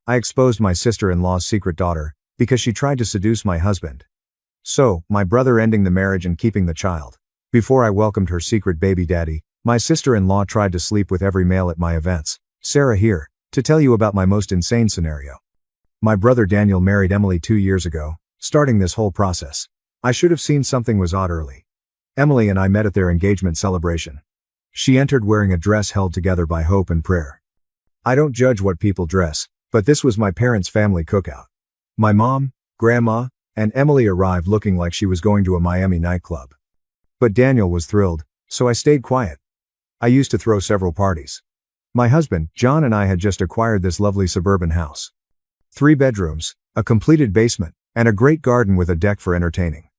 I exposed my sister-in-law's secret daughter, because she tried to seduce my husband. So, my brother ending the marriage and keeping the child. Before I welcomed her secret baby daddy, my sister-in-law tried to sleep with every male at my events. Sarah here, to tell you about my most insane scenario. My brother Daniel married Emily 2 years ago, starting this whole process. I should have seen something was odd early. Emily and I met at their engagement celebration. She entered wearing a dress held together by hope and prayer. I don't judge what people dress, but this was my parents' family cookout. My mom, grandma, and Emily arrived looking like she was going to a Miami nightclub. But Daniel was thrilled, so I stayed quiet. I used to throw several parties. My husband, John, and I had just acquired this lovely suburban house. 3 bedrooms, a completed basement, and a great garden with a deck for entertaining.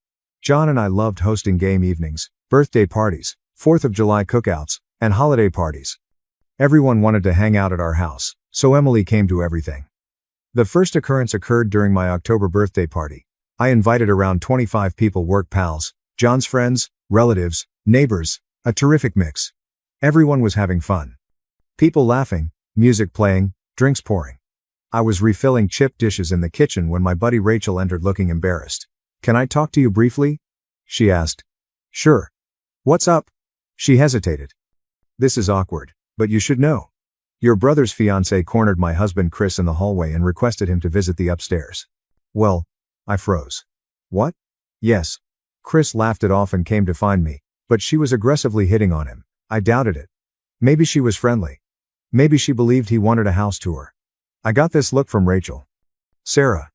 John and I loved hosting game evenings, birthday parties, 4th of July cookouts, and holiday parties. Everyone wanted to hang out at our house, so Emily came to everything. The first occurrence occurred during my October birthday party. I invited around 25 people, work pals, John's friends, relatives, neighbors, a terrific mix. Everyone was having fun. People laughing, music playing, drinks pouring. I was refilling chipped dishes in the kitchen when my buddy Rachel entered looking embarrassed. "Can I talk to you briefly?" she asked. "Sure. What's up?" She hesitated. "This is awkward, but you should know. Your brother's fiancé cornered my husband Chris in the hallway and requested him to visit the upstairs." Well, I froze. "What?" "Yes. Chris laughed it off and came to find me, but she was aggressively hitting on him." I doubted it. Maybe she was friendly. Maybe she believed he wanted a house tour. I got this look from Rachel. "Sarah."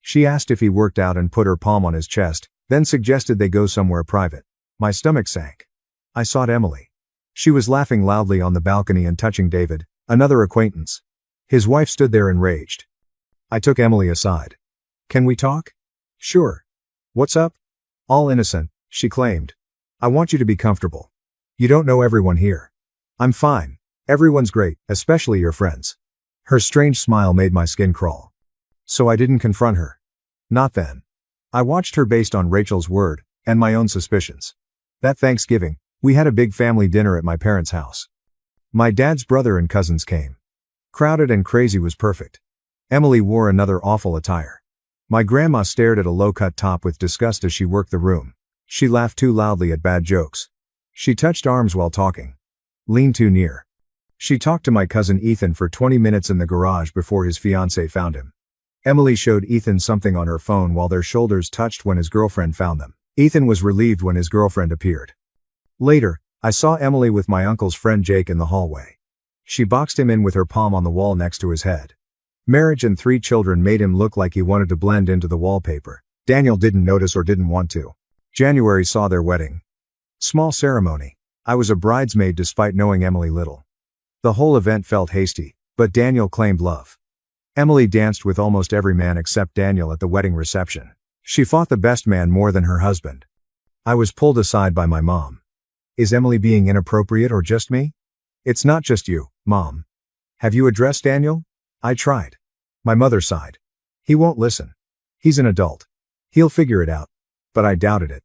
She asked if he worked out and put her palm on his chest, then suggested they go somewhere private. My stomach sank. I sought Emily. She was laughing loudly on the balcony and touching David, another acquaintance. His wife stood there enraged. I took Emily aside. "Can we talk?" "Sure. What's up?" "All innocent," she claimed. "I want you to be comfortable. You don't know everyone here." "I'm fine. Everyone's great, especially your friends." Her strange smile made my skin crawl. So I didn't confront her. Not then. I watched her based on Rachel's word, and my own suspicions. That Thanksgiving, we had a big family dinner at my parents' house. My dad's brother and cousins came. Crowded and crazy was perfect. Emily wore another awful attire. My grandma stared at a low-cut top with disgust as she worked the room. She laughed too loudly at bad jokes. She touched arms while talking. Leaned too near. She talked to my cousin Ethan for 20 minutes in the garage before his fiancé found him. Emily showed Ethan something on her phone while their shoulders touched when his girlfriend found them. Ethan was relieved when his girlfriend appeared. Later, I saw Emily with my uncle's friend Jake in the hallway. She boxed him in with her palm on the wall next to his head. Marriage and 3 children made him look like he wanted to blend into the wallpaper. Daniel didn't notice or didn't want to. January saw their wedding. Small ceremony. I was a bridesmaid despite knowing Emily little. The whole event felt hasty, but Daniel claimed love. Emily danced with almost every man except Daniel at the wedding reception. She fought the best man more than her husband. I was pulled aside by my mom. "Is Emily being inappropriate or just me?" "It's not just you, Mom. Have you addressed Daniel?" I tried. My mother sighed. "He won't listen. He's an adult. He'll figure it out." But I doubted it.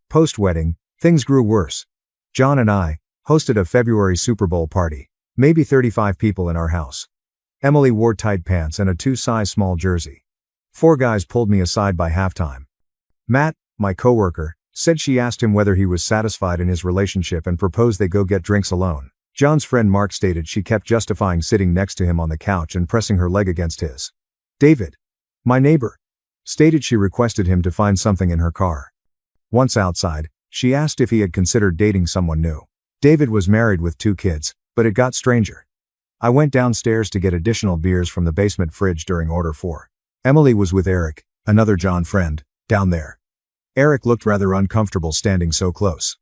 Post-wedding, things grew worse. John and I hosted a February Super Bowl party. Maybe 35 people in our house. Emily wore tight pants and a 2-size small jersey. 4 guys pulled me aside by halftime. Matt, my coworker, said she asked him whether he was satisfied in his relationship and proposed they go get drinks alone. John's friend Mark stated she kept justifying sitting next to him on the couch and pressing her leg against his. David, my neighbor, stated she requested him to find something in her car. Once outside, she asked if he had considered dating someone new. David was married with 2 kids, but it got stranger. I went downstairs to get additional beers from the basement fridge during order 4. Emily was with Eric, another John friend, down there. Eric looked rather uncomfortable standing so close.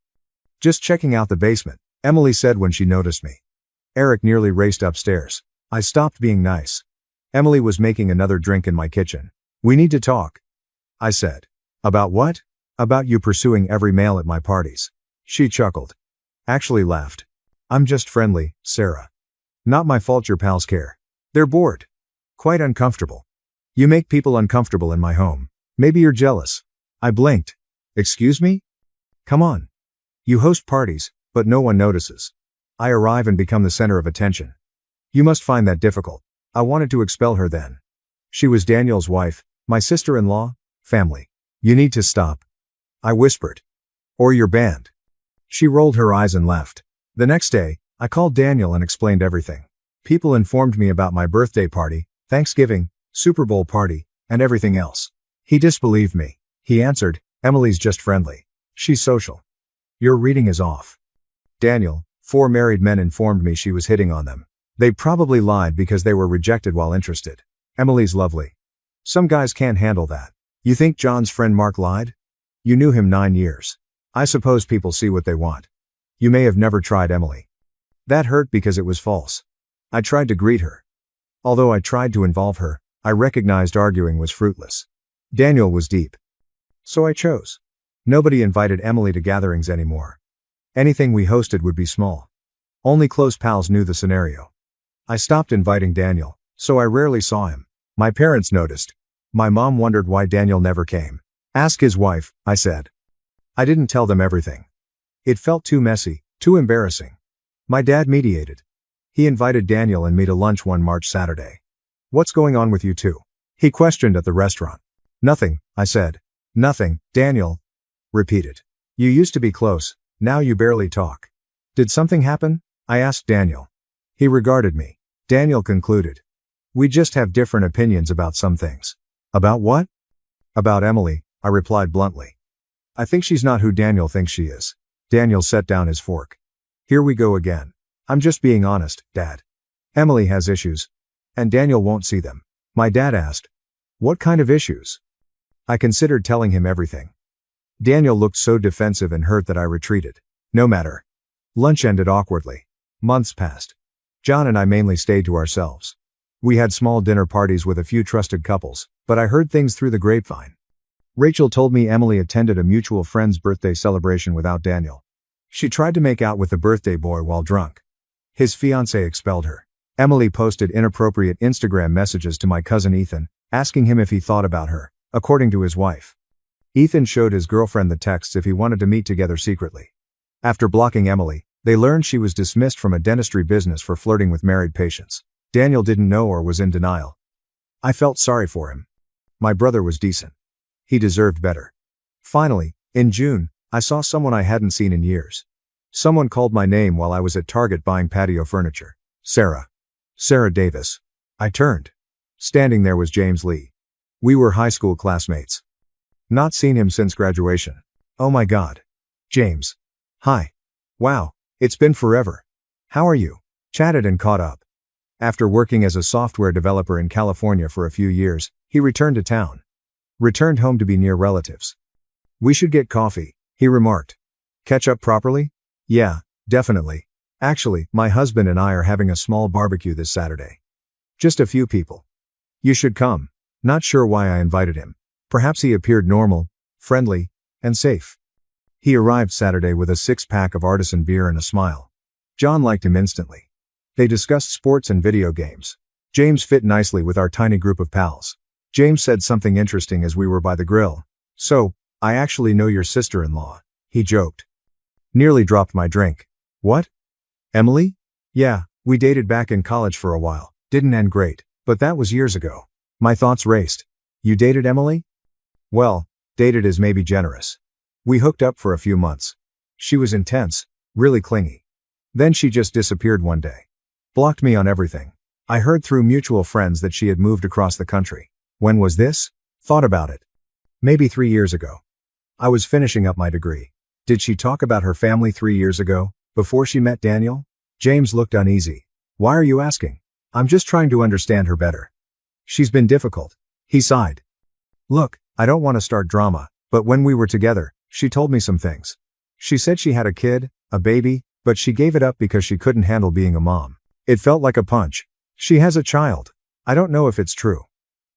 "Just checking out the basement," Emily said when she noticed me. Eric nearly raced upstairs. I stopped being nice. Emily was making another drink in my kitchen. "We need to talk," I said. "About what?" "About you pursuing every male at my parties." She chuckled. Actually laughed. "I'm just friendly, Sarah. Not my fault your pals care. They're bored. Quite uncomfortable. You make people uncomfortable in my home. Maybe you're jealous." I blinked. "Excuse me? Come on. You host parties, but no one notices. I arrive and become the center of attention. You must find that difficult." I wanted to expel her then. She was Daniel's wife, my sister-in-law, family. You need to stop, I whispered. Or you're banned. She rolled her eyes and left. The next day, I called Daniel and explained everything. People informed me about my birthday party, Thanksgiving, Super Bowl party, and everything else. He disbelieved me. He answered, Emily's just friendly. She's social. Your reading is off. Daniel, 4 married men informed me she was hitting on them. They probably lied because they were rejected while interested. Emily's lovely. Some guys can't handle that. You think John's friend Mark lied? You knew him 9 years. I suppose people see what they want. You may have never tried Emily. That hurt because it was false. I tried to greet her. Although I tried to involve her, I recognized arguing was fruitless. Daniel was deep. So I chose. Nobody invited Emily to gatherings anymore. Anything we hosted would be small. Only close pals knew the scenario. I stopped inviting Daniel, so I rarely saw him. My parents noticed. My mom wondered why Daniel never came. Ask his wife, I said. I didn't tell them everything. It felt too messy, too embarrassing. My dad mediated. He invited Daniel and me to lunch one March Saturday. What's going on with you two? He questioned at the restaurant. Nothing, I said. Nothing, Daniel repeated. You used to be close, now you barely talk. Did something happen? I asked Daniel. He regarded me. Daniel concluded. We just have different opinions about some things. About what? About Emily, I replied bluntly. I think she's not who Daniel thinks she is. Daniel set down his fork. Here we go again. I'm just being honest, Dad. Emily has issues. And Daniel won't see them. My dad asked. What kind of issues? I considered telling him everything. Daniel looked so defensive and hurt that I retreated. No matter. Lunch ended awkwardly. Months passed. John and I mainly stayed to ourselves. We had small dinner parties with a few trusted couples, but I heard things through the grapevine. Rachel told me Emily attended a mutual friend's birthday celebration without Daniel. She tried to make out with the birthday boy while drunk. His fiancé expelled her. Emily posted inappropriate Instagram messages to my cousin Ethan, asking him if he thought about her, according to his wife. Ethan showed his girlfriend the texts if he wanted to meet together secretly. After blocking Emily, they learned she was dismissed from a dentistry business for flirting with married patients. Daniel didn't know or was in denial. I felt sorry for him. My brother was decent. He deserved better. Finally, in June, I saw someone I hadn't seen in years. Someone called my name while I was at Target buying patio furniture. Sarah. Sarah Davis. I turned. Standing there was James Lee. We were high school classmates. Not seen him since graduation. Oh my God. James. Hi. Wow, it's been forever. How are you? Chatted and caught up. After working as a software developer in California for a few years, he returned to town. Returned home to be near relatives. We should get coffee, he remarked. Catch up properly? Yeah, definitely. Actually, my husband and I are having a small barbecue this Saturday. Just a few people. You should come. Not sure why I invited him. Perhaps he appeared normal, friendly, and safe. He arrived Saturday with a 6-pack of artisan beer and a smile. John liked him instantly. They discussed sports and video games. James fit nicely with our tiny group of pals. James said something interesting as we were by the grill. So, I actually know your sister-in-law, he joked. Nearly dropped my drink. What? Emily? Yeah, we dated back in college for a while. Didn't end great, but that was years ago. My thoughts raced. You dated Emily? Well, dated is maybe generous. We hooked up for a few months. She was intense, really clingy. Then she just disappeared one day. Blocked me on everything. I heard through mutual friends that she had moved across the country. When was this? Thought about it. Maybe 3 years ago. I was finishing up my degree. Did she talk about her family 3 years ago, before she met Daniel? James looked uneasy. Why are you asking? I'm just trying to understand her better. She's been difficult. He sighed. Look, I don't want to start drama, but when we were together, she told me some things. She said she had a kid, a baby, but she gave it up because she couldn't handle being a mom. It felt like a punch. She has a child. I don't know if it's true.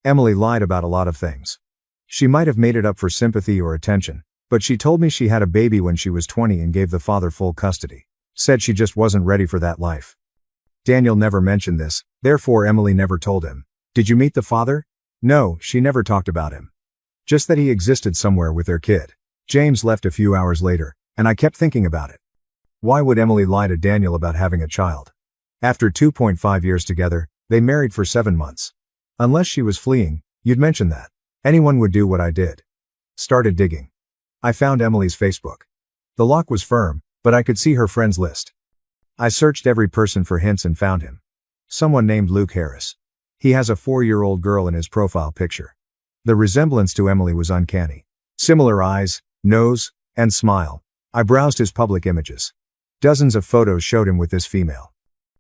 Emily lied about a lot of things. She might have made it up for sympathy or attention, but she told me she had a baby when she was 20 and gave the father full custody. Said she just wasn't ready for that life. Daniel never mentioned this, therefore Emily never told him. Did you meet the father? No, she never talked about him. Just that he existed somewhere with their kid. James left a few hours later, and I kept thinking about it. Why would Emily lie to Daniel about having a child? After 2.5 years together, They married for 7 months. Unless she was fleeing, you'd mention that. Anyone would do what I did. Started digging. I found Emily's Facebook. The lock was firm, but I could see her friends list. I searched every person for hints and found him. Someone named Luke Harris. He has a 4-year-old girl in his profile picture. The resemblance to Emily was uncanny. Similar eyes, nose, and smile. I browsed his public images. Dozens of photos showed him with this female.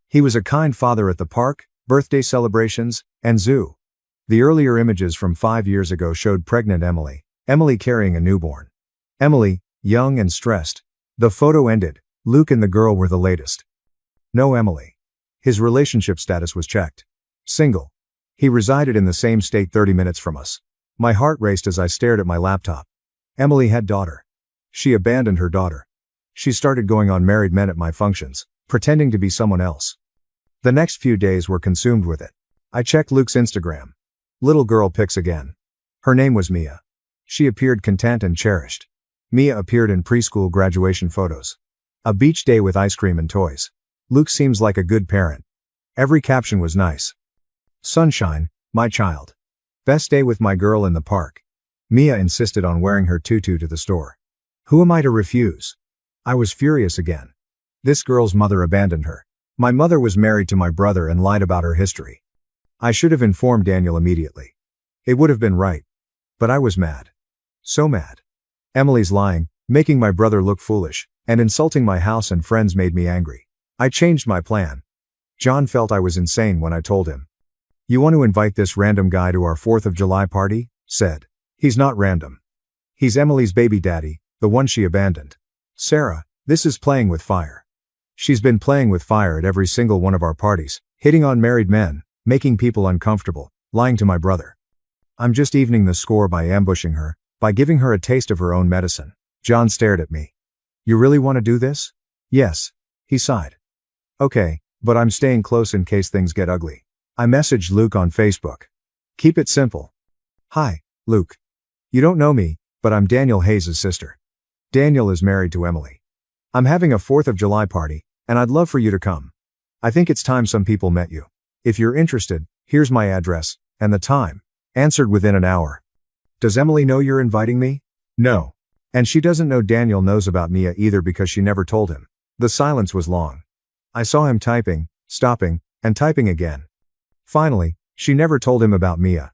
He was a kind father at the park, birthday celebrations, and zoo. The earlier images from 5 years ago showed pregnant Emily carrying a newborn. Emily, young and stressed. The photo ended. Luke and the girl were the latest. No Emily. His relationship status was checked. Single. He resided in the same state 30 minutes from us. My heart raced as I stared at my laptop. Emily had daughter. She abandoned her daughter. She started going on married men at my functions, pretending to be someone else. The next few days were consumed with it. I checked Luke's Instagram. Little girl pics again. Her name was Mia. She appeared content and cherished. Mia appeared in preschool graduation photos. A beach day with ice cream and toys. Luke seems like a good parent. Every caption was nice. Sunshine, my child. Best day with my girl in the park. Mia insisted on wearing her tutu to the store. Who am I to refuse? I was furious again. This girl's mother abandoned her. My mother was married to my brother and lied about her history. I should have informed Daniel immediately. It would have been right. But I was mad. So mad. Emily's lying, making my brother look foolish, and insulting my house and friends made me angry. I changed my plan. John felt I was insane when I told him. You want to invite this random guy to our 4th of July party? Said. He's not random. He's Emily's baby daddy, the one she abandoned. Sarah, this is playing with fire. She's been playing with fire at every single one of our parties, hitting on married men, making people uncomfortable, lying to my brother. I'm just evening the score by ambushing her, by giving her a taste of her own medicine. John stared at me. You really want to do this? Yes. He sighed. Okay, but I'm staying close in case things get ugly. I messaged Luke on Facebook. Keep it simple. Hi, Luke. You don't know me, but I'm Daniel Hayes' sister. Daniel is married to Emily. I'm having a 4th of July party, and I'd love for you to come. I think it's time some people met you. If you're interested, here's my address, and the time. Answered within an hour. Does Emily know you're inviting me? No. And she doesn't know Daniel knows about Mia either because she never told him. The silence was long. I saw him typing, stopping, and typing again. Finally, she never told him about Mia.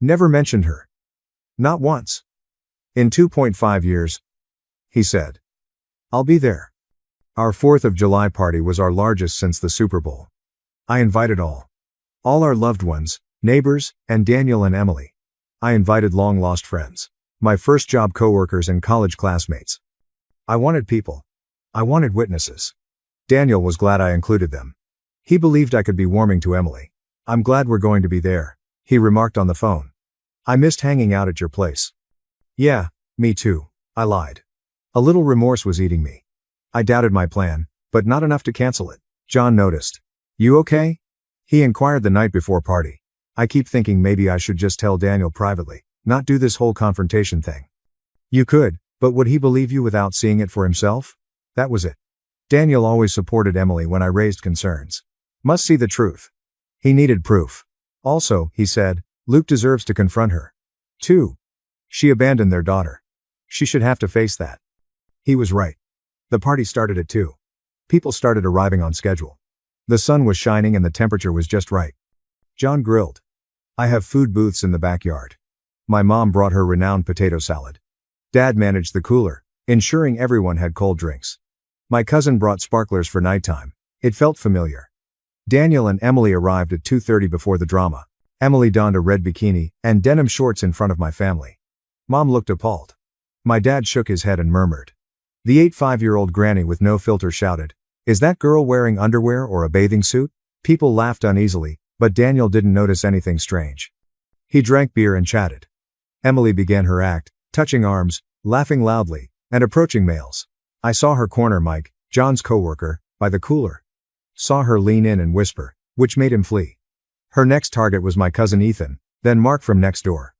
Never mentioned her. Not once. In 2.5 years. He said. I'll be there. Our 4th of July party was our largest since the Super Bowl. I invited all our loved ones, neighbors, and Daniel and Emily. I invited long-lost friends, my first job coworkers and college classmates. I wanted people. I wanted witnesses. Daniel was glad I included them. He believed I could be warming to Emily. I'm glad we're going to be there, he remarked on the phone. I missed hanging out at your place. Yeah, me too, I lied. A little remorse was eating me. I doubted my plan, but not enough to cancel it. John noticed. You okay? He inquired the night before party. I keep thinking maybe I should just tell Daniel privately, not do this whole confrontation thing. You could, but would he believe you without seeing it for himself? That was it. Daniel always supported Emily when I raised concerns. Must see the truth. He needed proof. Also, he said, Luke deserves to confront her. Too. She abandoned their daughter. She should have to face that. He was right. The party started at 2. People started arriving on schedule. The sun was shining and the temperature was just right. John grilled. I have food booths in the backyard. My mom brought her renowned potato salad. Dad managed the cooler, ensuring everyone had cold drinks. My cousin brought sparklers for nighttime. It felt familiar. Daniel and Emily arrived at 2:30 before the drama. Emily donned a red bikini and denim shorts in front of my family. Mom looked appalled. My dad shook his head and murmured. The 85-year-old granny with no filter shouted, "Is that girl wearing underwear or a bathing suit?" People laughed uneasily, but Daniel didn't notice anything strange. He drank beer and chatted. Emily began her act, touching arms, laughing loudly, and approaching males. I saw her corner Mike, John's coworker, by the cooler. Saw her lean in and whisper, which made him flee. Her next target was my cousin Ethan, then Mark from next door.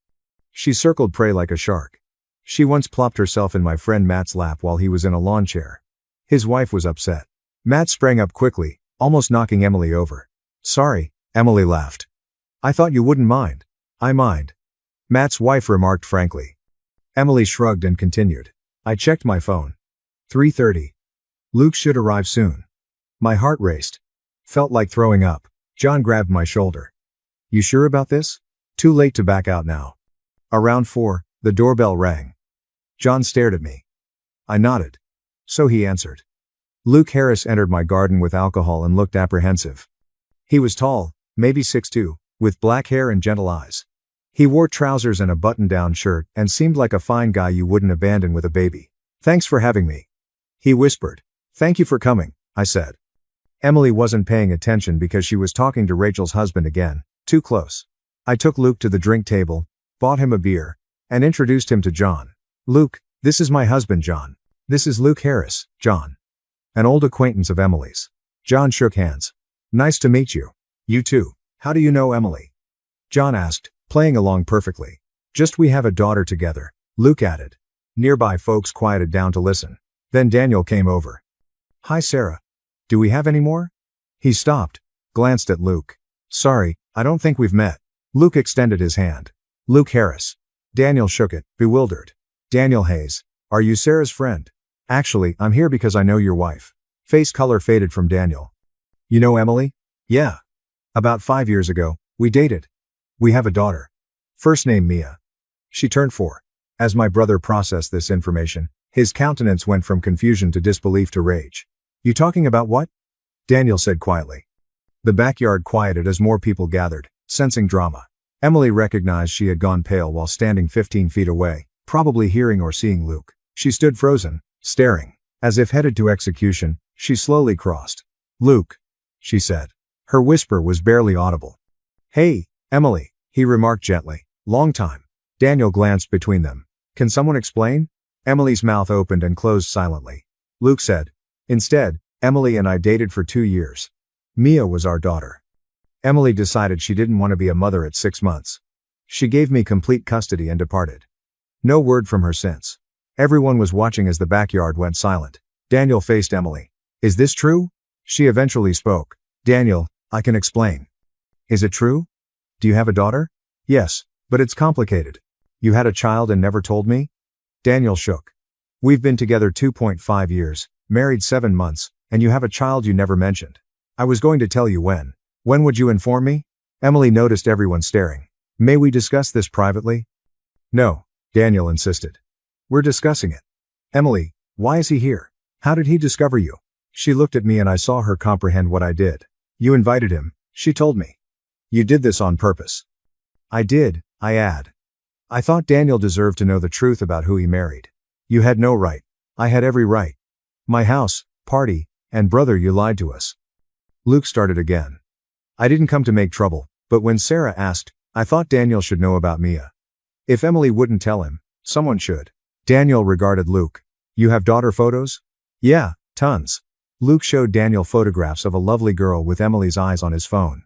She circled prey like a shark. She once plopped herself in my friend Matt's lap while he was in a lawn chair. His wife was upset. Matt sprang up quickly, almost knocking Emily over. Sorry, Emily laughed. I thought you wouldn't mind. I mind. Matt's wife remarked frankly. Emily shrugged and continued. I checked my phone. 3:30. Luke should arrive soon. My heart raced. Felt like throwing up. John grabbed my shoulder. You sure about this? Too late to back out now. Around 4, the doorbell rang. John stared at me. I nodded. So he answered. Luke Harris entered my garden with alcohol and looked apprehensive. He was tall, maybe 6'2", with black hair and gentle eyes. He wore trousers and a button-down shirt and seemed like a fine guy you wouldn't abandon with a baby. Thanks for having me. He whispered. Thank you for coming, I said. Emily wasn't paying attention because she was talking to Rachel's husband again, too close. I took Luke to the drink table, bought him a beer, and introduced him to John. Luke, this is my husband John. This is Luke Harris, John. An old acquaintance of Emily's. John shook hands. Nice to meet you. You too. How do you know Emily? John asked, playing along perfectly. Just we have a daughter together, Luke added. Nearby folks quieted down to listen. Then Daniel came over. Hi Sarah. Do we have any more? He stopped, glanced at Luke. Sorry, I don't think we've met. Luke extended his hand. Luke Harris. Daniel shook it, bewildered. Daniel Hayes. Are you Sarah's friend? Actually, I'm here because I know your wife. Face color faded from Daniel. You know Emily? Yeah. About 5 years ago, we dated. We have a daughter. First name Mia. She turned 4. As my brother processed this information, his countenance went from confusion to disbelief to rage. You talking about what? Daniel said quietly. The backyard quieted as more people gathered, sensing drama. Emily recognized she had gone pale while standing 15 feet away, probably hearing or seeing Luke. She stood frozen, staring. As if headed to execution, she slowly crossed. Luke, she said. Her whisper was barely audible. Hey, Emily, he remarked gently. Long time. Daniel glanced between them. Can someone explain? Emily's mouth opened and closed silently. Luke said. Instead, Emily and I dated for 2 years. Mia was our daughter. Emily decided she didn't want to be a mother at 6 months. She gave me complete custody and departed. No word from her since. Everyone was watching as the backyard went silent. Daniel faced Emily. Is this true? She eventually spoke. Daniel, I can explain. Is it true? Do you have a daughter? Yes, but it's complicated. You had a child and never told me? Daniel shook. We've been together 2.5 years, married 7 months, and you have a child you never mentioned. I was going to tell you when. When would you inform me? Emily noticed everyone staring. May we discuss this privately? No, Daniel insisted. We're discussing it. Emily, why is he here? How did he discover you? She looked at me and I saw her comprehend what I did. You invited him, she told me. You did this on purpose. I did, I add. I thought Daniel deserved to know the truth about who he married. You had no right. I had every right. My house, party, and brother, you lied to us. Luke started again. I didn't come to make trouble, but when Sarah asked, I thought Daniel should know about Mia. If Emily wouldn't tell him, someone should. Daniel regarded Luke. You have daughter photos? Yeah, tons. Luke showed Daniel photographs of a lovely girl with Emily's eyes on his phone.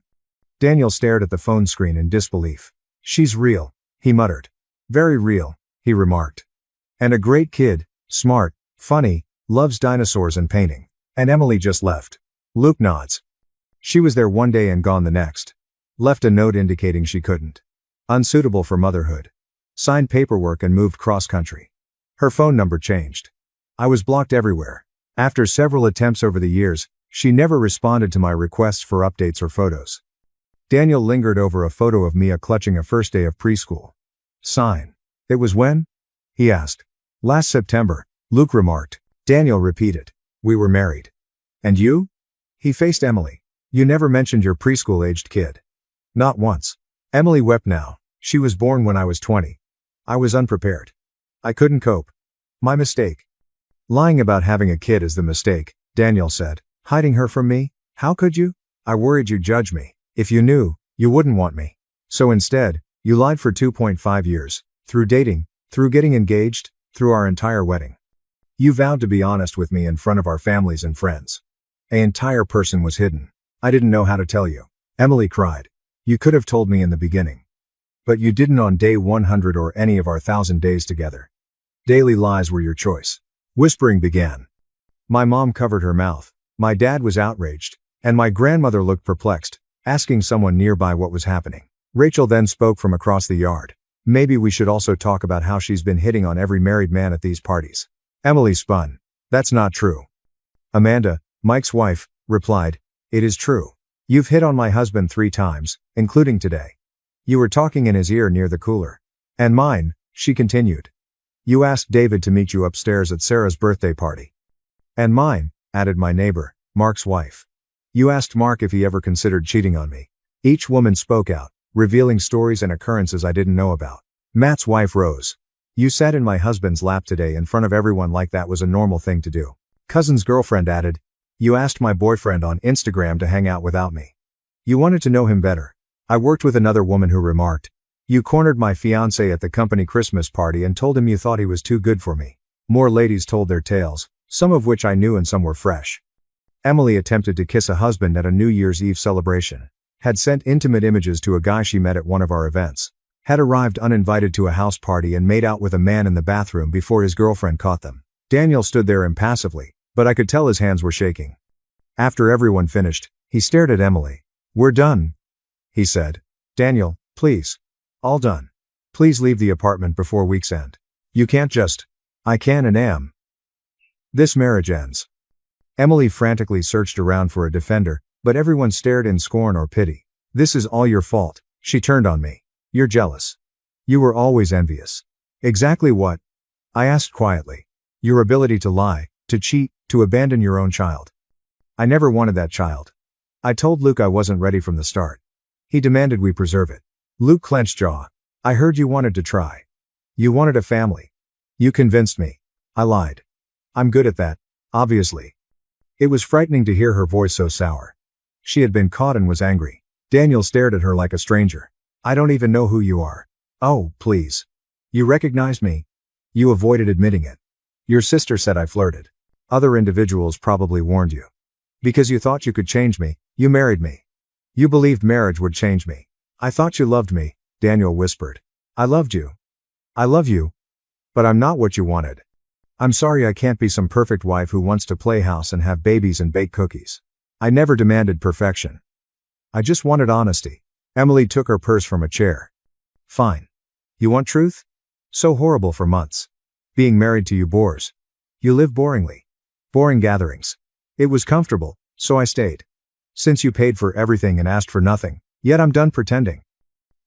Daniel stared at the phone screen in disbelief. She's real, he muttered. Very real, he remarked. And a great kid, smart, funny, loves dinosaurs and painting. And Emily just left. Luke nods. She was there one day and gone the next. Left a note indicating she couldn't. Unsuitable for motherhood. Signed paperwork and moved cross-country. Her phone number changed. I was blocked everywhere. After several attempts over the years, she never responded to my requests for updates or photos. Daniel lingered over a photo of Mia clutching a first day of preschool. Sign. It was when? He asked. Last September, Luke remarked. Daniel repeated. We were married. And you? He faced Emily. You never mentioned your preschool-aged kid. Not once. Emily wept now. She was born when I was 20. I was unprepared. I couldn't cope. My mistake. Lying about having a kid is the mistake, Daniel said. Hiding her from me? How could you? I worried you'd judge me. If you knew, you wouldn't want me. So instead, you lied for 2.5 years. Through dating, through getting engaged, through our entire wedding. You vowed to be honest with me in front of our families and friends. An entire person was hidden. I didn't know how to tell you. Emily cried. You could have told me in the beginning. But you didn't on day 100 or any of our 1,000 days together. Daily lies were your choice. Whispering began. My mom covered her mouth. My dad was outraged. And my grandmother looked perplexed. asking someone nearby what was happening. Rachel then spoke from across the yard. Maybe we should also talk about how she's been hitting on every married man at these parties. Emily spun. That's not true. Amanda, Mike's wife, replied, it is true. You've hit on my husband 3 times, including today. You were talking in his ear near the cooler. And mine, she continued. You asked David to meet you upstairs at Sarah's birthday party. And mine, added my neighbor, Mark's wife. You asked Mark if he ever considered cheating on me. Each woman spoke out, revealing stories and occurrences I didn't know about. Matt's wife rose. You sat in my husband's lap today in front of everyone like that was a normal thing to do. Cousin's girlfriend added, you asked my boyfriend on Instagram to hang out without me. You wanted to know him better. I worked with another woman who remarked, you cornered my fiancé at the company Christmas party and told him you thought he was too good for me. More ladies told their tales, some of which I knew and some were fresh. Emily attempted to kiss a husband at a New Year's Eve celebration. Had sent intimate images to a guy she met at one of our events. Had arrived uninvited to a house party and made out with a man in the bathroom before his girlfriend caught them. Daniel stood there impassively, but I could tell his hands were shaking. After everyone finished, he stared at Emily. We're done, he said. Daniel, please. All done. Please leave the apartment before week's end. You can't just. I can and am. This marriage ends. Emily frantically searched around for a defender, but everyone stared in scorn or pity. This is all your fault, she turned on me. You're jealous. You were always envious. Exactly what? I asked quietly. Your ability to lie, to cheat, to abandon your own child. I never wanted that child. I told Luke I wasn't ready from the start. He demanded we preserve it. Luke clenched jaw. I heard you wanted to try. You wanted a family. You convinced me. I lied. I'm good at that, obviously. It was frightening to hear her voice so sour. She had been caught and was angry. Daniel stared at her like a stranger. I don't even know who you are. Oh, please. You recognized me. You avoided admitting it. Your sister said I flirted. Other individuals probably warned you. Because you thought you could change me, you married me. You believed marriage would change me. I thought you loved me, Daniel whispered. I loved you. I love you. But I'm not what you wanted. I'm sorry I can't be some perfect wife who wants to play house and have babies and bake cookies. I never demanded perfection. I just wanted honesty. Emily took her purse from a chair. Fine. You want truth? So horrible for months. Being married to you bores. You live boringly. Boring gatherings. It was comfortable, so I stayed. Since you paid for everything and asked for nothing, yet I'm done pretending.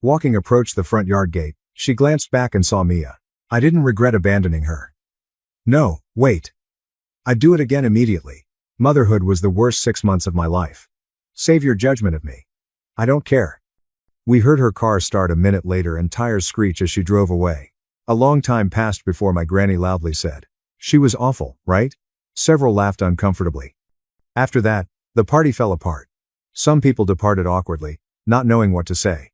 Walking approached the front yard gate, she glanced back and saw Mia. I didn't regret abandoning her. No, wait. I'd do it again immediately. Motherhood was the worst 6 months of my life. Save your judgment of me. I don't care. We heard her car start a minute later and tires screech as she drove away. A long time passed before my granny loudly said, she was awful, right? Several laughed uncomfortably. After that, the party fell apart. Some people departed awkwardly, not knowing what to say.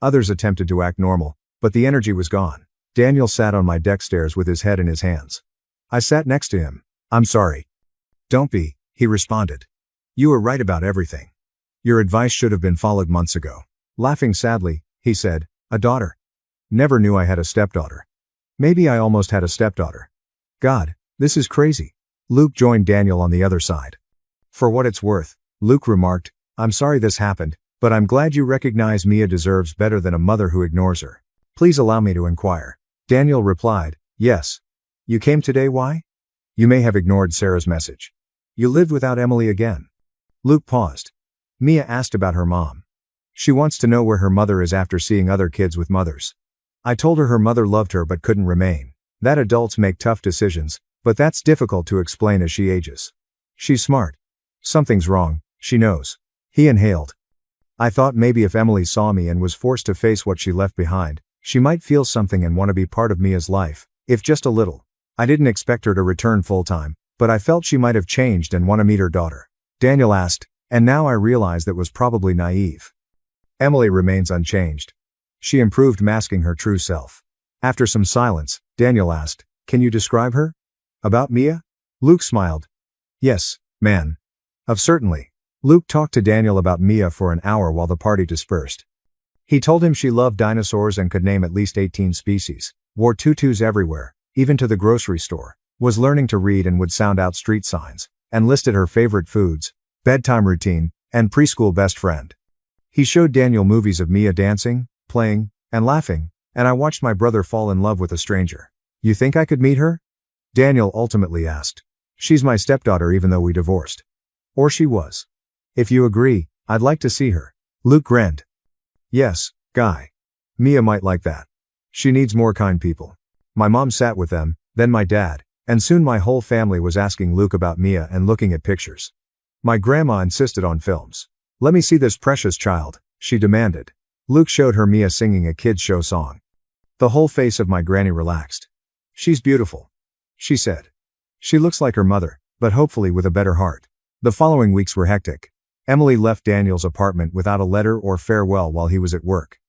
Others attempted to act normal, but the energy was gone. Daniel sat on my deck stairs with his head in his hands. I sat next to him. I'm sorry. Don't be, he responded. You were right about everything. Your advice should have been followed months ago. Laughing sadly, he said, a daughter. Never knew I had a stepdaughter. Maybe I almost had a stepdaughter. God, this is crazy. Luke joined Daniel on the other side. For what it's worth, Luke remarked, I'm sorry this happened, but I'm glad you recognize Mia deserves better than a mother who ignores her. Please allow me to inquire. Daniel replied, yes. You came today, why? You may have ignored Sarah's message. You lived without Emily again. Luke paused. Mia asked about her mom. She wants to know where her mother is after seeing other kids with mothers. I told her mother loved her but couldn't remain. That adults make tough decisions, but that's difficult to explain as she ages. She's smart. Something's wrong, she knows. He inhaled. I thought maybe if Emily saw me and was forced to face what she left behind, she might feel something and want to be part of Mia's life, if just a little. I didn't expect her to return full-time, but I felt she might have changed and want to meet her daughter. Daniel asked, and now I realize that was probably naive. Emily remains unchanged. She improved masking her true self. After some silence, Daniel asked, can you describe her? About Mia? Luke smiled. Yes, man. Certainly. Luke talked to Daniel about Mia for an hour while the party dispersed. He told him she loved dinosaurs and could name at least 18 species, wore tutus everywhere, even to the grocery store, was learning to read and would sound out street signs, and listed her favorite foods, bedtime routine, and preschool best friend. He showed Daniel movies of Mia dancing, playing, and laughing, and I watched my brother fall in love with a stranger. You think I could meet her? Daniel ultimately asked. She's my stepdaughter even though we divorced. Or she was. If you agree, I'd like to see her. Luke grinned. Yes, Guy. Mia might like that. She needs more kind people. My mom sat with them, then my dad, and soon my whole family was asking Luke about Mia and looking at pictures. My grandma insisted on films. Let me see this precious child, she demanded. Luke showed her Mia singing a kids' show song. The whole face of my granny relaxed. She's beautiful, she said. She looks like her mother, but hopefully with a better heart. The following weeks were hectic. Emily left Daniel's apartment without a letter or farewell while he was at work.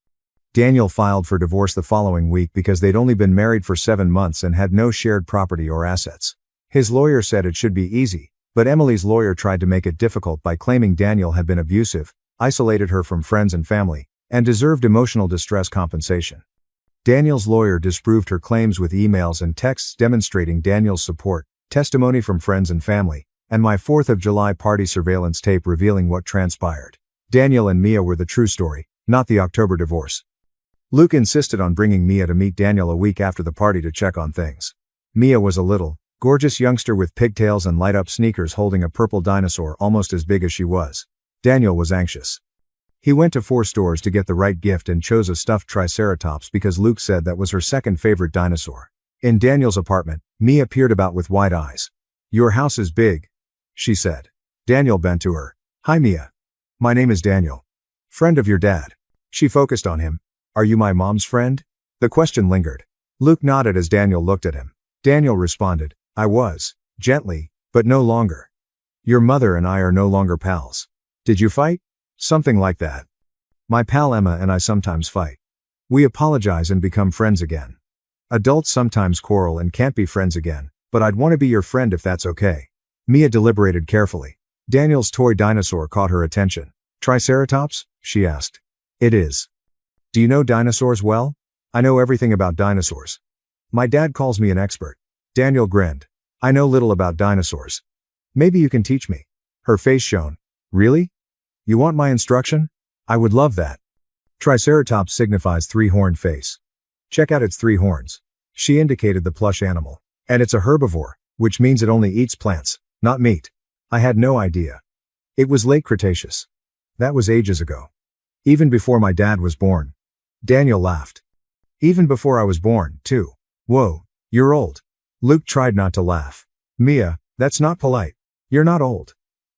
Daniel filed for divorce the following week because they'd only been married for 7 months and had no shared property or assets. His lawyer said it should be easy, but Emily's lawyer tried to make it difficult by claiming Daniel had been abusive, isolated her from friends and family, and deserved emotional distress compensation. Daniel's lawyer disproved her claims with emails and texts demonstrating Daniel's support, testimony from friends and family, and my 4th of July party surveillance tape revealing what transpired. Daniel and Mia were the true story, not the October divorce. Luke insisted on bringing Mia to meet Daniel a week after the party to check on things. Mia was a little, gorgeous youngster with pigtails and light-up sneakers holding a purple dinosaur almost as big as she was. Daniel was anxious. He went to 4 stores to get the right gift and chose a stuffed triceratops because Luke said that was her second favorite dinosaur. In Daniel's apartment, Mia peered about with wide eyes. Your house is big, she said. Daniel bent to her. Hi Mia. My name is Daniel. Friend of your dad. She focused on him. Are you my mom's friend? The question lingered. Luke nodded as Daniel looked at him. Daniel responded, I was, gently, but no longer. Your mother and I are no longer pals. Did you fight? Something like that. My pal Emma and I sometimes fight. We apologize and become friends again. Adults sometimes quarrel and can't be friends again, but I'd want to be your friend if that's okay. Mia deliberated carefully. Daniel's toy dinosaur caught her attention. Triceratops? She asked. It is. Do you know dinosaurs well? I know everything about dinosaurs. My dad calls me an expert. Daniel grinned. I know little about dinosaurs. Maybe you can teach me. Her face shone. Really? You want my instruction? I would love that. Triceratops signifies 3-horned face. Check out its 3 horns. She indicated the plush animal. And it's a herbivore, which means it only eats plants, not meat. I had no idea. It was late Cretaceous. That was ages ago. Even before my dad was born. Daniel laughed. Even before I was born, too. Whoa, you're old. Luke tried not to laugh. Mia, that's not polite. You're not old.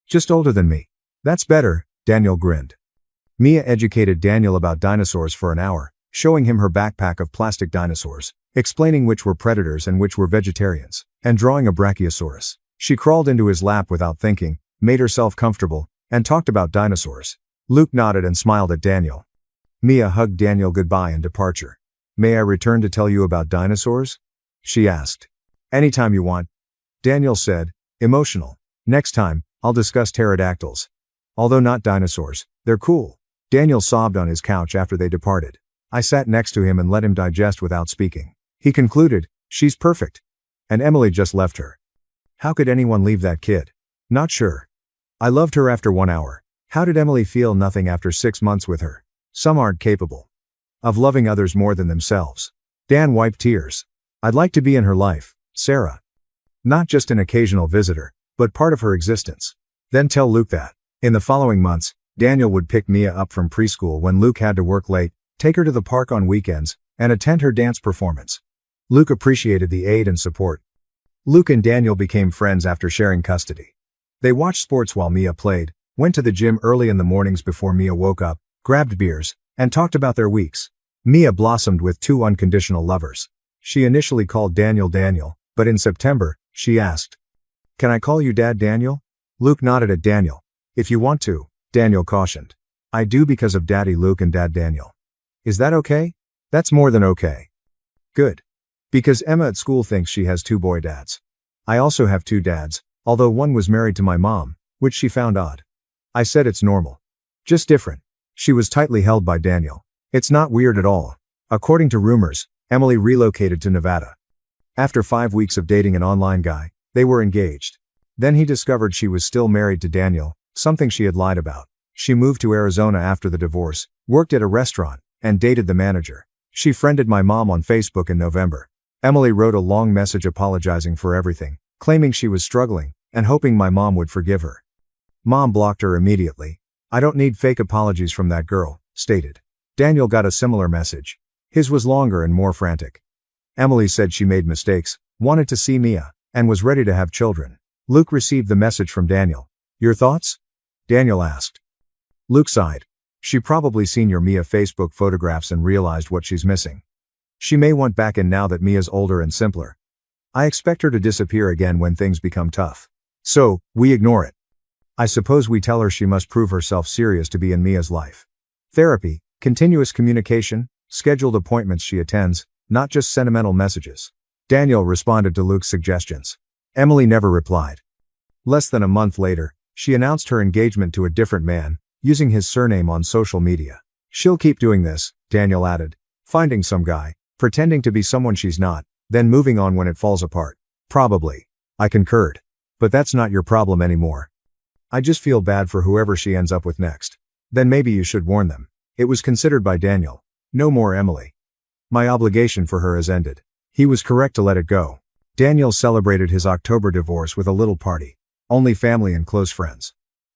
Just older than me. That's better, Daniel grinned. Mia educated Daniel about dinosaurs for an hour, showing him her backpack of plastic dinosaurs, explaining which were predators and which were vegetarians, and drawing a brachiosaurus. She crawled into his lap without thinking, made herself comfortable, and talked about dinosaurs. Luke nodded and smiled at Daniel. Mia hugged Daniel goodbye and departure. May I return to tell you about dinosaurs? She asked. Anytime you want. Daniel said, emotional. Next time, I'll discuss pterodactyls. Although not dinosaurs, they're cool. Daniel sobbed on his couch after they departed. I sat next to him and let him digest without speaking. He concluded, she's perfect. And Emily just left her. How could anyone leave that kid? Not sure. I loved her after 1 hour. How did Emily feel nothing after 6 months with her? Some aren't capable of loving others more than themselves. Dan wiped tears. I'd like to be in her life, Sarah. Not just an occasional visitor, but part of her existence. Then tell Luke that. In the following months, Daniel would pick Mia up from preschool when Luke had to work late, take her to the park on weekends, and attend her dance performance. Luke appreciated the aid and support. Luke and Daniel became friends after sharing custody. They watched sports while Mia played, went to the gym early in the mornings before Mia woke up, grabbed beers, and talked about their weeks. Mia blossomed with 2 unconditional lovers. She initially called Daniel Daniel, but in September, she asked, Can I call you Dad Daniel? Luke nodded at Daniel. If you want to, Daniel cautioned. I do because of Daddy Luke and Dad Daniel. Is that okay? That's more than okay. Good. Because Emma at school thinks she has 2 boy dads. I also have 2 dads, although one was married to my mom, which she found odd. I said it's normal. Just different. She was tightly held by Daniel. It's not weird at all. According to rumors, Emily relocated to Nevada. After 5 weeks of dating an online guy, they were engaged. Then he discovered she was still married to Daniel, something she had lied about. She moved to Arizona after the divorce, worked at a restaurant, and dated the manager. She friended my mom on Facebook in November. Emily wrote a long message apologizing for everything, claiming she was struggling, and hoping my mom would forgive her. Mom blocked her immediately. I don't need fake apologies from that girl, stated. Daniel got a similar message. His was longer and more frantic. Emily said she made mistakes, wanted to see Mia, and was ready to have children. Luke received the message from Daniel. Your thoughts? Daniel asked. Luke sighed. She probably seen your Mia Facebook photographs and realized what she's missing. She may want back in now that Mia's older and simpler. I expect her to disappear again when things become tough. So, we ignore it. I suppose we tell her she must prove herself serious to be in Mia's life. Therapy, continuous communication, scheduled appointments she attends, not just sentimental messages. Daniel responded to Luke's suggestions. Emily never replied. Less than a month later, she announced her engagement to a different man, using his surname on social media. She'll keep doing this, Daniel added, finding some guy, pretending to be someone she's not, then moving on when it falls apart. Probably. I concurred. But that's not your problem anymore. I just feel bad for whoever she ends up with next. Then maybe you should warn them. It was considered by Daniel. No more Emily. My obligation for her has ended. He was correct to let it go. Daniel celebrated his October divorce with a little party. Only family and close friends.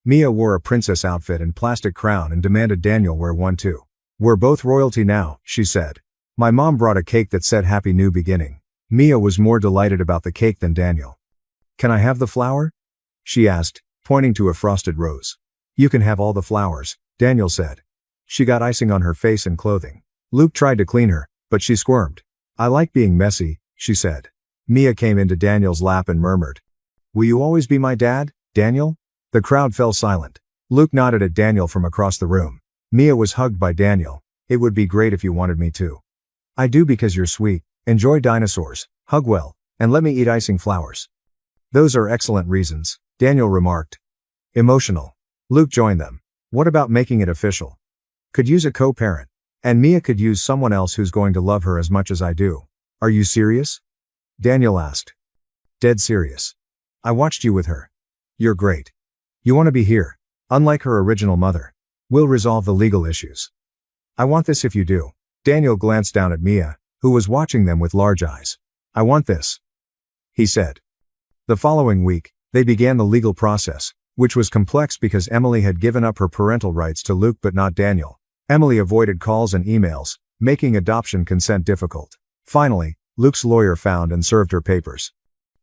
Mia wore a princess outfit and plastic crown and demanded Daniel wear one too. We're both royalty now, she said. My mom brought a cake that said Happy New Beginning. Mia was more delighted about the cake than Daniel. Can I have the flower? She asked, pointing to a frosted rose. You can have all the flowers, Daniel said. She got icing on her face and clothing. Luke tried to clean her, but she squirmed. I like being messy, she said. Mia came into Daniel's lap and murmured. Will you always be my dad, Daniel? The crowd fell silent. Luke nodded at Daniel from across the room. Mia was hugged by Daniel. It would be great if you wanted me to. I do because you're sweet, enjoy dinosaurs, hug well, and let me eat icing flowers. Those are excellent reasons, Daniel remarked. Emotional. Luke joined them. What about making it official? Could use a co-parent. And Mia could use someone else who's going to love her as much as I do. Are you serious? Daniel asked. Dead serious. I watched you with her. You're great. You want to be here. Unlike her original mother. We'll resolve the legal issues. I want this if you do. Daniel glanced down at Mia, who was watching them with large eyes. I want this. He said. The following week, they began the legal process, which was complex because Emily had given up her parental rights to Luke but not Daniel. Emily avoided calls and emails, making adoption consent difficult. Finally, Luke's lawyer found and served her papers.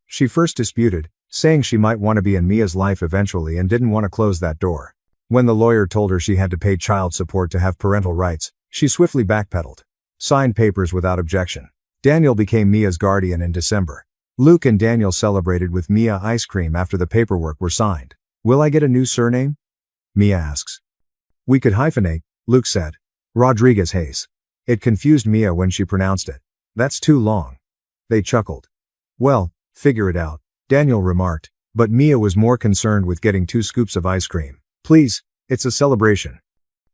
She first disputed, saying she might want to be in Mia's life eventually and didn't want to close that door. When the lawyer told her she had to pay child support to have parental rights, she swiftly backpedaled. Signed papers without objection. Daniel became Mia's guardian in December. Luke and Daniel celebrated with Mia ice cream after the paperwork were signed. Will I get a new surname? Mia asks. We could hyphenate, Luke said. Rodriguez Hayes. It confused Mia when she pronounced it. That's too long. They chuckled. Well, figure it out, Daniel remarked, but Mia was more concerned with getting 2 scoops of ice cream. Please, it's a celebration.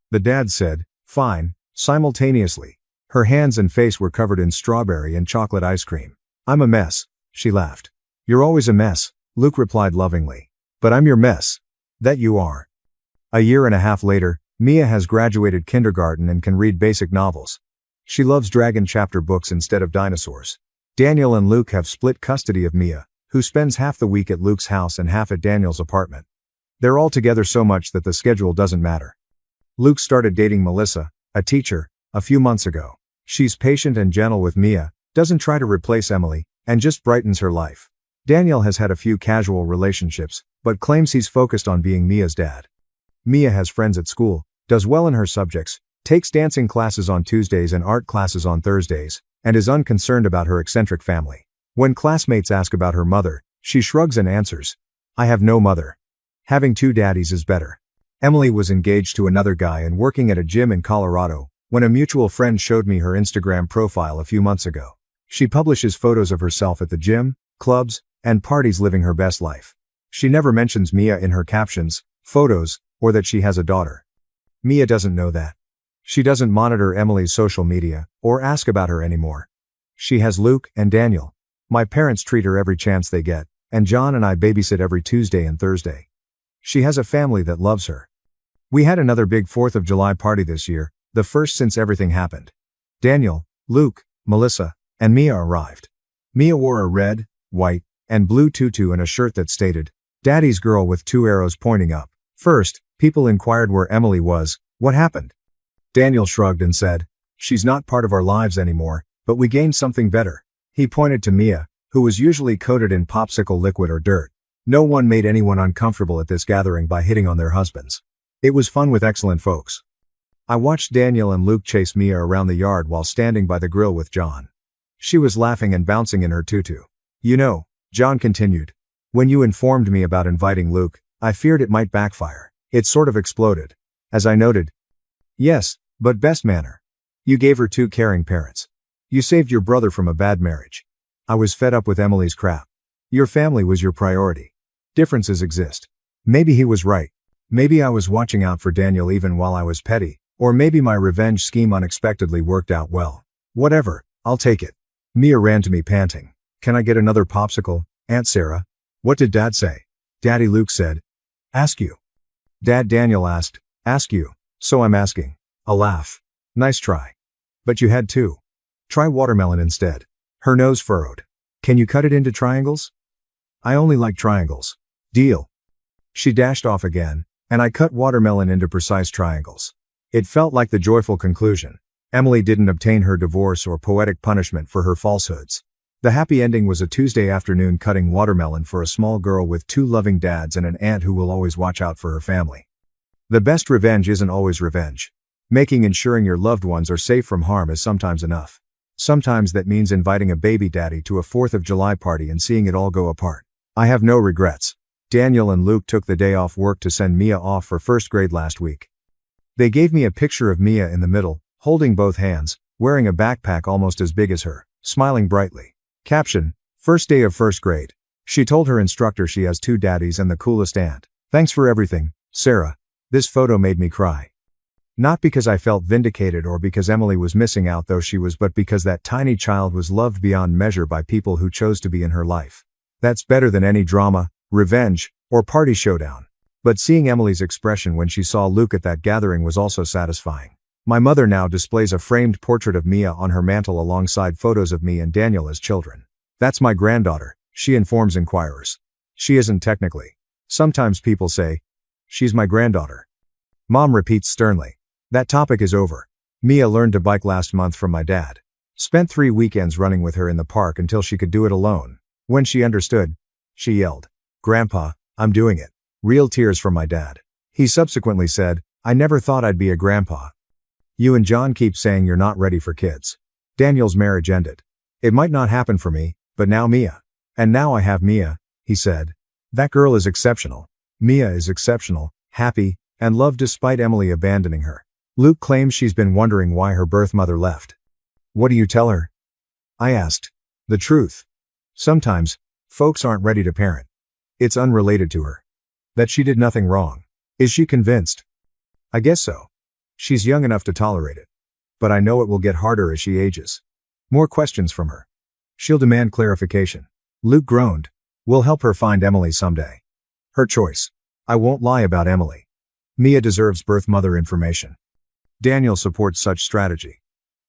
The dad said, fine, simultaneously. Her hands and face were covered in strawberry and chocolate ice cream. I'm a mess, she laughed. You're always a mess, Luke replied lovingly. But I'm your mess. That you are. A year and a half later, Mia has graduated kindergarten and can read basic novels. She loves dragon chapter books instead of dinosaurs. Daniel and Luke have split custody of Mia, who spends half the week at Luke's house and half at Daniel's apartment. They're all together so much that the schedule doesn't matter. Luke started dating Melissa, a teacher, a few months ago. She's patient and gentle with Mia, doesn't try to replace Emily, and just brightens her life. Daniel has had a few casual relationships, but claims he's focused on being Mia's dad. Mia has friends at school, does well in her subjects, takes dancing classes on Tuesdays and art classes on Thursdays, and is unconcerned about her eccentric family. When classmates ask about her mother, she shrugs and answers, I have no mother. Having 2 daddies is better. Emily was engaged to another guy and working at a gym in Colorado, when a mutual friend showed me her Instagram profile a few months ago. She publishes photos of herself at the gym, clubs, and parties living her best life. She never mentions Mia in her captions, photos, or that she has a daughter. Mia doesn't know that. She doesn't monitor Emily's social media, or ask about her anymore. She has Luke and Daniel. My parents treat her every chance they get, and John and I babysit every Tuesday and Thursday. She has a family that loves her. We had another big 4th of July party this year, the first since everything happened. Daniel, Luke, Melissa, and Mia arrived. Mia wore a red, white, and blue tutu and a shirt that stated, "Daddy's girl," with 2 arrows pointing up. First, people inquired where Emily was. What happened? Daniel shrugged and said, "She's not part of our lives anymore, but we gained something better." He pointed to Mia, who was usually coated in popsicle liquid or dirt. No one made anyone uncomfortable at this gathering by hitting on their husbands. It was fun with excellent folks. I watched Daniel and Luke chase Mia around the yard while standing by the grill with John. She was laughing and bouncing in her tutu. "You know," John continued, "when you informed me about inviting Luke, I feared it might backfire. It sort of exploded." As I noted, "Yes, but best manner. You gave her 2 caring parents. You saved your brother from a bad marriage. I was fed up with Emily's crap. Your family was your priority. Differences exist." Maybe he was right. Maybe I was watching out for Daniel even while I was petty, or maybe my revenge scheme unexpectedly worked out well. Whatever, I'll take it. Mia ran to me panting. "Can I get another popsicle, Aunt Sarah?" "What did Dad say?" "Daddy," Luke said. "Ask you." "Dad," Daniel asked. "Ask you. So I'm asking." A laugh. "Nice try. But you had 2. Try watermelon instead." Her nose furrowed. "Can you cut it into triangles?" "I only like triangles." "Deal." She dashed off again, and I cut watermelon into precise triangles. It felt like the joyful conclusion. Emily didn't obtain her divorce or poetic punishment for her falsehoods. The happy ending was a Tuesday afternoon cutting watermelon for a small girl with 2 loving dads and an aunt who will always watch out for her family. The best revenge isn't always revenge. Making ensuring your loved ones are safe from harm is sometimes enough. Sometimes that means inviting a baby daddy to a 4th of July party and seeing it all go apart. I have no regrets. Daniel and Luke took the day off work to send Mia off for 1st grade last week. They gave me a picture of Mia in the middle, holding both hands, wearing a backpack almost as big as her, smiling brightly. Caption: "First day of 1st grade. She told her instructor she has 2 daddies and the coolest aunt. Thanks for everything, Sarah." This photo made me cry. Not because I felt vindicated or because Emily was missing out, though she was, but because that tiny child was loved beyond measure by people who chose to be in her life. That's better than any drama, revenge, or party showdown. But seeing Emily's expression when she saw Luke at that gathering was also satisfying. My mother now displays a framed portrait of Mia on her mantle alongside photos of me and Daniel as children. "That's my granddaughter," she informs inquirers. "She isn't technically. Sometimes people say, 'She's my granddaughter.'" Mom repeats sternly. "That topic is over. Mia learned to bike last month from my dad. Spent 3 weekends running with her in the park until she could do it alone. When she understood, she yelled, 'Grandpa, I'm doing it.' Real tears from my dad. He subsequently said, 'I never thought I'd be a grandpa.' You and John keep saying you're not ready for kids. Daniel's marriage ended. It might not happen for me, but now Mia. And now I have Mia," he said. "That girl is exceptional. Mia is exceptional, happy, and loved despite Emily abandoning her." Luke claims she's been wondering why her birth mother left. "What do you tell her?" I asked. "The truth. Sometimes, folks aren't ready to parent. It's unrelated to her. That she did nothing wrong." "Is she convinced?" "I guess so. She's young enough to tolerate it. But I know it will get harder as she ages. More questions from her. She'll demand clarification." Luke groaned. "We'll help her find Emily someday. Her choice. I won't lie about Emily. Mia deserves birth mother information." Daniel supports such strategy.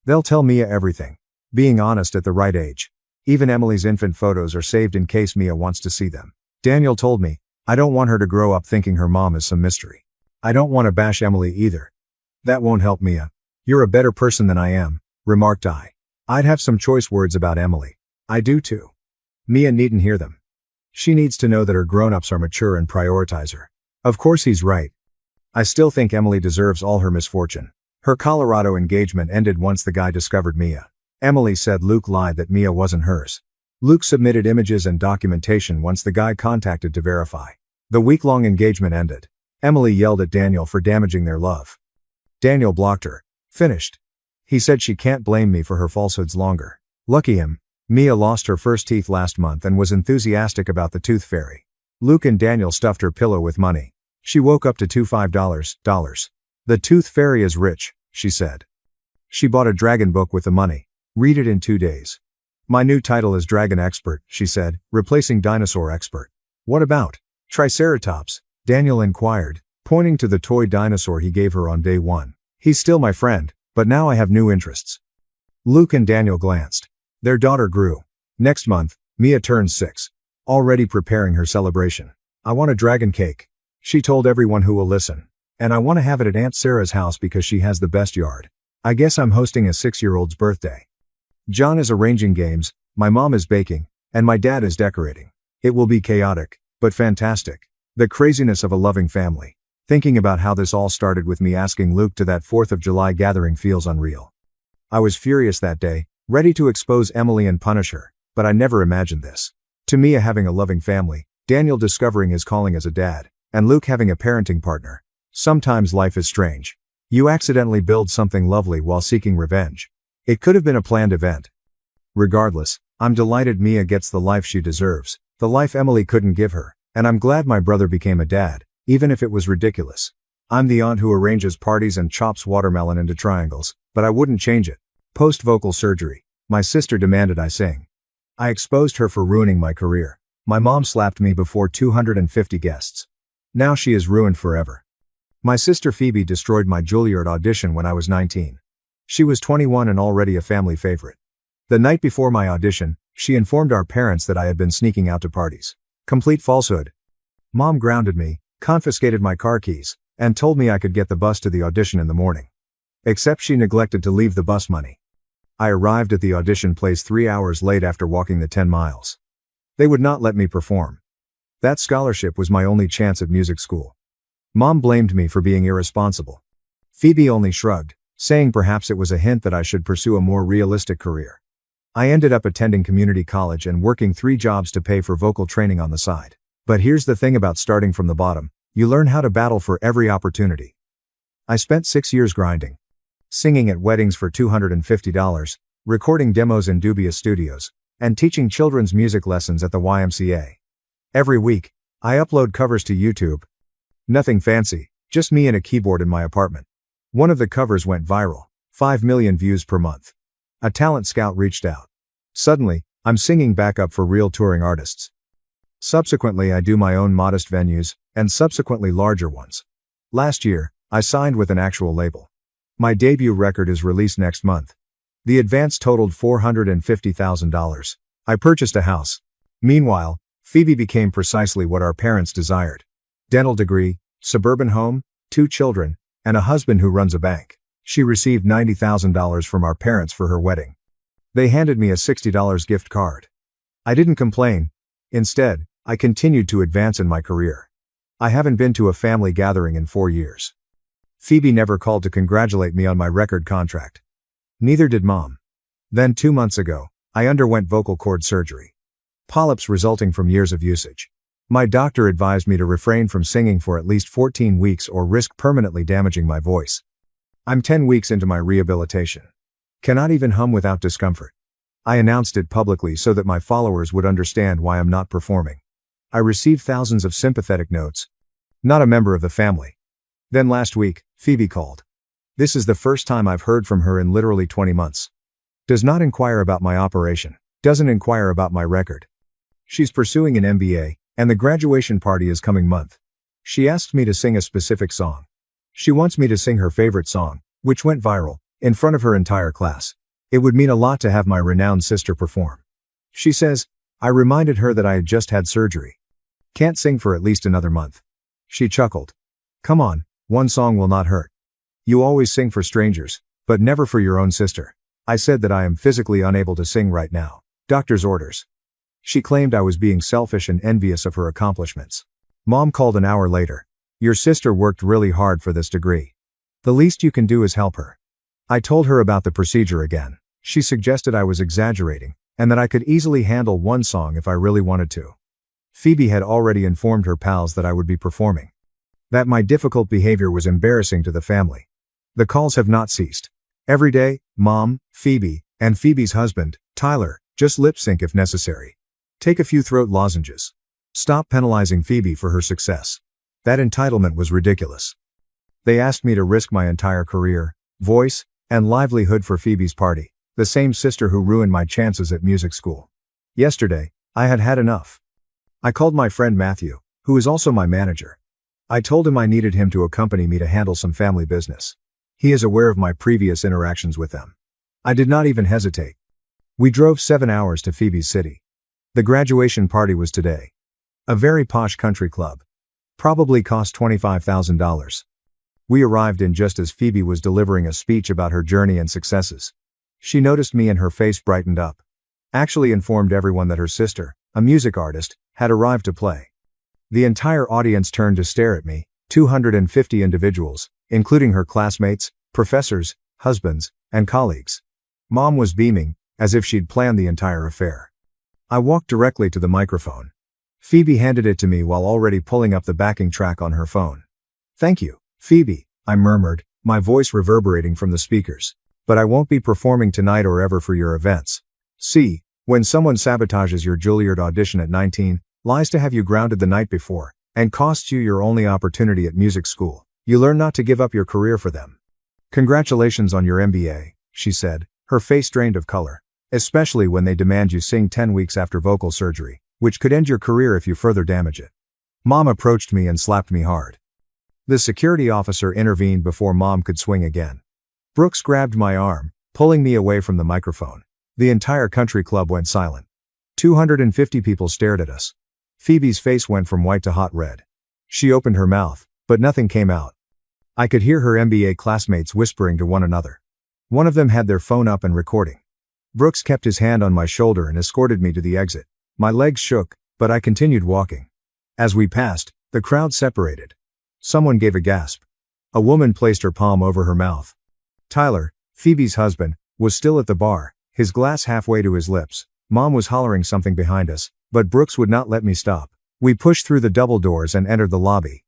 "They'll tell Mia everything. Being honest at the right age. Even Emily's infant photos are saved in case Mia wants to see them." Daniel told me, "I don't want her to grow up thinking her mom is some mystery. I don't want to bash Emily either. That won't help Mia." "You're a better person than I am," remarked I. "I'd have some choice words about Emily. I do too. Mia needn't hear them. She needs to know that her grown-ups are mature and prioritize her." Of course he's right. I still think Emily deserves all her misfortune. Her Colorado engagement ended once the guy discovered Mia. Emily said Luke lied that Mia wasn't hers. Luke submitted images and documentation once the guy contacted to verify. The week-long engagement ended. Emily yelled at Daniel for damaging their love. Daniel blocked her. Finished. He said she can't blame me for her falsehoods longer. Lucky him. Mia lost her first teeth last month and was enthusiastic about the tooth fairy. Luke and Daniel stuffed her pillow with money. She woke up to $25. "The tooth fairy is rich," she said. She bought a dragon book with the money. "Read it in 2 days. My new title is Dragon Expert," she said, replacing Dinosaur Expert. "What about Triceratops?" Daniel inquired, pointing to the toy dinosaur he gave her on day 1. He's still my friend, but now I have new interests. Luke and Daniel glanced. Their daughter grew. Next month, Mia turns 6. Already preparing her celebration. I want a dragon cake. She told everyone who will listen. And I want to have it at Aunt Sarah's house because she has the best yard. I guess I'm hosting a 6-year-old's birthday. John is arranging games, my mom is baking, and my dad is decorating. It will be chaotic, but fantastic. The craziness of a loving family. Thinking about how this all started with me asking Luke to that 4th of July gathering feels unreal. I was furious that day, ready to expose Emily and punish her, but I never imagined this. To Mia having a loving family, Daniel discovering his calling as a dad, and Luke having a parenting partner. Sometimes life is strange. You accidentally build something lovely while seeking revenge. It could have been a planned event. Regardless, I'm delighted Mia gets the life she deserves, the life Emily couldn't give her, and I'm glad my brother became a dad, even if it was ridiculous. I'm the aunt who arranges parties and chops watermelon into triangles, but I wouldn't change it. Post-vocal surgery, my sister demanded I sing. I exposed her for ruining my career. My mom slapped me before 250 guests. Now she is ruined forever. My sister Phoebe destroyed my Juilliard audition when I was 19. She was 21 and already a family favorite. The night before my audition, she informed our parents that I had been sneaking out to parties. Complete falsehood. Mom grounded me, confiscated my car keys, and told me I could get the bus to the audition in the morning. Except she neglected to leave the bus money. I arrived at the audition place 3 hours late after walking the 10 miles. They would not let me perform. That scholarship was my only chance at music school. Mom blamed me for being irresponsible. Phoebe only shrugged, saying perhaps it was a hint that I should pursue a more realistic career. I ended up attending community college and working 3 jobs to pay for vocal training on the side. But here's the thing about starting from the bottom, you learn how to battle for every opportunity. I spent 6 years grinding. Singing at weddings for $250, recording demos in dubious studios, and teaching children's music lessons at the YMCA. Every week, I upload covers to YouTube. Nothing fancy, just me and a keyboard in my apartment. One of the covers went viral, 5 million views per month. A talent scout reached out. Suddenly, I'm singing backup for real touring artists. Subsequently, I do my own modest venues, and subsequently larger ones. Last year, I signed with an actual label. My debut record is released next month. The advance totaled $450,000. I purchased a house. Meanwhile, Phoebe became precisely what our parents desired. Dental degree, suburban home, 2 children, and a husband who runs a bank. She received $90,000 from our parents for her wedding. They handed me a $60 gift card. I didn't complain. Instead, I continued to advance in my career. I haven't been to a family gathering in 4 years. Phoebe never called to congratulate me on my record contract. Neither did Mom. Then 2 months ago, I underwent vocal cord surgery. Polyps resulting from years of usage. My doctor advised me to refrain from singing for at least 14 weeks or risk permanently damaging my voice. I'm 10 weeks into my rehabilitation. Cannot even hum without discomfort. I announced it publicly so that my followers would understand why I'm not performing. I received thousands of sympathetic notes. Not a member of the family. Then last week, Phoebe called. This is the first time I've heard from her in literally 20 months. Does not inquire about my operation. Doesn't inquire about my record. She's pursuing an MBA, and the graduation party is coming month. She asked me to sing a specific song. She wants me to sing her favorite song, which went viral, in front of her entire class. It would mean a lot to have my renowned sister perform. She says, I reminded her that I had just had surgery. Can't sing for at least another month. She chuckled. Come on, one song will not hurt. You always sing for strangers, but never for your own sister. I said that I am physically unable to sing right now. Doctor's orders. She claimed I was being selfish and envious of her accomplishments. Mom called an hour later. Your sister worked really hard for this degree. The least you can do is help her. I told her about the procedure again. She suggested I was exaggerating, and that I could easily handle one song if I really wanted to. Phoebe had already informed her pals that I would be performing. That my difficult behavior was embarrassing to the family. The calls have not ceased. Every day, Mom, Phoebe, and Phoebe's husband, Tyler, just lip sync if necessary. Take a few throat lozenges. Stop penalizing Phoebe for her success. That entitlement was ridiculous. They asked me to risk my entire career, voice, and livelihood for Phoebe's party, the same sister who ruined my chances at music school. Yesterday, I had had enough. I called my friend Matthew, who is also my manager. I told him I needed him to accompany me to handle some family business. He is aware of my previous interactions with them. I did not even hesitate. We drove 7 hours to Phoebe's city. The graduation party was today. A very posh country club. Probably cost $25,000. We arrived in just as Phoebe was delivering a speech about her journey and successes. She noticed me and her face brightened up. Actually informed everyone that her sister, a music artist, had arrived to play. The entire audience turned to stare at me, 250 individuals, including her classmates, professors, husbands, and colleagues. Mom was beaming, as if she'd planned the entire affair. I walked directly to the microphone. Phoebe handed it to me while already pulling up the backing track on her phone. "Thank you, Phoebe," I murmured, my voice reverberating from the speakers. "But I won't be performing tonight or ever for your events. See, when someone sabotages your Juilliard audition at 19, lies to have you grounded the night before, and costs you your only opportunity at music school, you learn not to give up your career for them. Congratulations on your MBA," she said, her face drained of color. "Especially when they demand you sing 10 weeks after vocal surgery, which could end your career if you further damage it." Mom approached me and slapped me hard. The security officer intervened before Mom could swing again. Brooks grabbed my arm, pulling me away from the microphone. The entire country club went silent. 250 people stared at us. Phoebe's face went from white to hot red. She opened her mouth, but nothing came out. I could hear her MBA classmates whispering to one another. One of them had their phone up and recording. Brooks kept his hand on my shoulder and escorted me to the exit. My legs shook, but I continued walking. As we passed, the crowd separated. Someone gave a gasp. A woman placed her palm over her mouth. Tyler, Phoebe's husband, was still at the bar, his glass halfway to his lips. Mom was hollering something behind us, but Brooks would not let me stop. We pushed through the double doors and entered the lobby.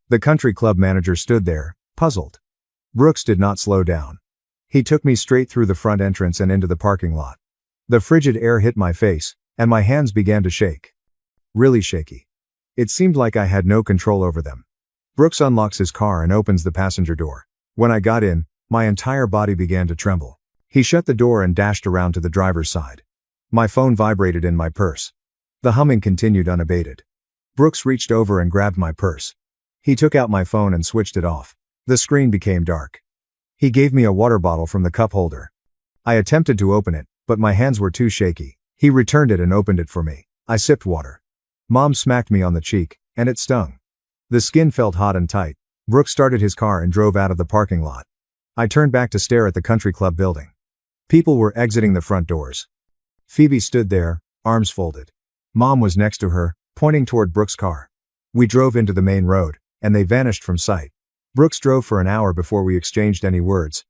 The country club manager stood there, puzzled. Brooks did not slow down. He took me straight through the front entrance and into the parking lot. The frigid air hit my face, and my hands began to shake. Really shaky. It seemed like I had no control over them. Brooks unlocks his car and opens the passenger door. When I got in, my entire body began to tremble. He shut the door and dashed around to the driver's side. My phone vibrated in my purse. The humming continued unabated. Brooks reached over and grabbed my purse. He took out my phone and switched it off. The screen became dark. He gave me a water bottle from the cup holder. I attempted to open it, but my hands were too shaky. He returned it and opened it for me. I sipped water. Mom smacked me on the cheek, and it stung. The skin felt hot and tight. Brooks started his car and drove out of the parking lot. I turned back to stare at the country club building. People were exiting the front doors. Phoebe stood there, arms folded. Mom was next to her, pointing toward Brooks' car. We drove into the main road, and they vanished from sight. Brooks drove for an hour before we exchanged any words.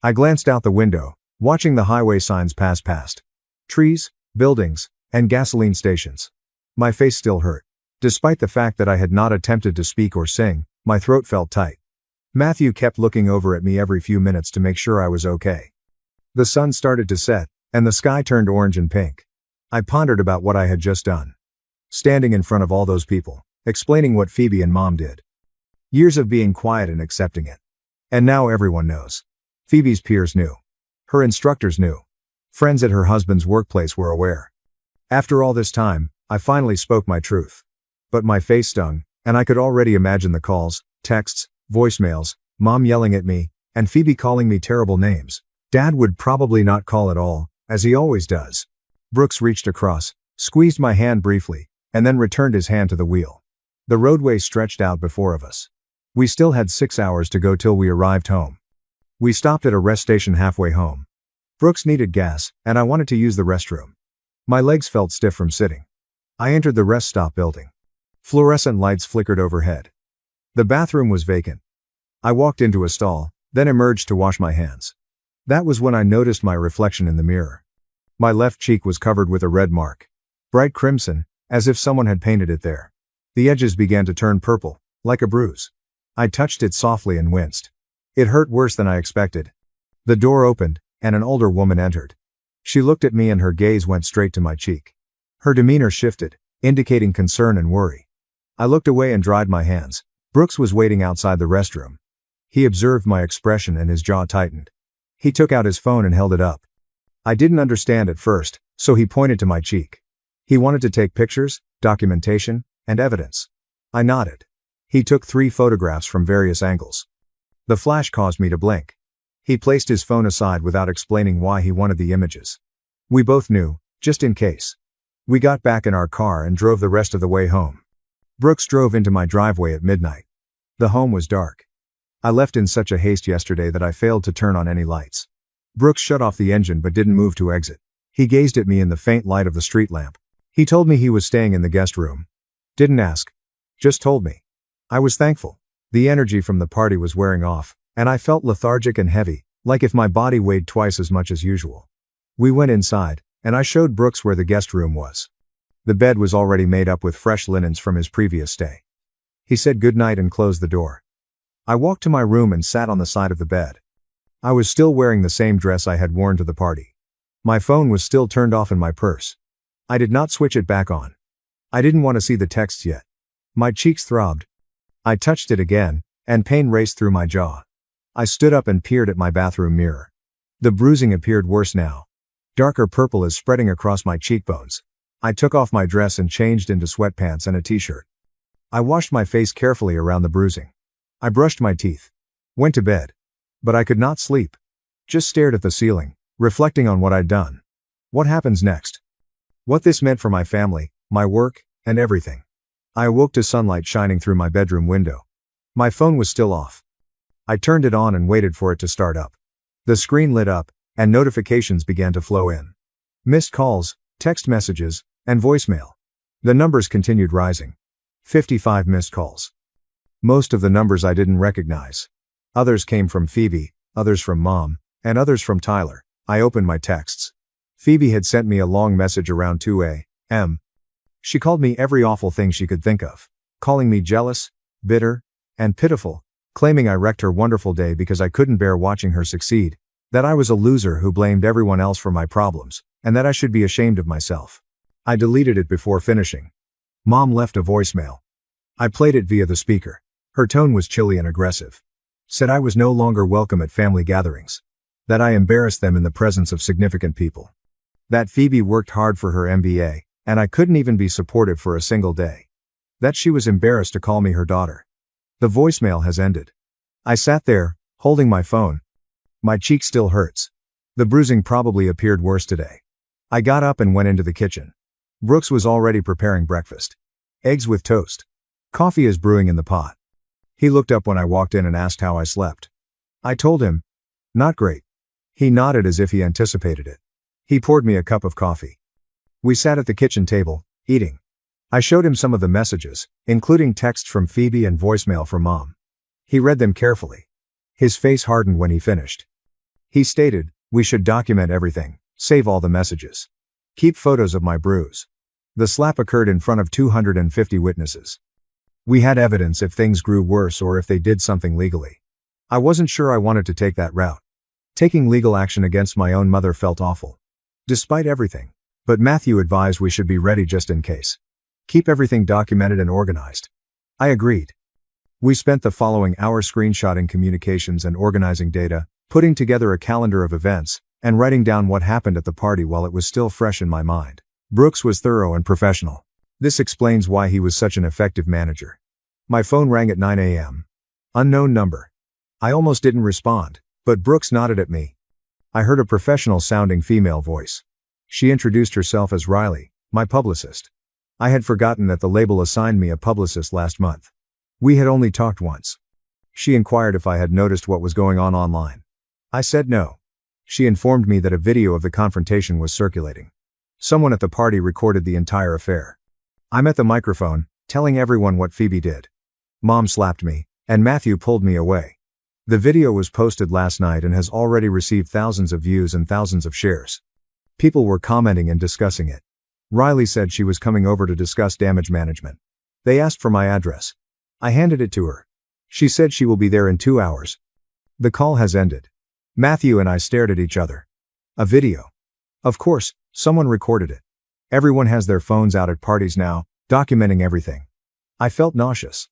I glanced out the window, watching the highway signs pass past. Trees, buildings, and gasoline stations. My face still hurt. Despite the fact that I had not attempted to speak or sing, my throat felt tight. Matthew kept looking over at me every few minutes to make sure I was okay. The sun started to set, and the sky turned orange and pink. I pondered about what I had just done. Standing in front of all those people, explaining what Phoebe and Mom did. Years of being quiet and accepting it. And now everyone knows. Phoebe's peers knew. Her instructors knew. Friends at her husband's workplace were aware. After all this time, I finally spoke my truth. But my face stung, and I could already imagine the calls, texts, voicemails, Mom yelling at me, and Phoebe calling me terrible names. Dad would probably not call at all, as he always does. Brooks reached across, squeezed my hand briefly, and then returned his hand to the wheel. The roadway stretched out before of us. We still had 6 hours to go till we arrived home. We stopped at a rest station halfway home. Brooks needed gas, and I wanted to use the restroom. My legs felt stiff from sitting. I entered the rest stop building. Fluorescent lights flickered overhead. The bathroom was vacant. I walked into a stall, then emerged to wash my hands. That was when I noticed my reflection in the mirror. My left cheek was covered with a red mark. Bright crimson, as if someone had painted it there. The edges began to turn purple, like a bruise. I touched it softly and winced. It hurt worse than I expected. The door opened, and an older woman entered. She looked at me and her gaze went straight to my cheek. Her demeanor shifted, indicating concern and worry. I looked away and dried my hands. Brooks was waiting outside the restroom. He observed my expression and his jaw tightened. He took out his phone and held it up. I didn't understand at first, so he pointed to my cheek. He wanted to take pictures, documentation, and evidence. I nodded. He took 3 photographs from various angles. The flash caused me to blink. He placed his phone aside without explaining why he wanted the images. We both knew, just in case. We got back in our car and drove the rest of the way home. Brooks drove into my driveway at midnight. The home was dark. I left in such a haste yesterday that I failed to turn on any lights. Brooks shut off the engine but didn't move to exit. He gazed at me in the faint light of the street lamp. He told me he was staying in the guest room. Didn't ask. Just told me. I was thankful. The energy from the party was wearing off, and I felt lethargic and heavy, like if my body weighed twice as much as usual. We went inside, and I showed Brooks where the guest room was. The bed was already made up with fresh linens from his previous stay. He said goodnight and closed the door. I walked to my room and sat on the side of the bed. I was still wearing the same dress I had worn to the party. My phone was still turned off in my purse. I did not switch it back on. I didn't want to see the texts yet. My cheeks throbbed. I touched it again, and pain raced through my jaw. I stood up and peered at my bathroom mirror. The bruising appeared worse now. Darker purple is spreading across my cheekbones. I took off my dress and changed into sweatpants and a t-shirt. I washed my face carefully around the bruising. I brushed my teeth. Went to bed. But I could not sleep. Just stared at the ceiling, reflecting on what I'd done. What happens next? What this meant for my family, my work, and everything. I awoke to sunlight shining through my bedroom window. My phone was still off. I turned it on and waited for it to start up. The screen lit up, and notifications began to flow in. Missed calls, text messages, and voicemail. The numbers continued rising. 55 missed calls. Most of the numbers I didn't recognize. Others came from Phoebe, others from Mom, and others from Tyler. I opened my texts. Phoebe had sent me a long message around 2 a.m. She called me every awful thing she could think of, calling me jealous, bitter, and pitiful, claiming I wrecked her wonderful day because I couldn't bear watching her succeed, that I was a loser who blamed everyone else for my problems, and that I should be ashamed of myself. I deleted it before finishing. Mom left a voicemail. I played it via the speaker. Her tone was chilly and aggressive. Said I was no longer welcome at family gatherings. That I embarrassed them in the presence of significant people. That Phoebe worked hard for her MBA, and I couldn't even be supportive for a single day. That she was embarrassed to call me her daughter. The voicemail has ended. I sat there, holding my phone. My cheek still hurts. The bruising probably appeared worse today. I got up and went into the kitchen. Brooks was already preparing breakfast. Eggs with toast. Coffee is brewing in the pot. He looked up when I walked in and asked how I slept. I told him, not great. He nodded as if he anticipated it. He poured me a cup of coffee. We sat at the kitchen table, eating. I showed him some of the messages, including texts from Phoebe and voicemail from Mom. He read them carefully. His face hardened when he finished. He stated, we should document everything, save all the messages. Keep photos of my bruise. The slap occurred in front of 250 witnesses. We had evidence if things grew worse or if they did something legally. I wasn't sure I wanted to take that route. Taking legal action against my own mother felt awful. Despite everything. But Matthew advised we should be ready just in case. Keep everything documented and organized. I agreed. We spent the following hour screenshotting communications and organizing data, putting together a calendar of events, and writing down what happened at the party while it was still fresh in my mind. Brooks was thorough and professional. This explains why he was such an effective manager. My phone rang at 9 a.m. Unknown number. I almost didn't respond, but Brooks nodded at me. I heard a professional-sounding female voice. She introduced herself as Riley, my publicist. I had forgotten that the label assigned me a publicist last month. We had only talked once. She inquired if I had noticed what was going on online. I said no. She informed me that a video of the confrontation was circulating. Someone at the party recorded the entire affair. I'm at the microphone, telling everyone what Phoebe did. Mom slapped me, and Matthew pulled me away. The video was posted last night and has already received thousands of views and thousands of shares. People were commenting and discussing it. Riley said she was coming over to discuss damage management. They asked for my address. I handed it to her. She said she will be there in 2 hours. The call has ended. Matthew and I stared at each other. A video. Of course, someone recorded it. Everyone has their phones out at parties now, documenting everything. I felt nauseous.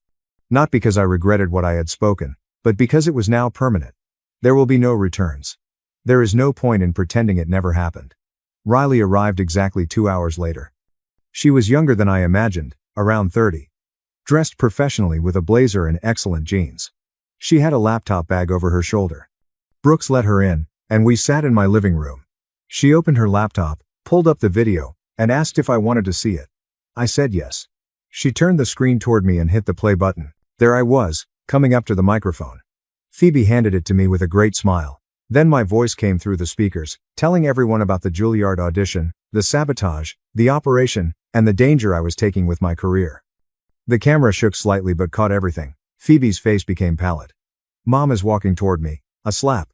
Not because I regretted what I had spoken, but because it was now permanent. There will be no returns. There is no point in pretending it never happened. Riley arrived exactly 2 hours later. She was younger than I imagined, around 30. dressed professionally with a blazer and excellent jeans. She had a laptop bag over her shoulder. Brooks let her in, and we sat in my living room. She opened her laptop, pulled up the video, and asked if I wanted to see it. I said yes. She turned the screen toward me and hit the play button. There I was, coming up to the microphone. Phoebe handed it to me with a great smile. Then my voice came through the speakers, telling everyone about the Juilliard audition, the sabotage, the operation, and the danger I was taking with my career. The camera shook slightly but caught everything. Phoebe's face became pallid. Mom is walking toward me. A slap.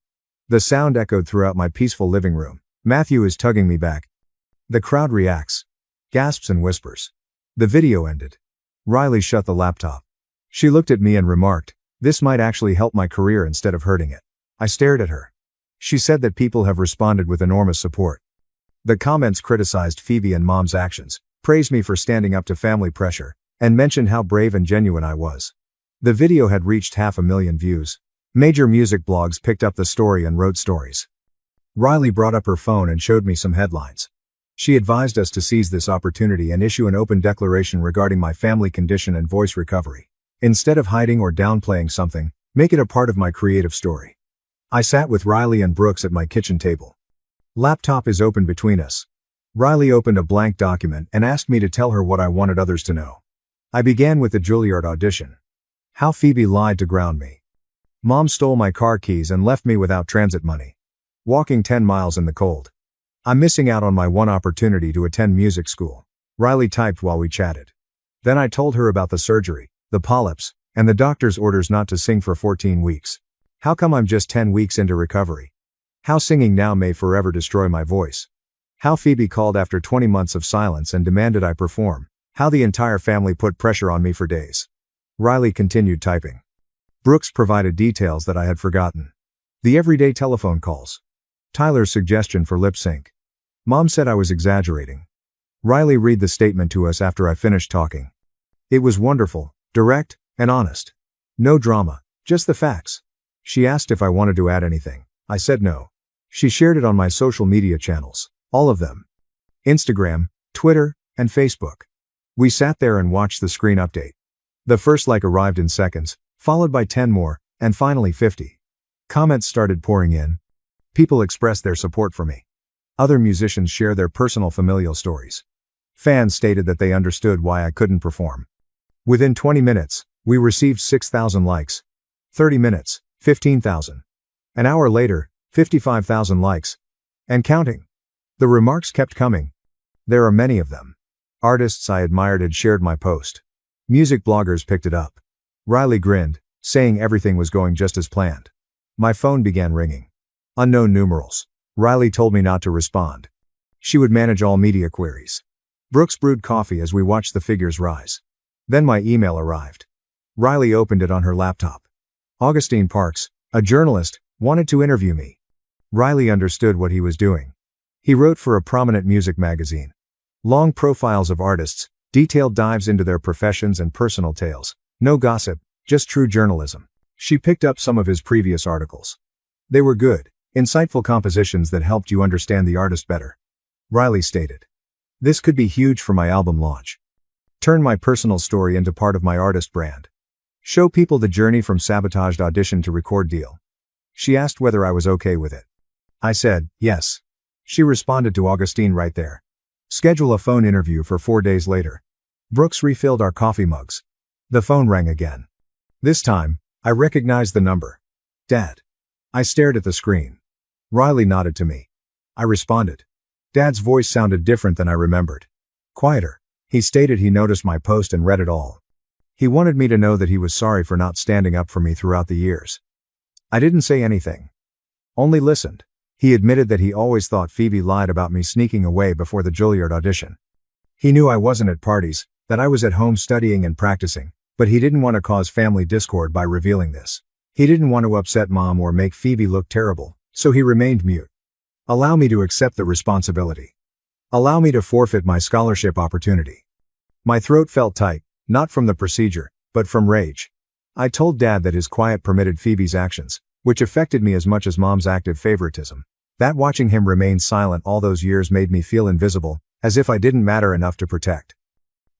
The sound echoed throughout my peaceful living room. Matthew is tugging me back. The crowd reacts. Gasps and whispers. The video ended. Riley shut the laptop. She looked at me and remarked, "This might actually help my career instead of hurting it." I stared at her. She said that people have responded with enormous support. The comments criticized Phoebe and Mom's actions, praised me for standing up to family pressure, and mentioned how brave and genuine I was. The video had reached 500,000 views. Major music blogs picked up the story and wrote stories. Riley brought up her phone and showed me some headlines. She advised us to seize this opportunity and issue an open declaration regarding my family condition and voice recovery. Instead of hiding or downplaying something, make it a part of my creative story. I sat with Riley and Brooks at my kitchen table. Laptop is open between us. Riley opened a blank document and asked me to tell her what I wanted others to know. I began with the Juilliard audition. How Phoebe lied to ground me. Mom stole my car keys and left me without transit money. Walking 10 miles in the cold. I'm missing out on my one opportunity to attend music school. Riley typed while we chatted. Then I told her about the surgery, the polyps, and the doctor's orders not to sing for 14 weeks. How come I'm just 10 weeks into recovery? How singing now may forever destroy my voice. How Phoebe called after 20 months of silence and demanded I perform. How the entire family put pressure on me for days. Riley continued typing. Brooks provided details that I had forgotten. The everyday telephone calls. Tyler's suggestion for lip sync. Mom said I was exaggerating. Riley read the statement to us after I finished talking. It was wonderful, direct, and honest. No drama, just the facts. She asked if I wanted to add anything. I said no. She shared it on my social media channels, all of them. Instagram, Twitter, and Facebook. We sat there and watched the screen update. The first like arrived in seconds, followed by 10 more, and finally 50. Comments started pouring in. People expressed their support for me. Other musicians share their personal familial stories. Fans stated that they understood why I couldn't perform. Within 20 minutes, we received 6,000 likes. 30 minutes, 15,000. An hour later, 55,000 likes. And counting. The remarks kept coming. There are many of them. Artists I admired had shared my post. Music bloggers picked it up. Riley grinned, saying everything was going just as planned. My phone began ringing. Unknown numerals. Riley told me not to respond. She would manage all media queries. Brooks brewed coffee as we watched the figures rise. Then my email arrived. Riley opened it on her laptop. Augustine Parks, a journalist, wanted to interview me. Riley understood what he was doing. He wrote for a prominent music magazine. Long profiles of artists, detailed dives into their professions and personal tales. No gossip, just true journalism. She picked up some of his previous articles. They were good, insightful compositions that helped you understand the artist better. Riley stated. This could be huge for my album launch. Turn my personal story into part of my artist brand. Show people the journey from sabotaged audition to record deal. She asked whether I was okay with it. I said, yes. She responded to Augustine right there. Schedule a phone interview for 4 days later. Brooks refilled our coffee mugs. The phone rang again. This time, I recognized the number. Dad. I stared at the screen. Riley nodded to me. I responded. Dad's voice sounded different than I remembered. Quieter. He stated he noticed my post and read it all. He wanted me to know that he was sorry for not standing up for me throughout the years. I didn't say anything. Only listened. He admitted that he always thought Phoebe lied about me sneaking away before the Juilliard audition. He knew I wasn't at parties, that I was at home studying and practicing, but he didn't want to cause family discord by revealing this. He didn't want to upset Mom or make Phoebe look terrible, so he remained mute. Allow me to accept the responsibility. Allow me to forfeit my scholarship opportunity. My throat felt tight, not from the procedure, but from rage. I told Dad that his quiet permitted Phoebe's actions, which affected me as much as Mom's active favoritism. That watching him remain silent all those years made me feel invisible, as if I didn't matter enough to protect.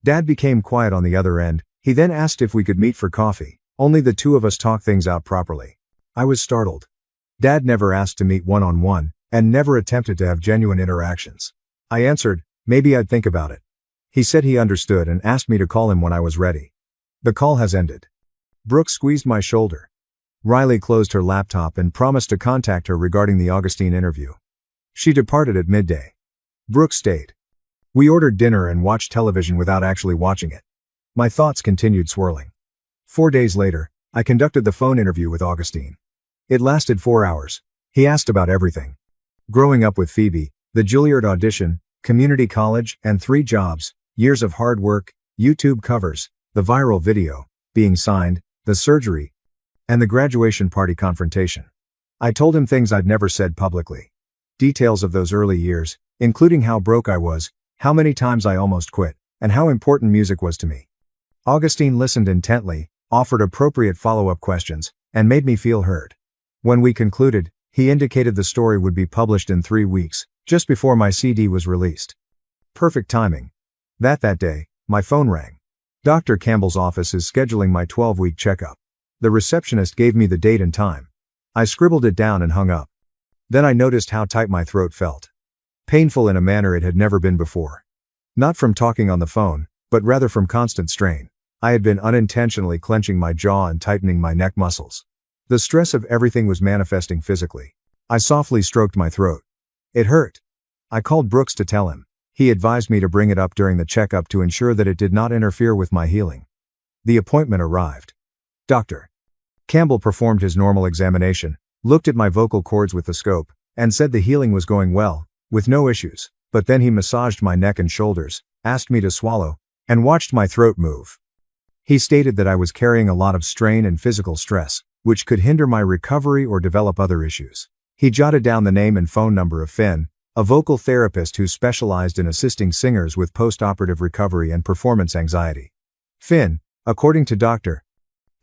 Dad became quiet on the other end, He then asked if we could meet for coffee. Only the two of us talk things out properly. I was startled. Dad never asked to meet one-on-one, and never attempted to have genuine interactions. I answered, maybe I'd think about it. He said he understood and asked me to call him when I was ready. The call has ended. Brooke squeezed my shoulder. Riley closed her laptop and promised to contact her regarding the Augustine interview. She departed at midday. Brooke stayed. We ordered dinner and watched television without actually watching it. My thoughts continued swirling. 4 days later, I conducted the phone interview with Augustine. It lasted 4 hours. He asked about everything. Growing up with Phoebe, the Juilliard audition, community college, and 3 jobs, years of hard work, YouTube covers, the viral video, being signed, the surgery, and the graduation party confrontation. I told him things I'd never said publicly. Details of those early years, including how broke I was, how many times I almost quit, and how important music was to me. Augustine listened intently, offered appropriate follow-up questions, and made me feel heard. When we concluded, he indicated the story would be published in 3 weeks, just before my CD was released. Perfect timing. That day, my phone rang. Dr. Campbell's office is scheduling my 12-week checkup. The receptionist gave me the date and time. I scribbled it down and hung up. Then I noticed how tight my throat felt. Painful in a manner it had never been before. Not from talking on the phone, but rather from constant strain. I had been unintentionally clenching my jaw and tightening my neck muscles. The stress of everything was manifesting physically. I softly stroked my throat. It hurt. I called Brooks to tell him. He advised me to bring it up during the checkup to ensure that it did not interfere with my healing. The appointment arrived. Dr. Campbell performed his normal examination, looked at my vocal cords with the scope, and said the healing was going well, with no issues, but then he massaged my neck and shoulders, asked me to swallow, and watched my throat move. He stated that I was carrying a lot of strain and physical stress, which could hinder my recovery or develop other issues. He jotted down the name and phone number of Finn, a vocal therapist who specialized in assisting singers with post-operative recovery and performance anxiety. Finn, according to Dr.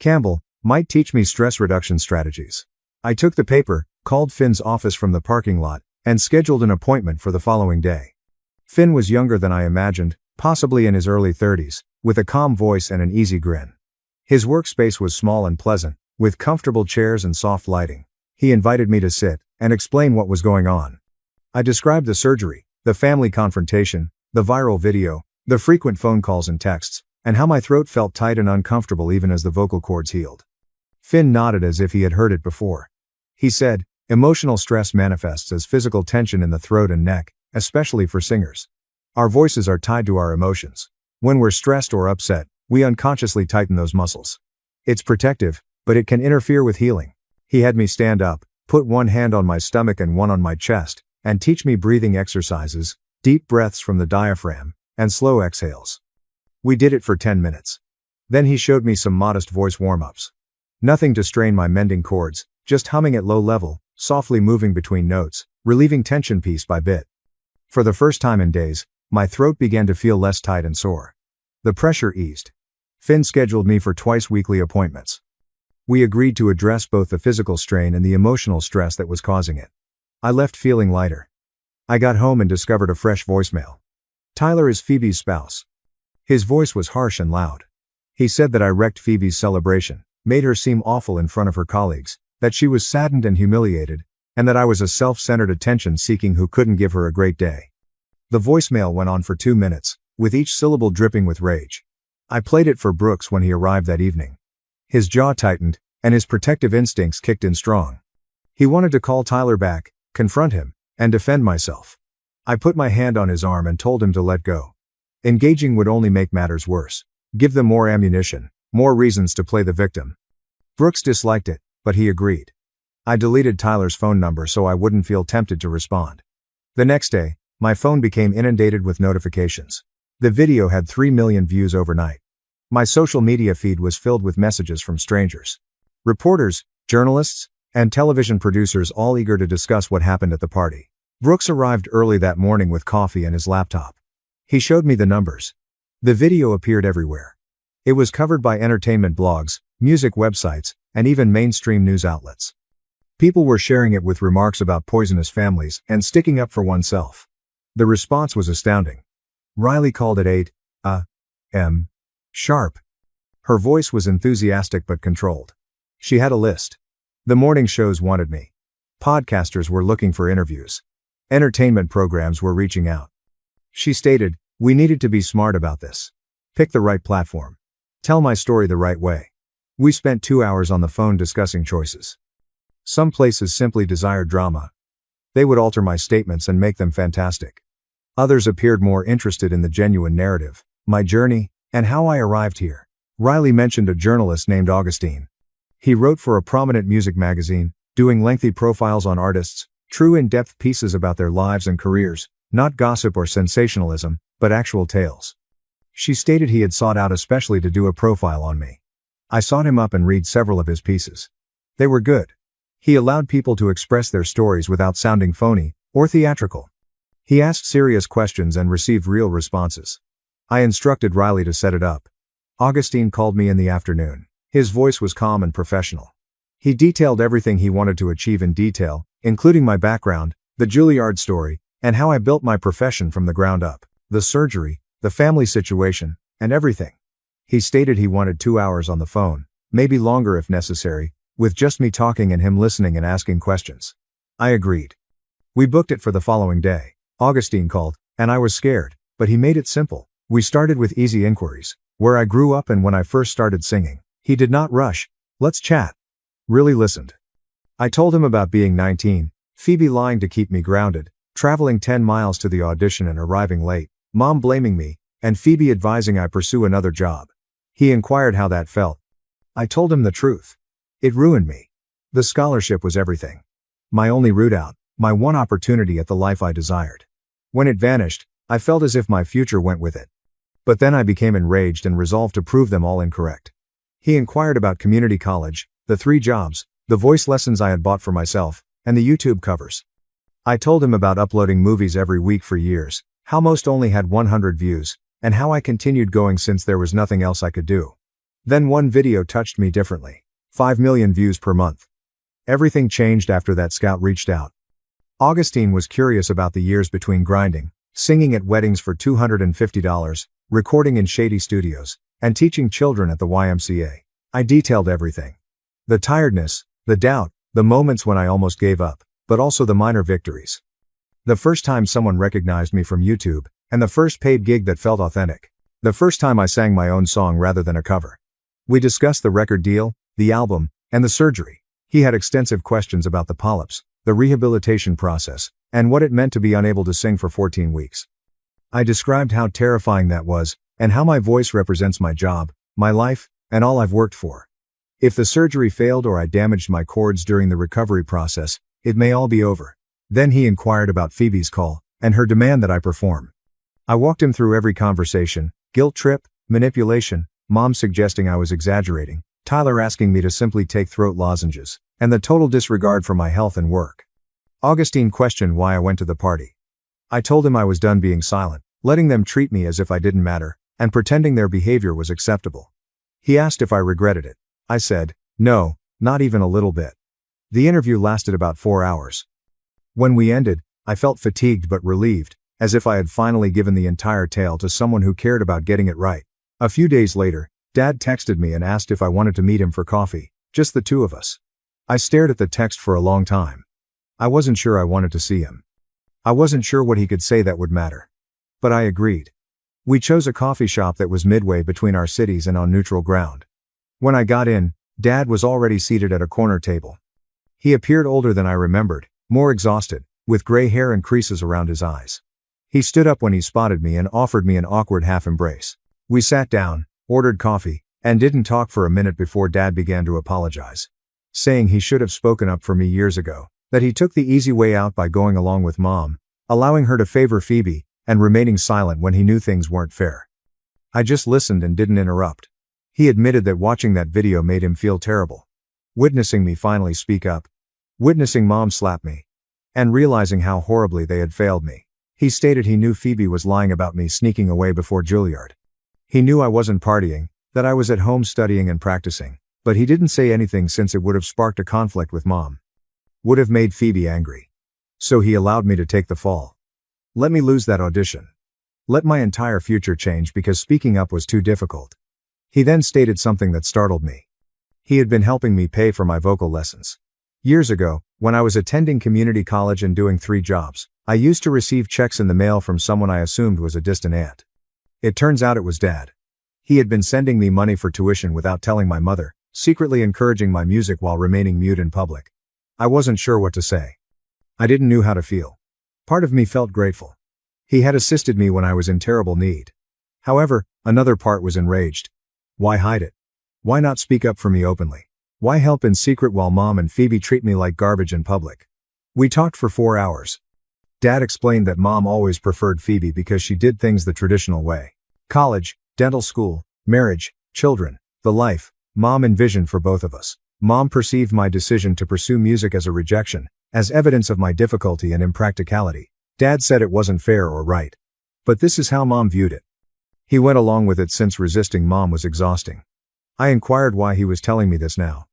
Campbell, might teach me stress reduction strategies. I took the paper, called Finn's office from the parking lot, and scheduled an appointment for the following day. Finn was younger than I imagined, possibly in his early 30s, with a calm voice and an easy grin. His workspace was small and pleasant, with comfortable chairs and soft lighting. He invited me to sit and explain what was going on. I described the surgery, the family confrontation, the viral video, the frequent phone calls and texts, and how my throat felt tight and uncomfortable even as the vocal cords healed. Finn nodded as if he had heard it before. He said, emotional stress manifests as physical tension in the throat and neck, especially for singers. Our voices are tied to our emotions. When we're stressed or upset, we unconsciously tighten those muscles. It's protective, but it can interfere with healing. He had me stand up, put one hand on my stomach and one on my chest, and teach me breathing exercises, deep breaths from the diaphragm, and slow exhales. We did it for 10 minutes. Then he showed me some modest voice warm-ups. Nothing to strain my mending chords, just humming at low level, softly moving between notes, relieving tension piece by bit. For the first time in days, my throat began to feel less tight and sore. The pressure eased. Finn scheduled me for twice-weekly appointments. We agreed to address both the physical strain and the emotional stress that was causing it. I left feeling lighter. I got home and discovered a fresh voicemail. Tyler is Phoebe's spouse. His voice was harsh and loud. He said that I wrecked Phoebe's celebration, made her seem awful in front of her colleagues, that she was saddened and humiliated, and that I was a self-centered attention-seeking who couldn't give her a great day. The voicemail went on for 2 minutes, with each syllable dripping with rage. I played it for Brooks when he arrived that evening. His jaw tightened, and his protective instincts kicked in strong. He wanted to call Tyler back, confront him, and defend myself. I put my hand on his arm and told him to let go. Engaging would only make matters worse, give them more ammunition, more reasons to play the victim. Brooks disliked it, but he agreed. I deleted Tyler's phone number so I wouldn't feel tempted to respond. The next day, my phone became inundated with notifications. The video had 3 million views overnight. My social media feed was filled with messages from strangers. Reporters, journalists, and television producers all eager to discuss what happened at the party. Brooks arrived early that morning with coffee and his laptop. He showed me the numbers. The video appeared everywhere. It was covered by entertainment blogs, music websites, and even mainstream news outlets. People were sharing it with remarks about poisonous families and sticking up for oneself. The response was astounding. Riley called it 8 a.m. sharp. Her voice was enthusiastic but controlled. She had a list. The morning shows wanted me. Podcasters were looking for interviews. Entertainment programs were reaching out. She stated, "We needed to be smart about this. Pick the right platform. Tell my story the right way." We spent 2 hours on the phone discussing choices. Some places simply desired drama. They would alter my statements and make them fantastic. Others appeared more interested in the genuine narrative, my journey, and how I arrived here. Riley mentioned a journalist named Augustine. He wrote for a prominent music magazine, doing lengthy profiles on artists, true in-depth pieces about their lives and careers, not gossip or sensationalism, but actual tales. She stated he had sought out especially to do a profile on me. I sought him up and read several of his pieces. They were good. He allowed people to express their stories without sounding phony or theatrical. He asked serious questions and received real responses. I instructed Riley to set it up. Augustine called me in the afternoon. His voice was calm and professional. He detailed everything he wanted to achieve in detail, including my background, the Juilliard story, and how I built my profession from the ground up, the surgery, the family situation, and everything. He stated he wanted 2 hours on the phone, maybe longer if necessary, with just me talking and him listening and asking questions. I agreed. We booked it for the following day. Augustine called, and I was scared, but he made it simple. We started with easy inquiries, where I grew up and when I first started singing. He did not rush. Let's chat. Really listened. I told him about being 19, Phoebe lying to keep me grounded, traveling 10 miles to the audition and arriving late, Mom blaming me, and Phoebe advising I pursue another job. He inquired how that felt. I told him the truth. It ruined me. The scholarship was everything. My only route out, my one opportunity at the life I desired. When it vanished, I felt as if my future went with it. But then I became enraged and resolved to prove them all incorrect. He inquired about community college, the 3 jobs, the voice lessons I had bought for myself, and the YouTube covers. I told him about uploading movies every week for years, how most only had 100 views, and how I continued going since there was nothing else I could do. Then one video touched me differently. 5 million views per month. Everything changed after that scout reached out. Augustine was curious about the years between grinding, singing at weddings for $250, recording in shady studios, and teaching children at the YMCA. I detailed everything. The tiredness, the doubt, the moments when I almost gave up, but also the minor victories. The first time someone recognized me from YouTube, and the first paid gig that felt authentic. The first time I sang my own song rather than a cover. We discussed the record deal, the album, and the surgery. He had extensive questions about the polyps, the rehabilitation process, and what it meant to be unable to sing for 14 weeks. I described how terrifying that was, and how my voice represents my job, my life, and all I've worked for. If the surgery failed or I damaged my cords during the recovery process, it may all be over. Then he inquired about Phoebe's call, and her demand that I perform. I walked him through every conversation, guilt trip, manipulation, Mom suggesting I was exaggerating, Tyler asking me to simply take throat lozenges, and the total disregard for my health and work. Augustine questioned why I went to the party. I told him I was done being silent, letting them treat me as if I didn't matter, and pretending their behavior was acceptable. He asked if I regretted it. I said, no, not even a little bit. The interview lasted about 4 hours. When we ended, I felt fatigued but relieved, as if I had finally given the entire tale to someone who cared about getting it right. A few days later, Dad texted me and asked if I wanted to meet him for coffee, just the 2 of us. I stared at the text for a long time. I wasn't sure I wanted to see him. I wasn't sure what he could say that would matter. But I agreed. We chose a coffee shop that was midway between our cities and on neutral ground. When I got in, Dad was already seated at a corner table. He appeared older than I remembered, more exhausted, with gray hair and creases around his eyes. He stood up when he spotted me and offered me an awkward half embrace. We sat down, ordered coffee, and didn't talk for a minute before Dad began to apologize. Saying he should have spoken up for me years ago, that he took the easy way out by going along with Mom, allowing her to favor Phoebe, and remaining silent when he knew things weren't fair. I just listened and didn't interrupt. He admitted that watching that video made him feel terrible. Witnessing me finally speak up. Witnessing Mom slap me. And realizing how horribly they had failed me. He stated he knew Phoebe was lying about me sneaking away before Juilliard. He knew I wasn't partying, that I was at home studying and practicing, but he didn't say anything since it would have sparked a conflict with Mom. Would have made Phoebe angry. So he allowed me to take the fall. Let me lose that audition. Let my entire future change because speaking up was too difficult. He then stated something that startled me. He had been helping me pay for my vocal lessons. Years ago, when I was attending community college and doing 3 jobs, I used to receive checks in the mail from someone I assumed was a distant aunt. It turns out it was Dad. He had been sending me money for tuition without telling my mother, secretly encouraging my music while remaining mute in public. I wasn't sure what to say. I didn't know how to feel. Part of me felt grateful. He had assisted me when I was in terrible need. However, another part was enraged. Why hide it? Why not speak up for me openly? Why help in secret while Mom and Phoebe treat me like garbage in public? We talked for 4 hours. Dad explained that Mom always preferred Phoebe because she did things the traditional way. College, dental school, marriage, children, the life Mom envisioned for both of us. Mom perceived my decision to pursue music as a rejection, as evidence of my difficulty and impracticality. Dad said it wasn't fair or right. But this is how Mom viewed it. He went along with it since resisting Mom was exhausting. I inquired why he was telling me this now.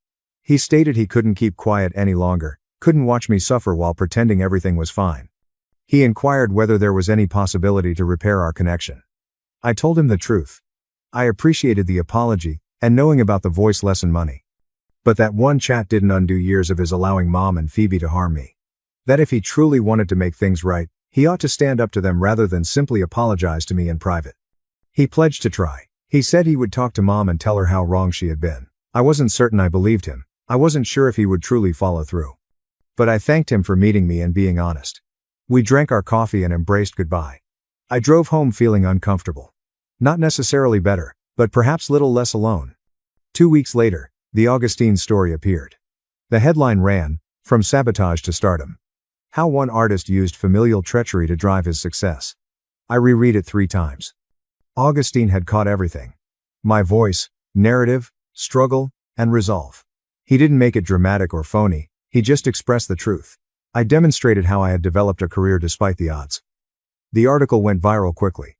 He stated he couldn't keep quiet any longer, couldn't watch me suffer while pretending everything was fine. He inquired whether there was any possibility to repair our connection. I told him the truth. I appreciated the apology, and knowing about the voice lesson money. But that one chat didn't undo years of his allowing Mom and Phoebe to harm me. That if he truly wanted to make things right, he ought to stand up to them rather than simply apologize to me in private. He pledged to try. He said he would talk to Mom and tell her how wrong she had been. I wasn't certain I believed him. I wasn't sure if he would truly follow through. But I thanked him for meeting me and being honest. We drank our coffee and embraced goodbye. I drove home feeling uncomfortable. Not necessarily better, but perhaps little less alone. 2 weeks later, the Augustine story appeared. The headline ran, "From Sabotage to Stardom. How one artist used familial treachery to drive his success." I reread it 3 times. Augustine had caught everything. My voice, narrative, struggle, and resolve. He didn't make it dramatic or phony, he just expressed the truth. I demonstrated how I had developed a career despite the odds. The article went viral quickly.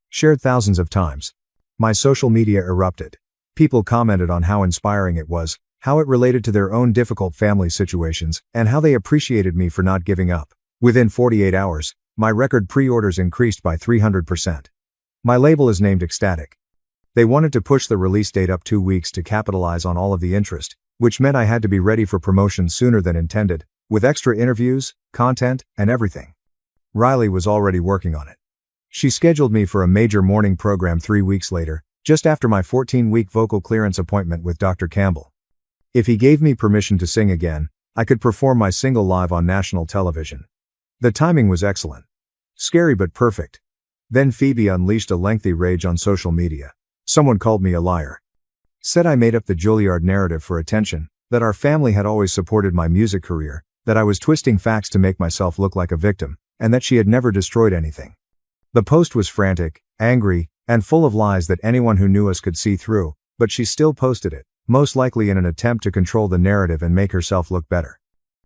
Shared thousands of times. My social media erupted. People commented on how inspiring it was, how it related to their own difficult family situations, and how they appreciated me for not giving up. Within 48 hours, my record pre-orders increased by 300%. My label is named Ecstatic. They wanted to push the release date up 2 weeks to capitalize on all of the interest, which meant I had to be ready for promotion sooner than intended, with extra interviews, content, and everything. Riley was already working on it. She scheduled me for a major morning program 3 weeks later, just after my 14-week vocal clearance appointment with Dr. Campbell. If he gave me permission to sing again, I could perform my single live on national television. The timing was excellent. Scary but perfect. Then Phoebe unleashed a lengthy rage on social media. Someone called me a liar. Said I made up the Juilliard narrative for attention, that our family had always supported my music career, that I was twisting facts to make myself look like a victim, and that she had never destroyed anything. The post was frantic, angry, and full of lies that anyone who knew us could see through, but she still posted it, most likely in an attempt to control the narrative and make herself look better.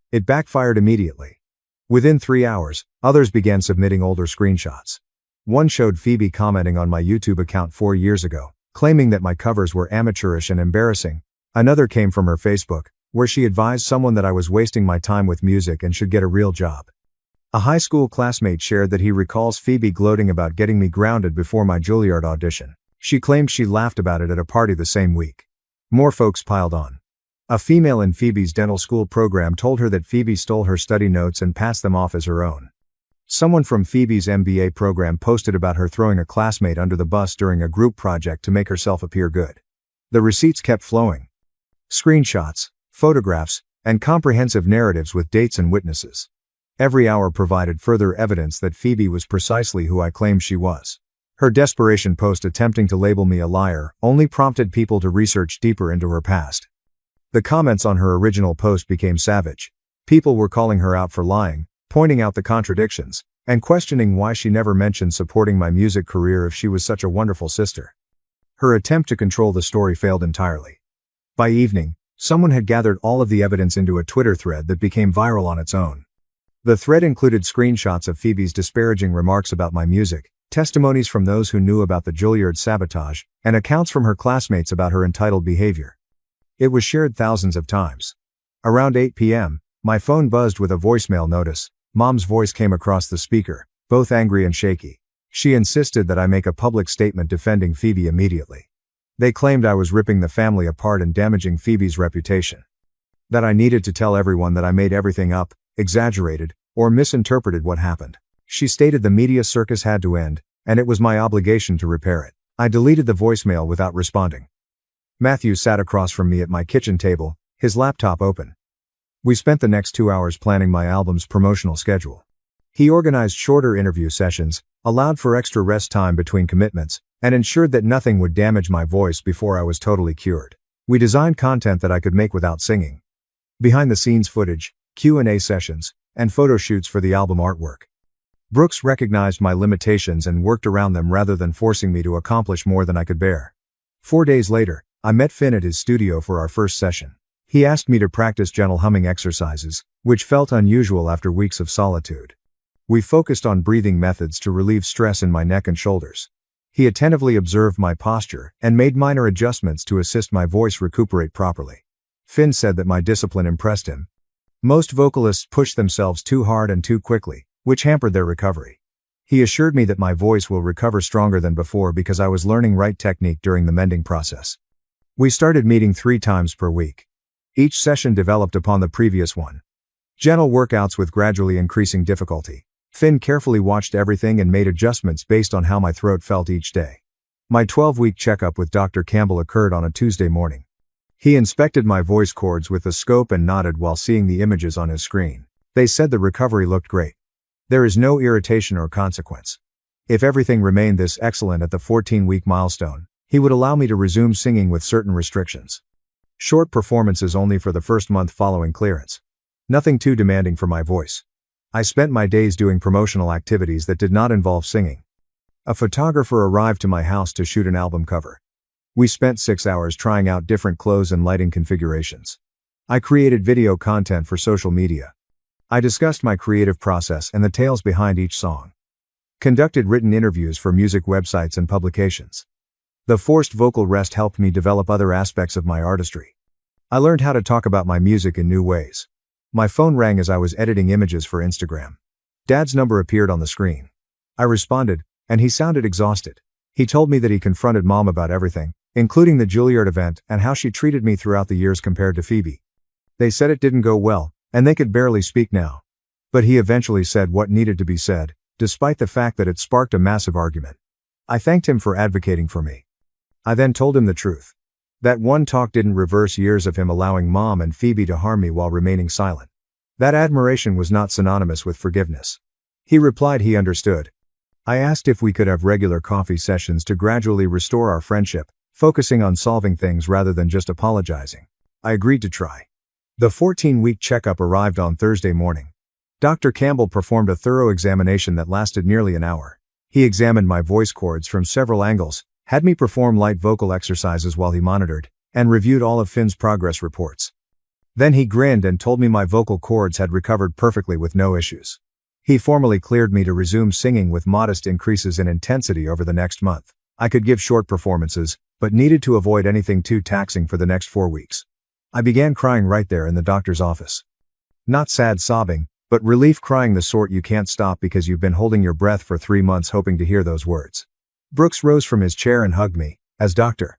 It backfired immediately. Within 3 hours, others began submitting older screenshots. One showed Phoebe commenting on my YouTube account 4 years ago, claiming that my covers were amateurish and embarrassing. Another came from her Facebook, where she advised someone that I was wasting my time with music and should get a real job. A high school classmate shared that he recalls Phoebe gloating about getting me grounded before my Juilliard audition. She claimed she laughed about it at a party the same week. More folks piled on. A female in Phoebe's dental school program told her that Phoebe stole her study notes and passed them off as her own. Someone from Phoebe's MBA program posted about her throwing a classmate under the bus during a group project to make herself appear good. The receipts kept flowing. Screenshots, photographs, and comprehensive narratives with dates and witnesses. Every hour provided further evidence that Phoebe was precisely who I claimed she was. Her desperation post attempting to label me a liar only prompted people to research deeper into her past. The comments on her original post became savage. People were calling her out for lying, pointing out the contradictions, and questioning why she never mentioned supporting my music career if she was such a wonderful sister. Her attempt to control the story failed entirely. By evening, someone had gathered all of the evidence into a Twitter thread that became viral on its own. The thread included screenshots of Phoebe's disparaging remarks about my music, testimonies from those who knew about the Juilliard sabotage, and accounts from her classmates about her entitled behavior. It was shared thousands of times. Around 8 p.m., my phone buzzed with a voicemail notice. Mom's voice came across the speaker, both angry and shaky. She insisted that I make a public statement defending Phoebe immediately. They claimed I was ripping the family apart and damaging Phoebe's reputation. That I needed to tell everyone that I made everything up, exaggerated, or misinterpreted what happened. She stated the media circus had to end, and it was my obligation to repair it. I deleted the voicemail without responding. Matthew sat across from me at my kitchen table, his laptop open. We spent the next 2 hours planning my album's promotional schedule. He organized shorter interview sessions, allowed for extra rest time between commitments, and ensured that nothing would damage my voice before I was totally cured. We designed content that I could make without singing. Behind-the-scenes footage, Q&A sessions, and photo shoots for the album artwork. Brooks recognized my limitations and worked around them rather than forcing me to accomplish more than I could bear. 4 days later, I met Finn at his studio for our first session. He asked me to practice gentle humming exercises, which felt unusual after weeks of solitude. We focused on breathing methods to relieve stress in my neck and shoulders. He attentively observed my posture and made minor adjustments to assist my voice recuperate properly. Finn said that my discipline impressed him. Most vocalists push themselves too hard and too quickly, which hampered their recovery. He assured me that my voice will recover stronger than before because I was learning right technique during the mending process. We started meeting 3 times per week. Each session developed upon the previous one. Gentle workouts with gradually increasing difficulty. Finn carefully watched everything and made adjustments based on how my throat felt each day. My 12-week checkup with Dr. Campbell occurred on a Tuesday morning. He inspected my voice cords with the scope and nodded while seeing the images on his screen. They said the recovery looked great. There is no irritation or consequence. If everything remained this excellent at the 14-week milestone, he would allow me to resume singing with certain restrictions. Short performances only for the first month following clearance. Nothing too demanding for my voice. I spent my days doing promotional activities that did not involve singing. A photographer arrived to my house to shoot an album cover. We spent 6 hours trying out different clothes and lighting configurations. I created video content for social media. I discussed my creative process and the tales behind each song. Conducted written interviews for music websites and publications. The forced vocal rest helped me develop other aspects of my artistry. I learned how to talk about my music in new ways. My phone rang as I was editing images for Instagram. Dad's number appeared on the screen. I responded, and he sounded exhausted. He told me that he confronted Mom about everything, including the Juilliard event and how she treated me throughout the years compared to Phoebe. They said it didn't go well, and they could barely speak now. But he eventually said what needed to be said, despite the fact that it sparked a massive argument. I thanked him for advocating for me. I then told him the truth. That one talk didn't reverse years of him allowing Mom and Phoebe to harm me while remaining silent. That admiration was not synonymous with forgiveness. He replied he understood. I asked if we could have regular coffee sessions to gradually restore our friendship, focusing on solving things rather than just apologizing. I agreed to try. The 14-week checkup arrived on Thursday morning. Dr. Campbell performed a thorough examination that lasted nearly an hour. He examined my voice cords from several angles, had me perform light vocal exercises while he monitored, and reviewed all of Finn's progress reports. Then he grinned and told me my vocal cords had recovered perfectly with no issues. He formally cleared me to resume singing with modest increases in intensity over the next month. I could give short performances, but needed to avoid anything too taxing for the next 4 weeks. I began crying right there in the doctor's office. Not sad sobbing, but relief crying, the sort you can't stop because you've been holding your breath for 3 months hoping to hear those words. Brooks rose from his chair and hugged me, as Dr.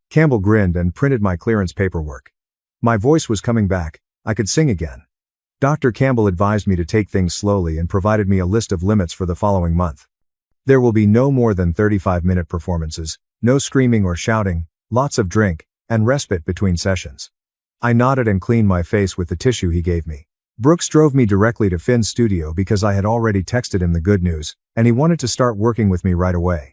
Campbell grinned and printed my clearance paperwork. My voice was coming back, I could sing again. Dr. Campbell advised me to take things slowly and provided me a list of limits for the following month. There will be no more than 35-minute performances, no screaming or shouting, lots of drink, and respite between sessions. I nodded and cleaned my face with the tissue he gave me. Brooks drove me directly to Finn's studio because I had already texted him the good news, and he wanted to start working with me right away.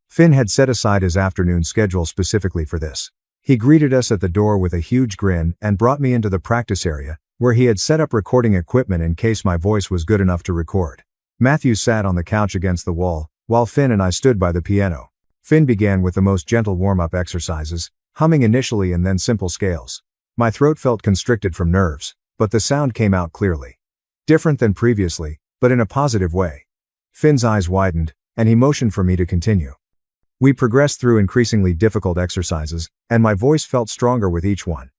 Finn had set aside his afternoon schedule specifically for this. He greeted us at the door with a huge grin and brought me into the practice area, where he had set up recording equipment in case my voice was good enough to record. Matthew sat on the couch against the wall, while Finn and I stood by the piano. Finn began with the most gentle warm-up exercises, humming initially and then simple scales. My throat felt constricted from nerves, but the sound came out clearly. Different than previously, but in a positive way. Finn's eyes widened, and he motioned for me to continue. We progressed through increasingly difficult exercises, and my voice felt stronger with each one.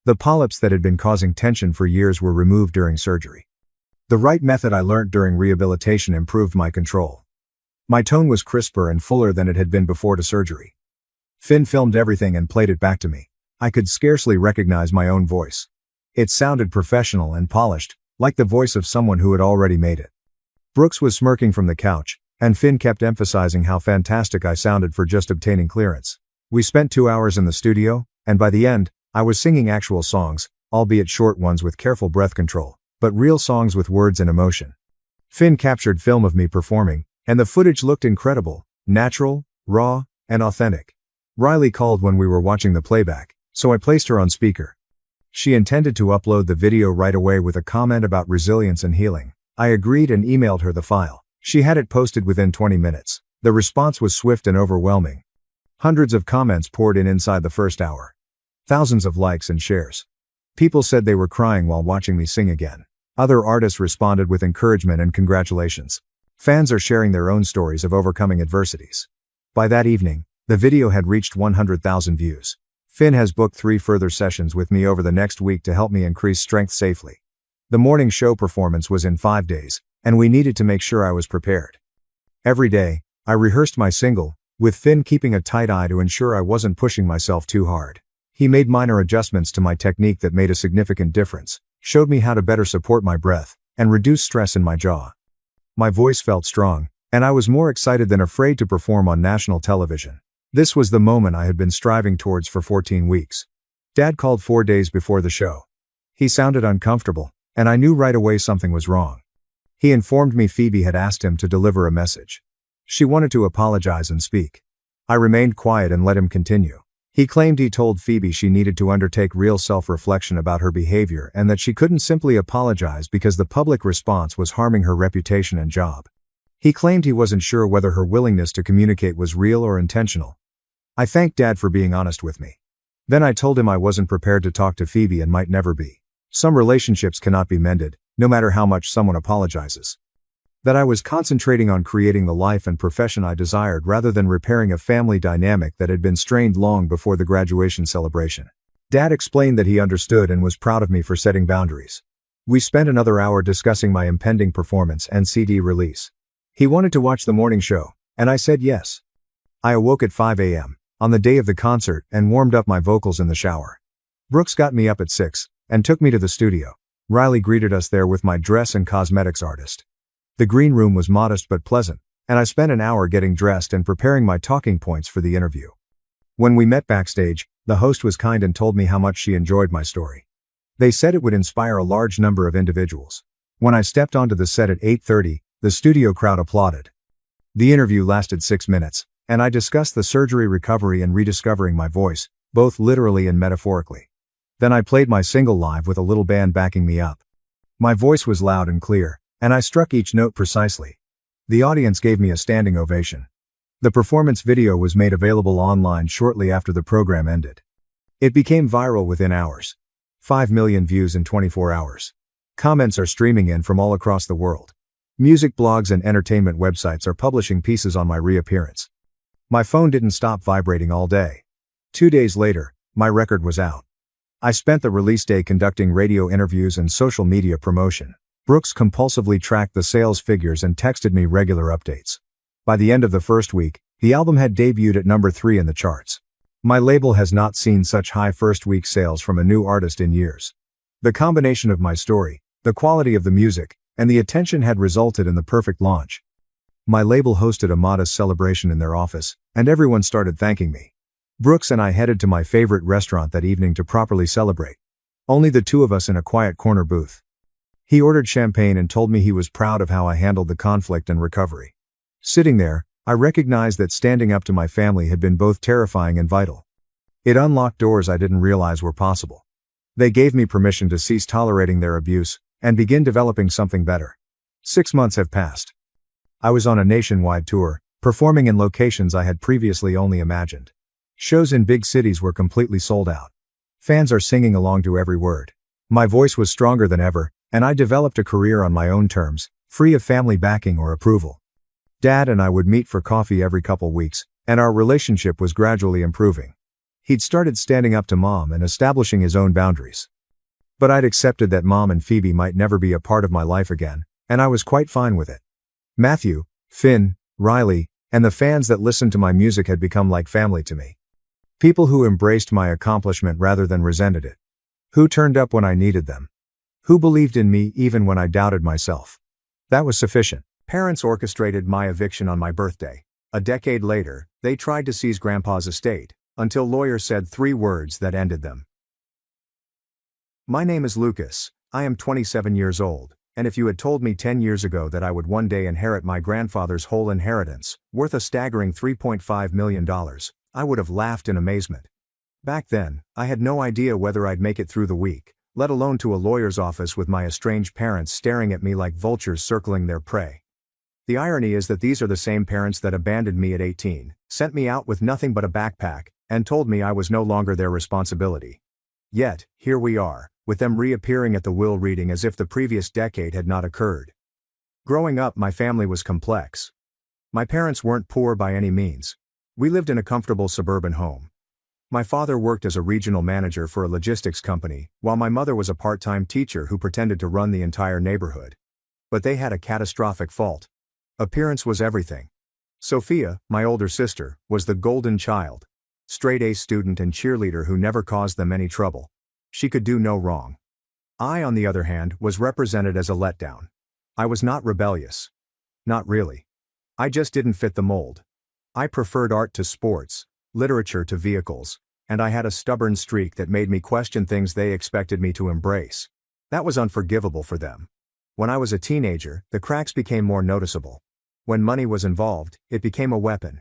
The polyps that had been causing tension for years were removed during surgery. The right method I learnt during rehabilitation improved my control. My tone was crisper and fuller than it had been before the surgery. Finn filmed everything and played it back to me. I could scarcely recognize my own voice. It sounded professional and polished, like the voice of someone who had already made it. Brooks was smirking from the couch, and Finn kept emphasizing how fantastic I sounded for just obtaining clearance. We spent 2 hours in the studio, and by the end, I was singing actual songs, albeit short ones with careful breath control, but real songs with words and emotion. Finn captured film of me performing, and the footage looked incredible, natural, raw, and authentic. Riley called when we were watching the playback, so I placed her on speaker. She intended to upload the video right away with a comment about resilience and healing. I agreed and emailed her the file. She had it posted within 20 minutes. The response was swift and overwhelming. Hundreds of comments poured in inside the first hour. Thousands of likes and shares. People said they were crying while watching me sing again. Other artists responded with encouragement and congratulations. Fans are sharing their own stories of overcoming adversities. By that evening, the video had reached 100,000 views. Finn has booked 3 further sessions with me over the next week to help me increase strength safely. The morning show performance was in 5 days, and we needed to make sure I was prepared. Every day, I rehearsed my single, with Finn keeping a tight eye to ensure I wasn't pushing myself too hard. He made minor adjustments to my technique that made a significant difference, showed me how to better support my breath, and reduce stress in my jaw. My voice felt strong, and I was more excited than afraid to perform on national television. This was the moment I had been striving towards for 14 weeks. Dad called 4 days before the show. He sounded uncomfortable, and I knew right away something was wrong. He informed me Phoebe had asked him to deliver a message. She wanted to apologize and speak. I remained quiet and let him continue. He claimed he told Phoebe she needed to undertake real self-reflection about her behavior and that she couldn't simply apologize because the public response was harming her reputation and job. He claimed he wasn't sure whether her willingness to communicate was real or intentional. I thanked Dad for being honest with me. Then I told him I wasn't prepared to talk to Phoebe and might never be. Some relationships cannot be mended, no matter how much someone apologizes. That I was concentrating on creating the life and profession I desired rather than repairing a family dynamic that had been strained long before the graduation celebration. Dad explained that he understood and was proud of me for setting boundaries. We spent another hour discussing my impending performance and CD release. He wanted to watch the morning show, and I said yes. I awoke at 5 a.m. on the day of the concert and warmed up my vocals in the shower. Brooks got me up at 6 and took me to the studio. Riley greeted us there with my dress and cosmetics artist. The green room was modest but pleasant, and I spent an hour getting dressed and preparing my talking points for the interview. When we met backstage, the host was kind and told me how much she enjoyed my story. They said it would inspire a large number of individuals. When I stepped onto the set at 8:30, the studio crowd applauded. The interview lasted 6 minutes, and I discussed the surgery recovery and rediscovering my voice, both literally and metaphorically. Then I played my single live with a little band backing me up. My voice was loud and clear, and I struck each note precisely. The audience gave me a standing ovation. The performance video was made available online shortly after the program ended. It became viral within hours. 5 million views in 24 hours. Comments are streaming in from all across the world. Music blogs and entertainment websites are publishing pieces on my reappearance. My phone didn't stop vibrating all day. 2 days later, my record was out. I spent the release day conducting radio interviews and social media promotion. Brooks compulsively tracked the sales figures and texted me regular updates. By the end of the first week, the album had debuted at number 3 in the charts. My label has not seen such high first-week sales from a new artist in years. The combination of my story, the quality of the music, and the attention had resulted in the perfect launch. My label hosted a modest celebration in their office, and everyone started thanking me. Brooks and I headed to my favorite restaurant that evening to properly celebrate. Only the two of us in a quiet corner booth. He ordered champagne and told me he was proud of how I handled the conflict and recovery. Sitting there, I recognized that standing up to my family had been both terrifying and vital. It unlocked doors I didn't realize were possible. They gave me permission to cease tolerating their abuse and begin developing something better. 6 months have passed. I was on a nationwide tour, performing in locations I had previously only imagined. Shows in big cities were completely sold out. Fans are singing along to every word. My voice was stronger than ever, and I developed a career on my own terms, free of family backing or approval. Dad and I would meet for coffee every couple weeks, and our relationship was gradually improving. He'd started standing up to Mom and establishing his own boundaries. But I'd accepted that Mom and Phoebe might never be a part of my life again, and I was quite fine with it. Matthew, Finn, Riley, and the fans that listened to my music had become like family to me. People who embraced my accomplishment rather than resented it. Who turned up when I needed them. Who believed in me even when I doubted myself. That was sufficient. Parents orchestrated my eviction on my birthday. A decade later, they tried to seize Grandpa's estate, until lawyers said 3 words that ended them. My name is Lucas, I am 27 years old, and if you had told me 10 years ago that I would one day inherit my grandfather's whole inheritance, worth a staggering $3.5 million, I would have laughed in amazement. Back then, I had no idea whether I'd make it through the week, let alone to a lawyer's office with my estranged parents staring at me like vultures circling their prey. The irony is that these are the same parents that abandoned me at 18, sent me out with nothing but a backpack, and told me I was no longer their responsibility. Yet, here we are, with them reappearing at the will reading as if the previous decade had not occurred. Growing up, my family was complex. My parents weren't poor by any means. We lived in a comfortable suburban home. My father worked as a regional manager for a logistics company, while my mother was a part-time teacher who pretended to run the entire neighborhood. But they had a catastrophic fault. Appearance was everything. Sophia, my older sister, was the golden child. Straight-A student and cheerleader who never caused them any trouble. She could do no wrong. I, on the other hand, was represented as a letdown. I was not rebellious. Not really. I just didn't fit the mold. I preferred art to sports, literature to vehicles, and I had a stubborn streak that made me question things they expected me to embrace. That was unforgivable for them. When I was a teenager, the cracks became more noticeable. When money was involved, it became a weapon.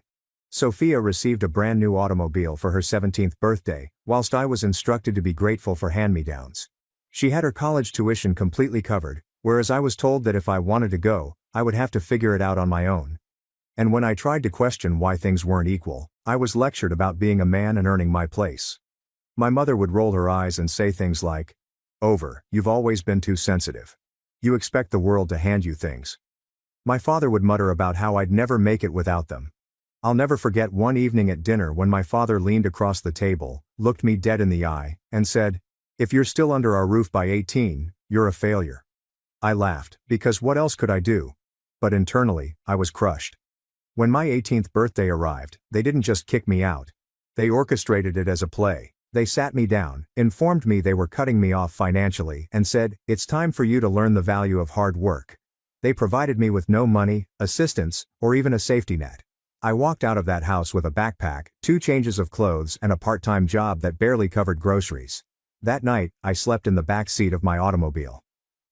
Sophia received a brand new automobile for her 17th birthday, whilst I was instructed to be grateful for hand-me-downs. She had her college tuition completely covered, whereas I was told that if I wanted to go, I would have to figure it out on my own. And when I tried to question why things weren't equal, I was lectured about being a man and earning my place. My mother would roll her eyes and say things like, you've always been too sensitive. You expect the world to hand you things. My father would mutter about how I'd never make it without them. I'll never forget one evening at dinner when my father leaned across the table, looked me dead in the eye, and said, "If you're still under our roof by 18, you're a failure." I laughed, because what else could I do? But internally, I was crushed. When my 18th birthday arrived, they didn't just kick me out. They orchestrated it as a play. They sat me down, informed me they were cutting me off financially, and said, "It's time for you to learn the value of hard work." They provided me with no money, assistance, or even a safety net. I walked out of that house with a backpack, 2 changes of clothes and a part-time job that barely covered groceries. That night, I slept in the back seat of my automobile.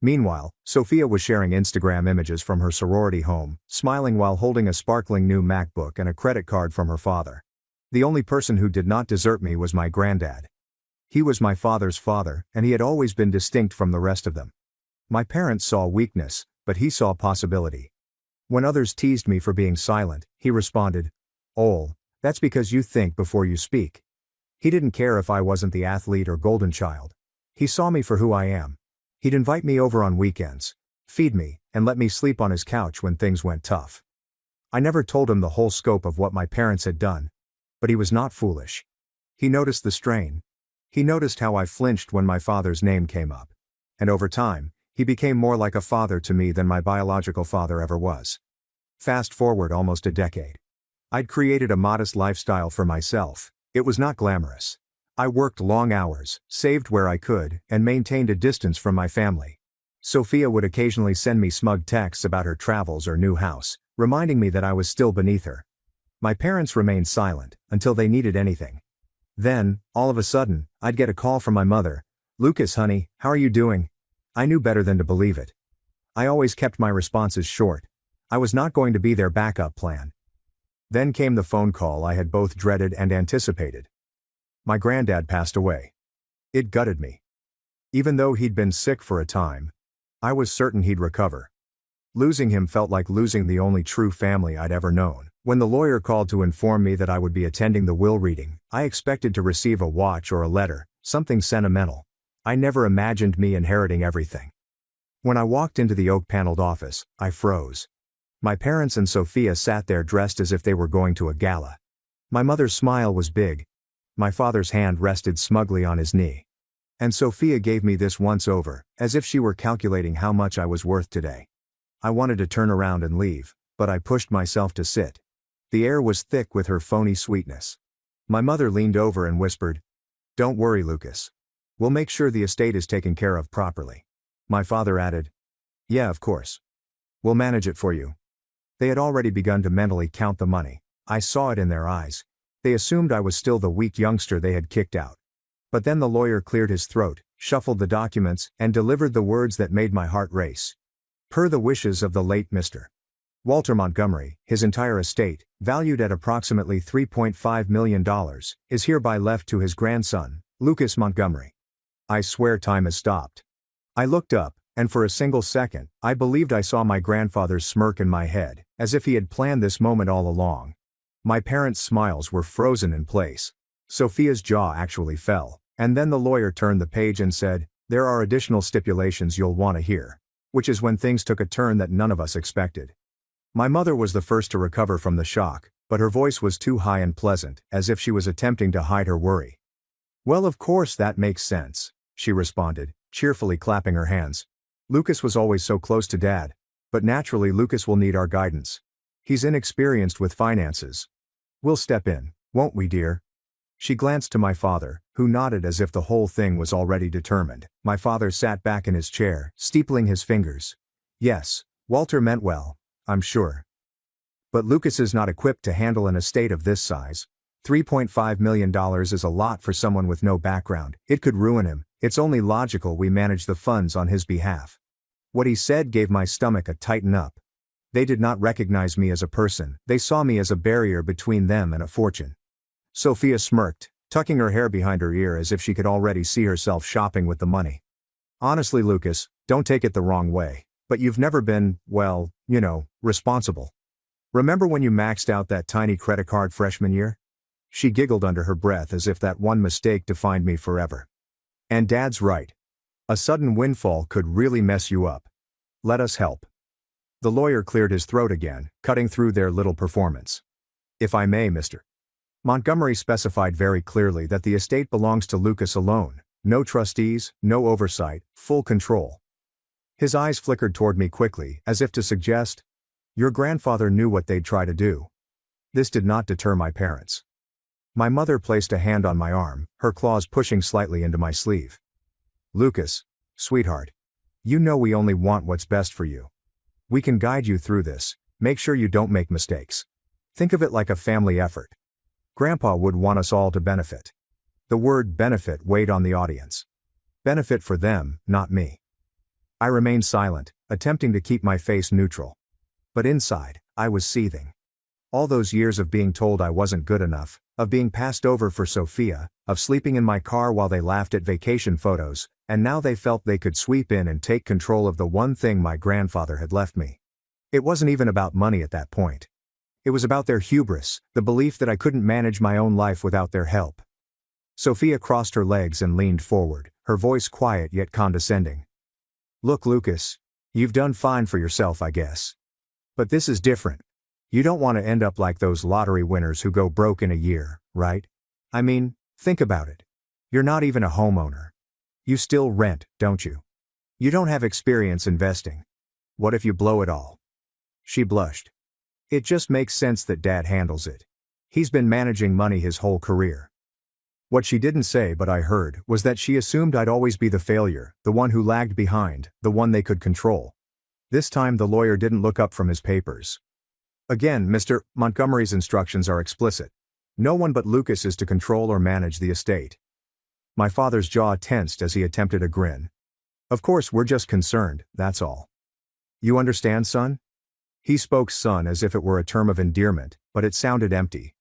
Meanwhile, Sophia was sharing Instagram images from her sorority home, smiling while holding a sparkling new MacBook and a credit card from her father. The only person who did not desert me was my granddad. He was my father's father, and he had always been distinct from the rest of them. My parents saw weakness, but he saw possibility. When others teased me for being silent, he responded, that's because you think before you speak." He didn't care if I wasn't the athlete or golden child. He saw me for who I am. He'd invite me over on weekends, feed me, and let me sleep on his couch when things went tough. I never told him the whole scope of what my parents had done. But he was not foolish. He noticed the strain. He noticed how I flinched when my father's name came up. And over time, he became more like a father to me than my biological father ever was. Fast forward almost a decade. I'd created a modest lifestyle for myself. It was not glamorous. I worked long hours, saved where I could, and maintained a distance from my family. Sophia would occasionally send me smug texts about her travels or new house, reminding me that I was still beneath her. My parents remained silent, until they needed anything. Then, all of a sudden, I'd get a call from my mother. "Lucas, honey, how are you doing?" I knew better than to believe it. I always kept my responses short. I was not going to be their backup plan. Then came the phone call I had both dreaded and anticipated. My granddad passed away. It gutted me. Even though he'd been sick for a time, I was certain he'd recover. Losing him felt like losing the only true family I'd ever known. When the lawyer called to inform me that I would be attending the will reading, I expected to receive a watch or a letter, something sentimental. I never imagined me inheriting everything. When I walked into the oak-paneled office, I froze. My parents and Sophia sat there dressed as if they were going to a gala. My mother's smile was big. My father's hand rested smugly on his knee. And Sophia gave me this once-over, as if she were calculating how much I was worth today. I wanted to turn around and leave, but I pushed myself to sit. The air was thick with her phony sweetness. My mother leaned over and whispered, "Don't worry, Lucas. We'll make sure the estate is taken care of properly." My father added, "Yeah, of course. We'll manage it for you." They had already begun to mentally count the money. I saw it in their eyes. They assumed I was still the weak youngster they had kicked out. But then the lawyer cleared his throat, shuffled the documents, and delivered the words that made my heart race. Per the wishes of the late Mr. Walter Montgomery, his entire estate, valued at approximately $3.5 million, is hereby left to his grandson, Lucas Montgomery. I swear time has stopped. I looked up, and for a single second, I believed I saw my grandfather's smirk in my head, as if he had planned this moment all along. My parents' smiles were frozen in place. Sophia's jaw actually fell, and then the lawyer turned the page and said, "There are additional stipulations you'll want to hear." Which is when things took a turn that none of us expected. My mother was the first to recover from the shock, but her voice was too high and pleasant, as if she was attempting to hide her worry. "Well, of course that makes sense," she responded, cheerfully clapping her hands. "Lucas was always so close to Dad. But naturally Lucas will need our guidance. He's inexperienced with finances. We'll step in, won't we, dear?" She glanced to my father, who nodded as if the whole thing was already determined. My father sat back in his chair, steepling his fingers. "Yes, Walter meant well, I'm sure. But Lucas is not equipped to handle an estate of this size. $3.5 million is a lot for someone with no background. It could ruin him. It's only logical we manage the funds on his behalf." What he said gave my stomach a tighten up. They did not recognize me as a person, they saw me as a barrier between them and a fortune. Sophia smirked, tucking her hair behind her ear as if she could already see herself shopping with the money. "Honestly, Lucas, don't take it the wrong way, but you've never been, well, responsible. Remember when you maxed out that tiny credit card freshman year?" She giggled under her breath as if that one mistake defined me forever. "And Dad's right. A sudden windfall could really mess you up. Let us help." The lawyer cleared his throat again, cutting through their little performance. "If I may, Mr. Montgomery specified very clearly that the estate belongs to Lucas alone, no trustees, no oversight, full control." His eyes flickered toward me quickly, as if to suggest, "Your grandfather knew what they'd try to do." This did not deter my parents. My mother placed a hand on my arm, her claws pushing slightly into my sleeve. "Lucas, sweetheart. You know we only want what's best for you. We can guide you through this, make sure you don't make mistakes. Think of it like a family effort. Grandpa would want us all to benefit." The word benefit weighed on the audience. Benefit for them, not me. I remained silent, attempting to keep my face neutral. But inside, I was seething. All those years of being told I wasn't good enough, of being passed over for Sophia, of sleeping in my car while they laughed at vacation photos, and now they felt they could sweep in and take control of the one thing my grandfather had left me. It wasn't even about money at that point. It was about their hubris, the belief that I couldn't manage my own life without their help. Sophia crossed her legs and leaned forward, her voice quiet yet condescending. "Look, Lucas, you've done fine for yourself, I guess. But this is different. You don't want to end up like those lottery winners who go broke in a year, right? I mean, think about it. You're not even a homeowner. You still rent, don't you? You don't have experience investing. What if you blow it all?" She blushed. "It just makes sense that Dad handles it. He's been managing money his whole career." What she didn't say but I heard was that she assumed I'd always be the failure, the one who lagged behind, the one they could control. This time the lawyer didn't look up from his papers. "Again, Mr. Montgomery's instructions are explicit. No one but Lucas is to control or manage the estate." My father's jaw tensed as he attempted a grin. "Of course we're just concerned, that's all. You understand, son?" He spoke son as if it were a term of endearment, but it sounded empty.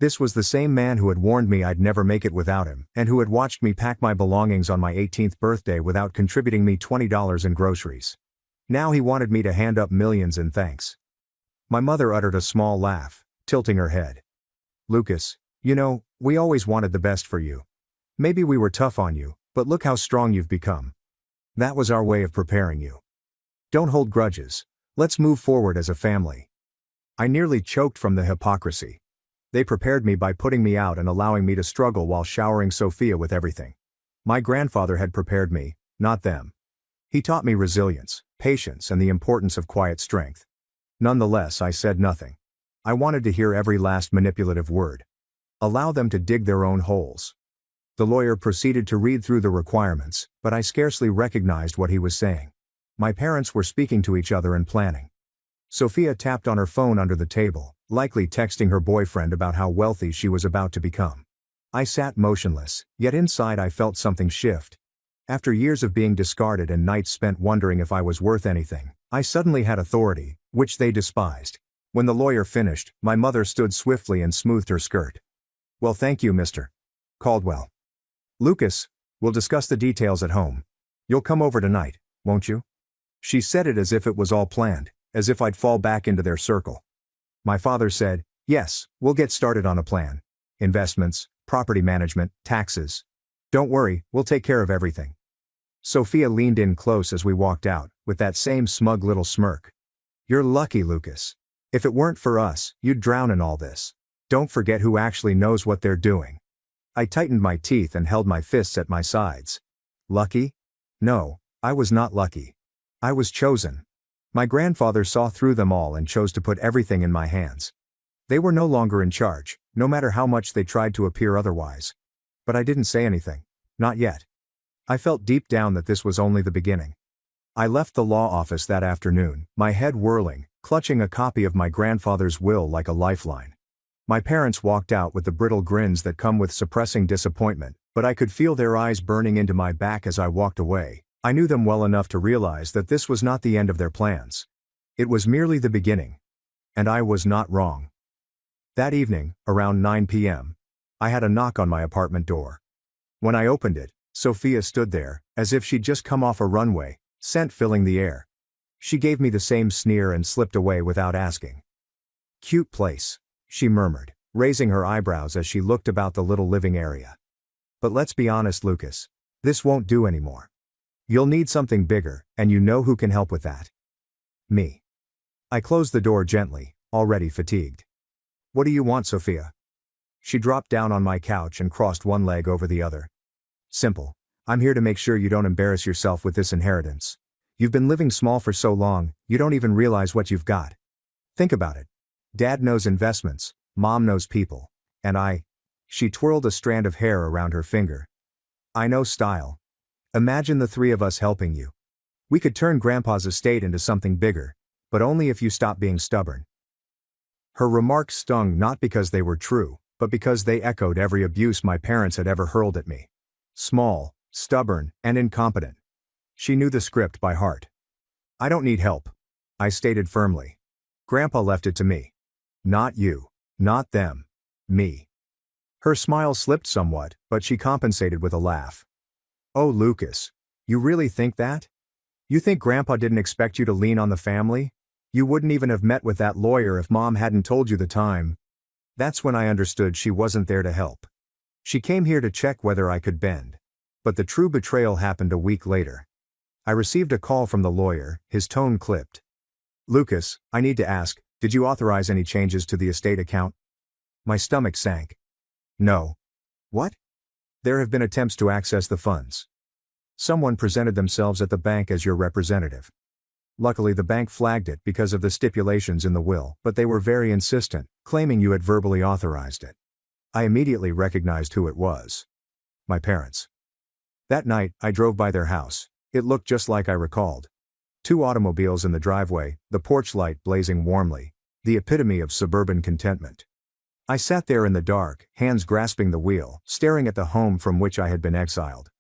This was the same man who had warned me I'd never make it without him, and who had watched me pack my belongings on my 18th birthday without contributing me $20 in groceries. Now he wanted me to hand up millions in thanks. My mother uttered a small laugh, tilting her head. "Lucas, we always wanted the best for you. Maybe we were tough on you, but look how strong you've become. That was our way of preparing you. Don't hold grudges. Let's move forward as a family." I nearly choked from the hypocrisy. They prepared me by putting me out and allowing me to struggle while showering Sophia with everything. My grandfather had prepared me, not them. He taught me resilience, patience, and the importance of quiet strength. Nonetheless, I said nothing. I wanted to hear every last manipulative word. Allow them to dig their own holes. The lawyer proceeded to read through the requirements, but I scarcely recognized what he was saying. My parents were speaking to each other and planning. Sophia tapped on her phone under the table, likely texting her boyfriend about how wealthy she was about to become. I sat motionless, yet inside I felt something shift. After years of being discarded and nights spent wondering if I was worth anything, I suddenly had authority, which they despised. When the lawyer finished, my mother stood swiftly and smoothed her skirt. "Well, thank you, Mr. Caldwell. Lucas, we'll discuss the details at home. You'll come over tonight, won't you?" She said it as if it was all planned, as if I'd fall back into their circle. My father said, "Yes, we'll get started on a plan. Investments, property management, taxes. Don't worry, we'll take care of everything." Sophia leaned in close as we walked out, with that same smug little smirk. "You're lucky, Lucas. If it weren't for us, you'd drown in all this. Don't forget who actually knows what they're doing." I tightened my teeth and held my fists at my sides. Lucky? No, I was not lucky. I was chosen. My grandfather saw through them all and chose to put everything in my hands. They were no longer in charge, no matter how much they tried to appear otherwise. But I didn't say anything. Not yet. I felt deep down that this was only the beginning. I left the law office that afternoon, my head whirling, clutching a copy of my grandfather's will like a lifeline. My parents walked out with the brittle grins that come with suppressing disappointment, but I could feel their eyes burning into my back as I walked away. I knew them well enough to realize that this was not the end of their plans. It was merely the beginning. And I was not wrong. That evening, around 9 p.m., I had a knock on my apartment door. When I opened it, Sophia stood there, as if she'd just come off a runway, scent filling the air. She gave me the same sneer and slipped away without asking. "Cute place," she murmured, raising her eyebrows as she looked about the little living area. "But let's be honest, Lucas. This won't do anymore. You'll need something bigger, and you know who can help with that." Me. I closed the door gently, already fatigued. "What do you want, Sophia?" She dropped down on my couch and crossed one leg over the other. "Simple. I'm here to make sure you don't embarrass yourself with this inheritance. You've been living small for so long, you don't even realize what you've got. Think about it. Dad knows investments, Mom knows people, and she twirled a strand of hair around her finger. I know style. Imagine the three of us helping you. We could turn Grandpa's estate into something bigger, but only if you stop being stubborn." Her remarks stung not because they were true, but because they echoed every abuse my parents had ever hurled at me. Small, stubborn, and incompetent. She knew the script by heart. "I don't need help," I stated firmly. "Grandpa left it to me. Not you. Not them. Me." Her smile slipped somewhat, but she compensated with a laugh. "Oh, Lucas. You really think that? You think Grandpa didn't expect you to lean on the family? You wouldn't even have met with that lawyer if Mom hadn't told you the time." That's when I understood she wasn't there to help. She came here to check whether I could bend. But the true betrayal happened a week later. I received a call from the lawyer, his tone clipped. "Lucas, I need to ask, did you authorize any changes to the estate account?" My stomach sank. "No." "What?" "There have been attempts to access the funds. Someone presented themselves at the bank as your representative. Luckily the bank flagged it because of the stipulations in the will, but they were very insistent, claiming you had verbally authorized it." I immediately recognized who it was. My parents. That night, I drove by their house. It looked just like I recalled. 2 automobiles in the driveway, the porch light blazing warmly, the epitome of suburban contentment. I sat there in the dark, hands grasping the wheel, staring at the home from which I had been exiled.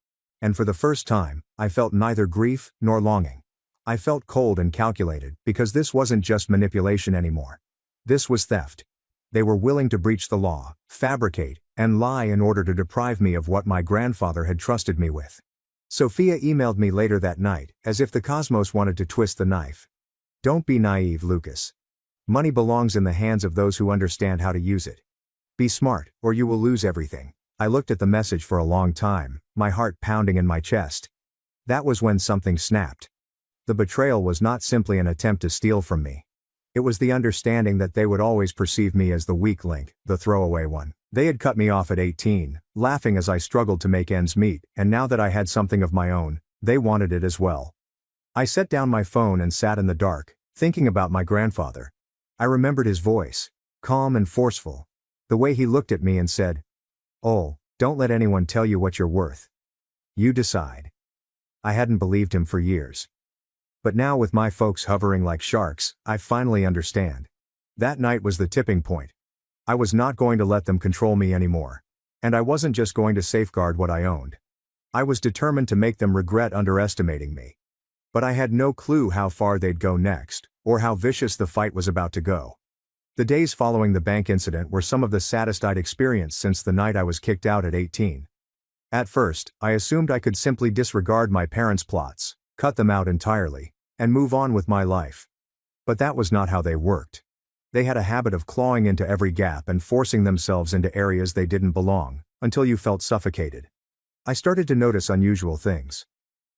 And for the first time, I felt neither grief nor longing. I felt cold and calculated, because this wasn't just manipulation anymore. This was theft. They were willing to breach the law, fabricate, and lie in order to deprive me of what my grandfather had trusted me with. Sophia emailed me later that night, as if the cosmos wanted to twist the knife. "Don't be naive, Lucas. Money belongs in the hands of those who understand how to use it. Be smart, or you will lose everything." I looked at the message for a long time, my heart pounding in my chest. That was when something snapped. The betrayal was not simply an attempt to steal from me. It was the understanding that they would always perceive me as the weak link, the throwaway one. They had cut me off at 18, laughing as I struggled to make ends meet, and now that I had something of my own, they wanted it as well. I set down my phone and sat in the dark, thinking about my grandfather. I remembered his voice, calm and forceful. The way he looked at me and said, "Oh, don't let anyone tell you what you're worth. You decide." I hadn't believed him for years. But now with my folks hovering like sharks, I finally understand. That night was the tipping point. I was not going to let them control me anymore. And I wasn't just going to safeguard what I owned. I was determined to make them regret underestimating me. But I had no clue how far they'd go next, or how vicious the fight was about to go. The days following the bank incident were some of the saddest I'd experienced since the night I was kicked out at 18. At first, I assumed I could simply disregard my parents' plots, cut them out entirely, and move on with my life. But that was not how they worked. They had a habit of clawing into every gap and forcing themselves into areas they didn't belong, until you felt suffocated. I started to notice unusual things.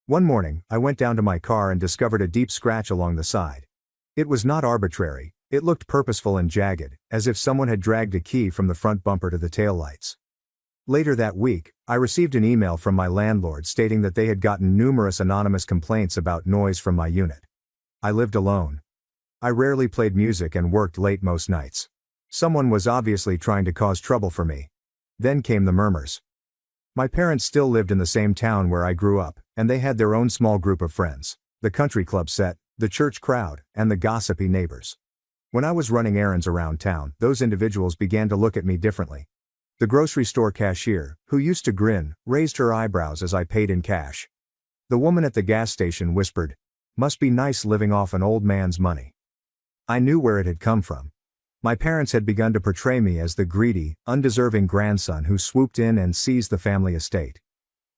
One morning, I went down to my car and discovered a deep scratch along the side. It was not arbitrary, it looked purposeful and jagged, as if someone had dragged a key from the front bumper to the taillights. Later that week, I received an email from my landlord stating that they had gotten numerous anonymous complaints about noise from my unit. I lived alone. I rarely played music and worked late most nights. Someone was obviously trying to cause trouble for me. Then came the murmurs. My parents still lived in the same town where I grew up, and they had their own small group of friends, the country club set, the church crowd, and the gossipy neighbors. When I was running errands around town, those individuals began to look at me differently. The grocery store cashier, who used to grin, raised her eyebrows as I paid in cash. The woman at the gas station whispered, "Must be nice living off an old man's money." I knew where it had come from. My parents had begun to portray me as the greedy, undeserving grandson who swooped in and seized the family estate.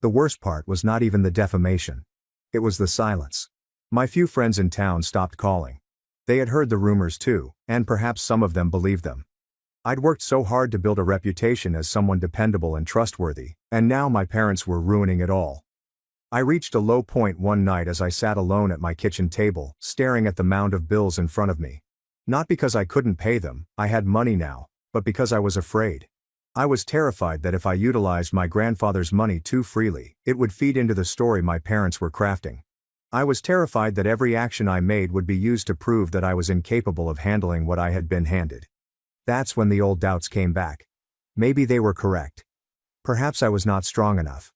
The worst part was not even the defamation. It was the silence. My few friends in town stopped calling. They had heard the rumors too, and perhaps some of them believed them. I'd worked so hard to build a reputation as someone dependable and trustworthy, and now my parents were ruining it all. I reached a low point one night as I sat alone at my kitchen table, staring at the mound of bills in front of me. Not because I couldn't pay them, I had money now, but because I was afraid. I was terrified that if I utilized my grandfather's money too freely, it would feed into the story my parents were crafting. I was terrified that every action I made would be used to prove that I was incapable of handling what I had been handed. That's when the old doubts came back. Maybe they were correct. Perhaps I was not strong enough.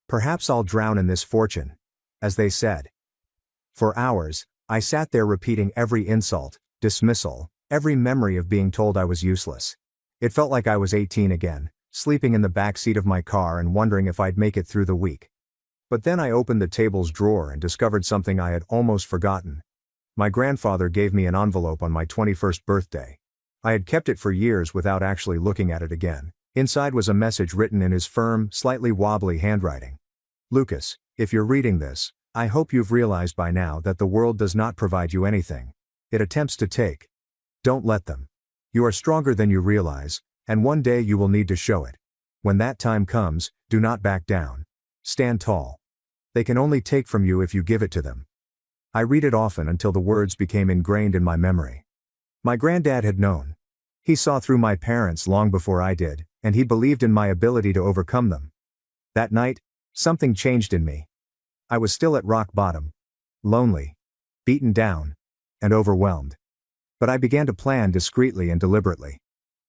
Perhaps I'll drown in this fortune, as they said. For hours, I sat there repeating every insult, dismissal, every memory of being told I was useless. It felt like I was 18 again, sleeping in the back seat of my car and wondering if I'd make it through the week. But then I opened the table's drawer and discovered something I had almost forgotten. My grandfather gave me an envelope on my 21st birthday. I had kept it for years without actually looking at it again. Inside was a message written in his firm, slightly wobbly handwriting. "Lucas, if you're reading this, I hope you've realized by now that the world does not provide you anything it attempts to take. Don't let them. You are stronger than you realize, and one day you will need to show it. When that time comes, do not back down. Stand tall. They can only take from you if you give it to them." I read it often until the words became ingrained in my memory. My granddad had known. He saw through my parents long before I did, and he believed in my ability to overcome them. That night, something changed in me. I was still at rock bottom. Lonely. Beaten down. And overwhelmed. But I began to plan discreetly and deliberately.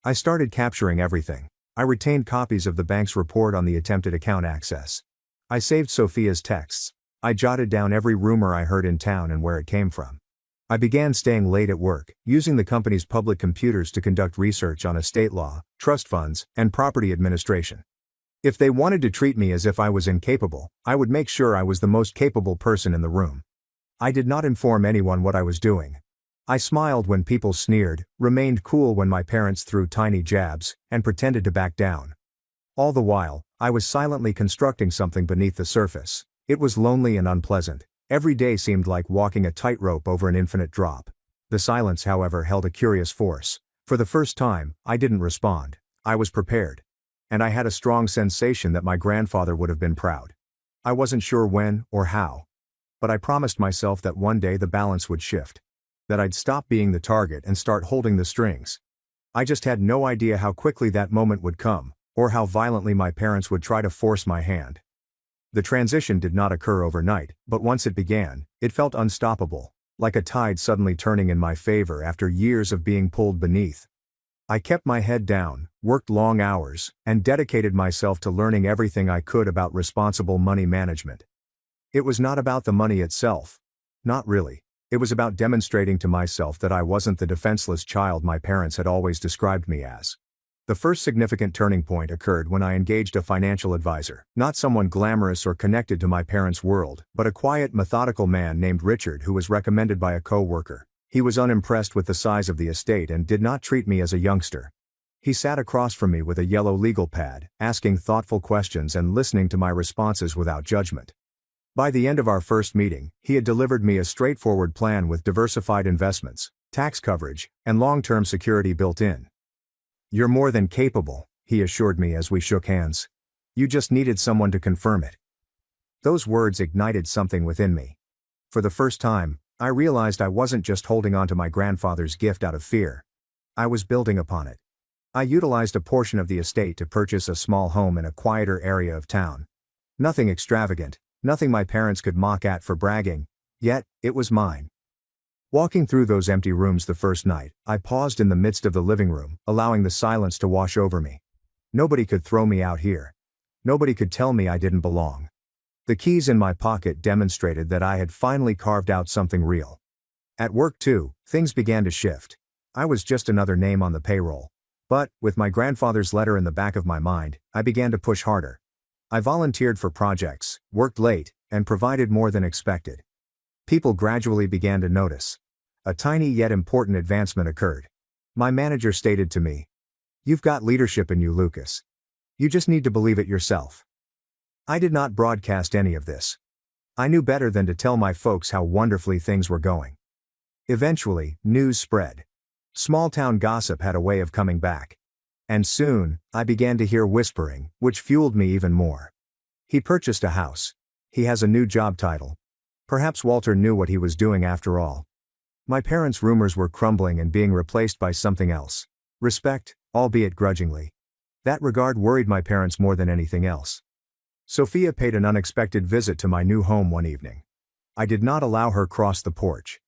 I started capturing everything. I retained copies of the bank's report on the attempted account access. I saved Sophia's texts. I jotted down every rumor I heard in town and where it came from. I began staying late at work, using the company's public computers to conduct research on estate law, trust funds, and property administration. If they wanted to treat me as if I was incapable, I would make sure I was the most capable person in the room. I did not inform anyone what I was doing. I smiled when people sneered, remained cool when my parents threw tiny jabs, and pretended to back down. All the while, I was silently constructing something beneath the surface. It was lonely and unpleasant. Every day seemed like walking a tightrope over an infinite drop. The silence, however, held a curious force. For the first time, I didn't respond. I was prepared. And I had a strong sensation that my grandfather would have been proud. I wasn't sure when or how. But I promised myself that one day the balance would shift. That I'd stop being the target and start holding the strings. I just had no idea how quickly that moment would come, or how violently my parents would try to force my hand. The transition did not occur overnight, but once it began, it felt unstoppable, like a tide suddenly turning in my favor after years of being pulled beneath. I kept my head down, worked long hours, and dedicated myself to learning everything I could about responsible money management. It was not about the money itself. Not really. It was about demonstrating to myself that I wasn't the defenseless child my parents had always described me as. The first significant turning point occurred when I engaged a financial advisor, not someone glamorous or connected to my parents' world, but a quiet, methodical man named Richard who was recommended by a co-worker. He was unimpressed with the size of the estate and did not treat me as a youngster. He sat across from me with a yellow legal pad, asking thoughtful questions and listening to my responses without judgment. By the end of our first meeting, he had delivered me a straightforward plan with diversified investments, tax coverage, and long-term security built in. "You're more than capable," he assured me as we shook hands. "You just needed someone to confirm it." Those words ignited something within me. For the first time, I realized I wasn't just holding on to my grandfather's gift out of fear. I was building upon it. I utilized a portion of the estate to purchase a small home in a quieter area of town. Nothing extravagant, nothing my parents could mock at for bragging, yet, it was mine. Walking through those empty rooms the first night, I paused in the midst of the living room, allowing the silence to wash over me. Nobody could throw me out here. Nobody could tell me I didn't belong. The keys in my pocket demonstrated that I had finally carved out something real. At work too, things began to shift. I was just another name on the payroll. But, with my grandfather's letter in the back of my mind, I began to push harder. I volunteered for projects, worked late, and provided more than expected. People gradually began to notice. A tiny yet important advancement occurred. My manager stated to me, "You've got leadership in you, Lucas. You just need to believe it yourself." I did not broadcast any of this. I knew better than to tell my folks how wonderfully things were going. Eventually, news spread. Small-town gossip had a way of coming back. And soon, I began to hear whispering, which fueled me even more. He purchased a house. He has a new job title. Perhaps Walter knew what he was doing after all. My parents' rumors were crumbling and being replaced by something else. Respect, albeit grudgingly. That regard worried my parents more than anything else. Sophia paid an unexpected visit to my new home one evening. I did not allow her cross the porch.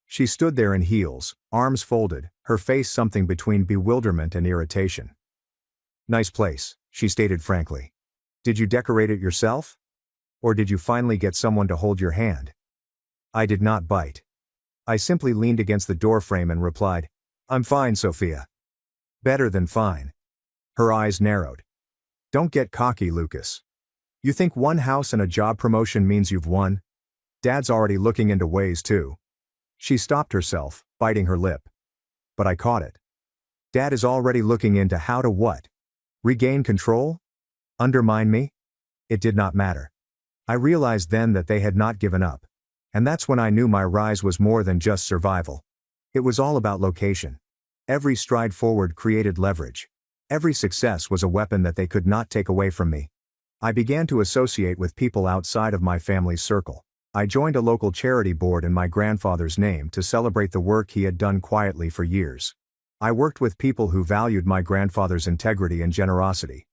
She stood there in heels, arms folded, her face something between bewilderment and irritation. "Nice place," she stated frankly. "Did you decorate it yourself? Or did you finally get someone to hold your hand?" I did not bite. I simply leaned against the doorframe and replied, "I'm fine, Sophia." "Better than fine." Her eyes narrowed. "Don't get cocky, Lucas. You think one house and a job promotion means you've won? Dad's already looking into ways too." She stopped herself, biting her lip. But I caught it. "Dad is already looking into how to what? Regain control? Undermine me?" It did not matter. I realized then that they had not given up. And that's when I knew my rise was more than just survival. It was all about location. Every stride forward created leverage. Every success was a weapon that they could not take away from me. I began to associate with people outside of my family's circle. I joined a local charity board in my grandfather's name to celebrate the work he had done quietly for years. I worked with people who valued my grandfather's integrity and generosity.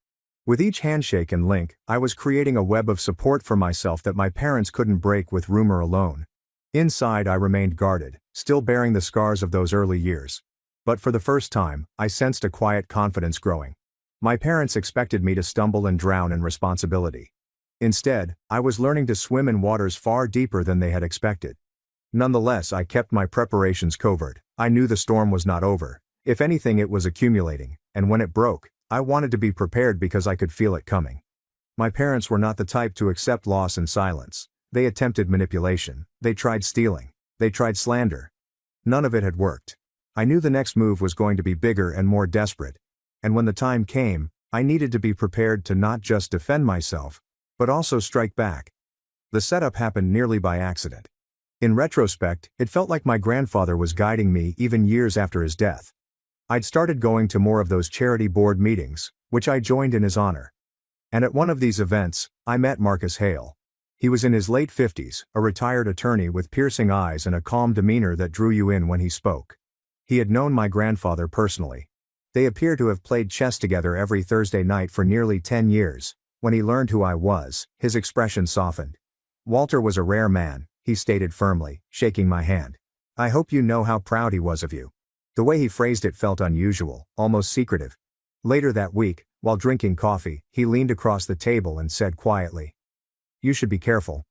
With each handshake and link, I was creating a web of support for myself that my parents couldn't break with rumor alone. Inside I remained guarded, still bearing the scars of those early years. But for the first time, I sensed a quiet confidence growing. My parents expected me to stumble and drown in responsibility. Instead, I was learning to swim in waters far deeper than they had expected. Nonetheless, I kept my preparations covert. I knew the storm was not over. If anything, it was accumulating, and when it broke, I wanted to be prepared because I could feel it coming. My parents were not the type to accept loss in silence. They attempted manipulation. They tried stealing. They tried slander. None of it had worked. I knew the next move was going to be bigger and more desperate. And when the time came, I needed to be prepared to not just defend myself, but also strike back. The setup happened nearly by accident. In retrospect, it felt like my grandfather was guiding me even years after his death. I'd started going to more of those charity board meetings, which I joined in his honor. And at one of these events, I met Marcus Hale. He was in his late 50s, a retired attorney with piercing eyes and a calm demeanor that drew you in when he spoke. He had known my grandfather personally. They appear to have played chess together every Thursday night for nearly 10 years. When he learned who I was, his expression softened. "Walter was a rare man," he stated firmly, shaking my hand. "I hope you know how proud he was of you." The way he phrased it felt unusual, almost secretive. Later that week, while drinking coffee, he leaned across the table and said quietly, "You should be careful.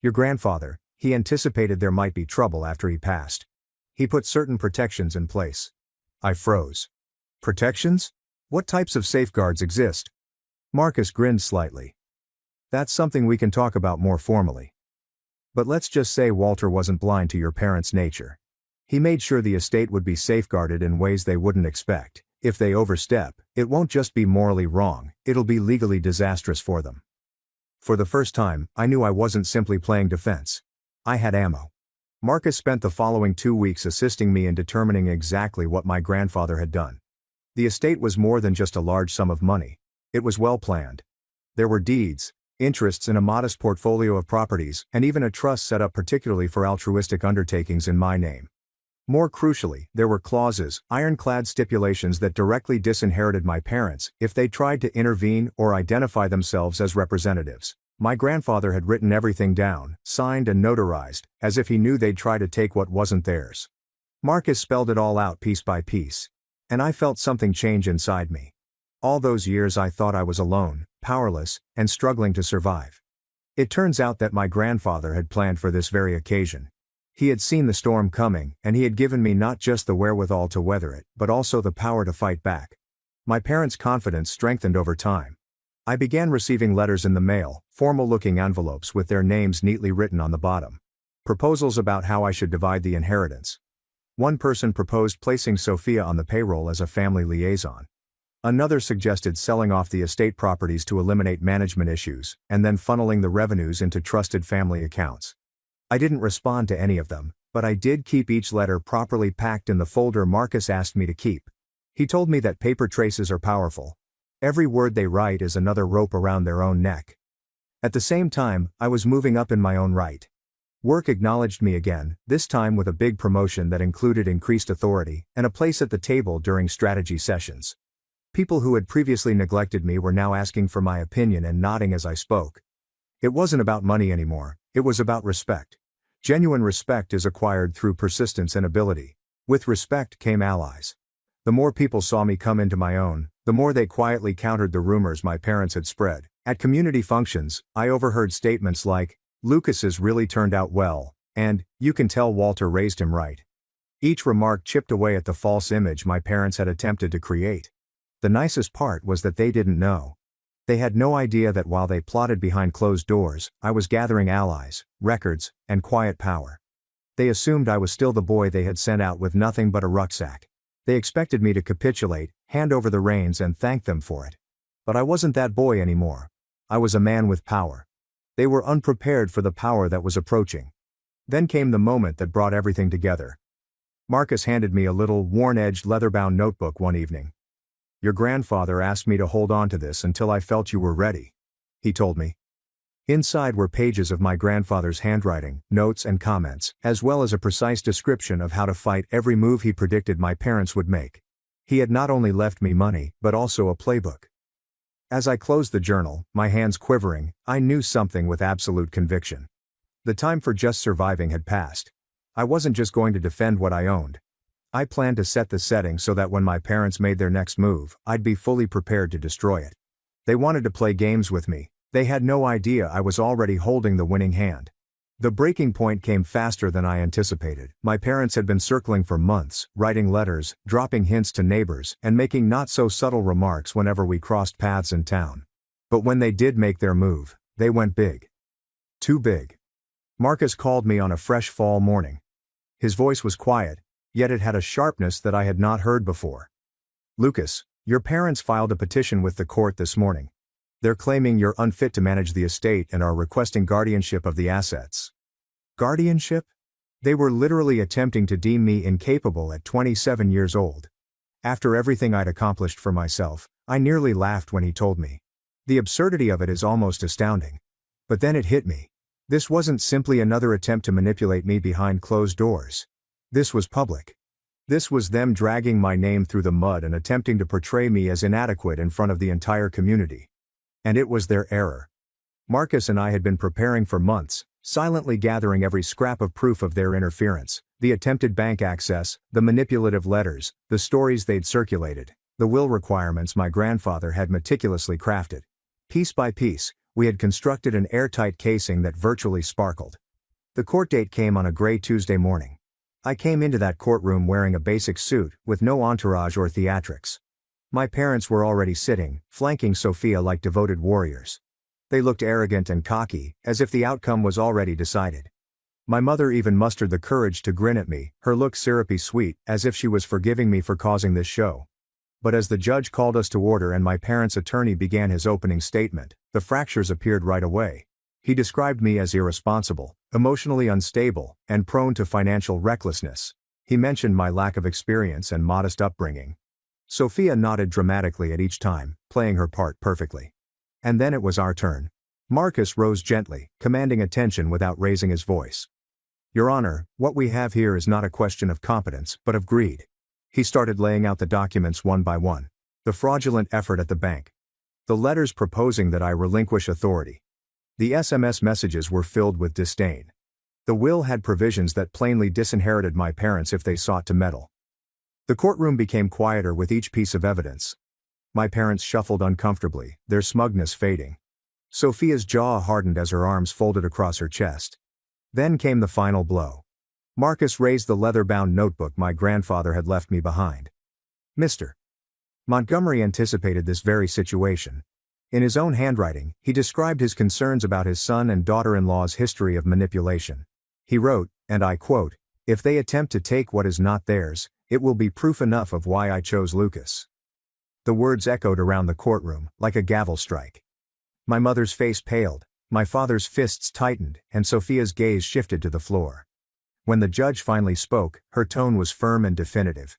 Your grandfather, he anticipated there might be trouble after he passed. He put certain protections in place." I froze. Protections? What types of safeguards exist? Marcus grinned slightly. "That's something we can talk about more formally. But let's just say Walter wasn't blind to your parents' nature. He made sure the estate would be safeguarded in ways they wouldn't expect. If they overstep, it won't just be morally wrong, it'll be legally disastrous for them." For the first time, I knew I wasn't simply playing defense. I had ammo. Marcus spent the following 2 weeks assisting me in determining exactly what my grandfather had done. The estate was more than just a large sum of money. It was well planned. There were deeds, interests in a modest portfolio of properties, and even a trust set up particularly for altruistic undertakings in my name. More crucially, there were clauses, ironclad stipulations that directly disinherited my parents if they tried to intervene or identify themselves as representatives. My grandfather had written everything down, signed and notarized, as if he knew they'd try to take what wasn't theirs. Marcus spelled it all out piece by piece. And I felt something change inside me. All those years I thought I was alone, powerless, and struggling to survive. It turns out that my grandfather had planned for this very occasion. He had seen the storm coming, and he had given me not just the wherewithal to weather it, but also the power to fight back. My parents' confidence strengthened over time. I began receiving letters in the mail, formal-looking envelopes with their names neatly written on the bottom. Proposals about how I should divide the inheritance. One person proposed placing Sophia on the payroll as a family liaison. Another suggested selling off the estate properties to eliminate management issues, and then funneling the revenues into trusted family accounts. I didn't respond to any of them, but I did keep each letter properly packed in the folder Marcus asked me to keep. He told me that paper traces are powerful. Every word they write is another rope around their own neck. At the same time, I was moving up in my own right. Work acknowledged me again, this time with a big promotion that included increased authority and a place at the table during strategy sessions. People who had previously neglected me were now asking for my opinion and nodding as I spoke. It wasn't about money anymore, it was about respect. Genuine respect is acquired through persistence and ability. With respect came allies. The more people saw me come into my own, the more they quietly countered the rumors my parents had spread. At community functions, I overheard statements like, "Lucas's really turned out well," and, "You can tell Walter raised him right." Each remark chipped away at the false image my parents had attempted to create. The nicest part was that they didn't know. They had no idea that while they plotted behind closed doors, I was gathering allies, records, and quiet power. They assumed I was still the boy they had sent out with nothing but a rucksack. They expected me to capitulate, hand over the reins and thank them for it. But I wasn't that boy anymore. I was a man with power. They were unprepared for the power that was approaching. Then came the moment that brought everything together. Marcus handed me a little, worn-edged, leather-bound notebook one evening. "Your grandfather asked me to hold on to this until I felt you were ready," he told me. Inside were pages of my grandfather's handwriting, notes and comments, as well as a precise description of how to fight every move he predicted my parents would make. He had not only left me money, but also a playbook. As I closed the journal, my hands quivering, I knew something with absolute conviction. The time for just surviving had passed. I wasn't just going to defend what I owned. I planned to set the setting so that when my parents made their next move, I'd be fully prepared to destroy it. They wanted to play games with me. They had no idea I was already holding the winning hand. The breaking point came faster than I anticipated. My parents had been circling for months, writing letters, dropping hints to neighbors, and making not-so-subtle remarks whenever we crossed paths in town. But when they did make their move, they went big. Too big. Marcus called me on a fresh fall morning. His voice was quiet, yet it had a sharpness that I had not heard before. "Lucas, your parents filed a petition with the court this morning. They're claiming you're unfit to manage the estate and are requesting guardianship of the assets." Guardianship? They were literally attempting to deem me incapable at 27 years old. After everything I'd accomplished for myself, I nearly laughed when he told me. The absurdity of it is almost astounding. But then it hit me. This wasn't simply another attempt to manipulate me behind closed doors. This was public. This was them dragging my name through the mud and attempting to portray me as inadequate in front of the entire community. And it was their error. Marcus and I had been preparing for months, silently gathering every scrap of proof of their interference, the attempted bank access, the manipulative letters, the stories they'd circulated. The will requirements my grandfather had meticulously crafted. Piece by piece, we had constructed an airtight casing that virtually sparkled. The court date came on a gray Tuesday morning. I came into that courtroom wearing a basic suit, with no entourage or theatrics. My parents were already sitting, flanking Sophia like devoted warriors. They looked arrogant and cocky, as if the outcome was already decided. My mother even mustered the courage to grin at me, her look syrupy sweet, as if she was forgiving me for causing this show. But as the judge called us to order and my parents' attorney began his opening statement, the fractures appeared right away. He described me as irresponsible, emotionally unstable, and prone to financial recklessness. He mentioned my lack of experience and modest upbringing. Sophia nodded dramatically at each time, playing her part perfectly. And then it was our turn. Marcus rose gently, commanding attention without raising his voice. Your Honor, what we have here is not a question of competence, but of greed. He started laying out the documents one by one. The fraudulent effort at the bank. The letters proposing that I relinquish authority. The SMS messages were filled with disdain. The will had provisions that plainly disinherited my parents if they sought to meddle. The courtroom became quieter with each piece of evidence. My parents shuffled uncomfortably, their smugness fading. Sophia's jaw hardened as her arms folded across her chest. Then came the final blow. Marcus raised the leather-bound notebook my grandfather had left me behind. Mr. Montgomery anticipated this very situation. In his own handwriting, he described his concerns about his son and daughter-in-law's history of manipulation. He wrote, and I quote, "If they attempt to take what is not theirs, it will be proof enough of why I chose Lucas." The words echoed around the courtroom, like a gavel strike. My mother's face paled, my father's fists tightened, and Sophia's gaze shifted to the floor. When the judge finally spoke, her tone was firm and definitive.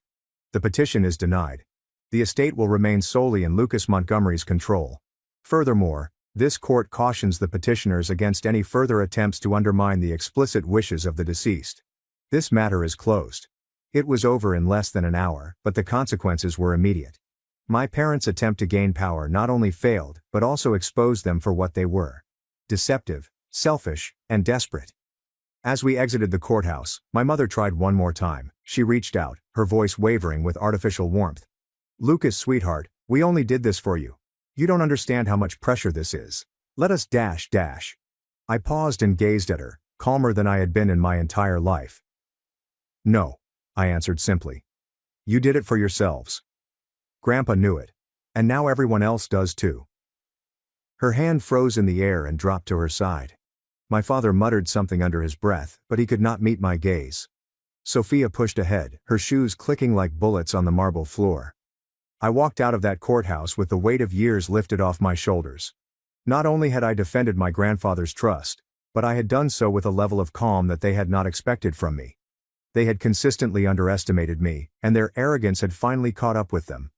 The petition is denied. The estate will remain solely in Lucas Montgomery's control. Furthermore, this court cautions the petitioners against any further attempts to undermine the explicit wishes of the deceased. This matter is closed. It was over in less than an hour, but the consequences were immediate. My parents' attempt to gain power not only failed, but also exposed them for what they were. Deceptive, selfish, and desperate. As we exited the courthouse, my mother tried one more time. She reached out, her voice wavering with artificial warmth. "Lucas, sweetheart, we only did this for you. You don't understand how much pressure this is. Let us dash. I paused and gazed at her, calmer than I had been in my entire life. "No," I answered simply. "You did it for yourselves. Grandpa knew it. And now everyone else does too." Her hand froze in the air and dropped to her side. My father muttered something under his breath, but he could not meet my gaze. Sophia pushed ahead, her shoes clicking like bullets on the marble floor. I walked out of that courthouse with the weight of years lifted off my shoulders. Not only had I defended my grandfather's trust, but I had done so with a level of calm that they had not expected from me. They had consistently underestimated me, and their arrogance had finally caught up with them.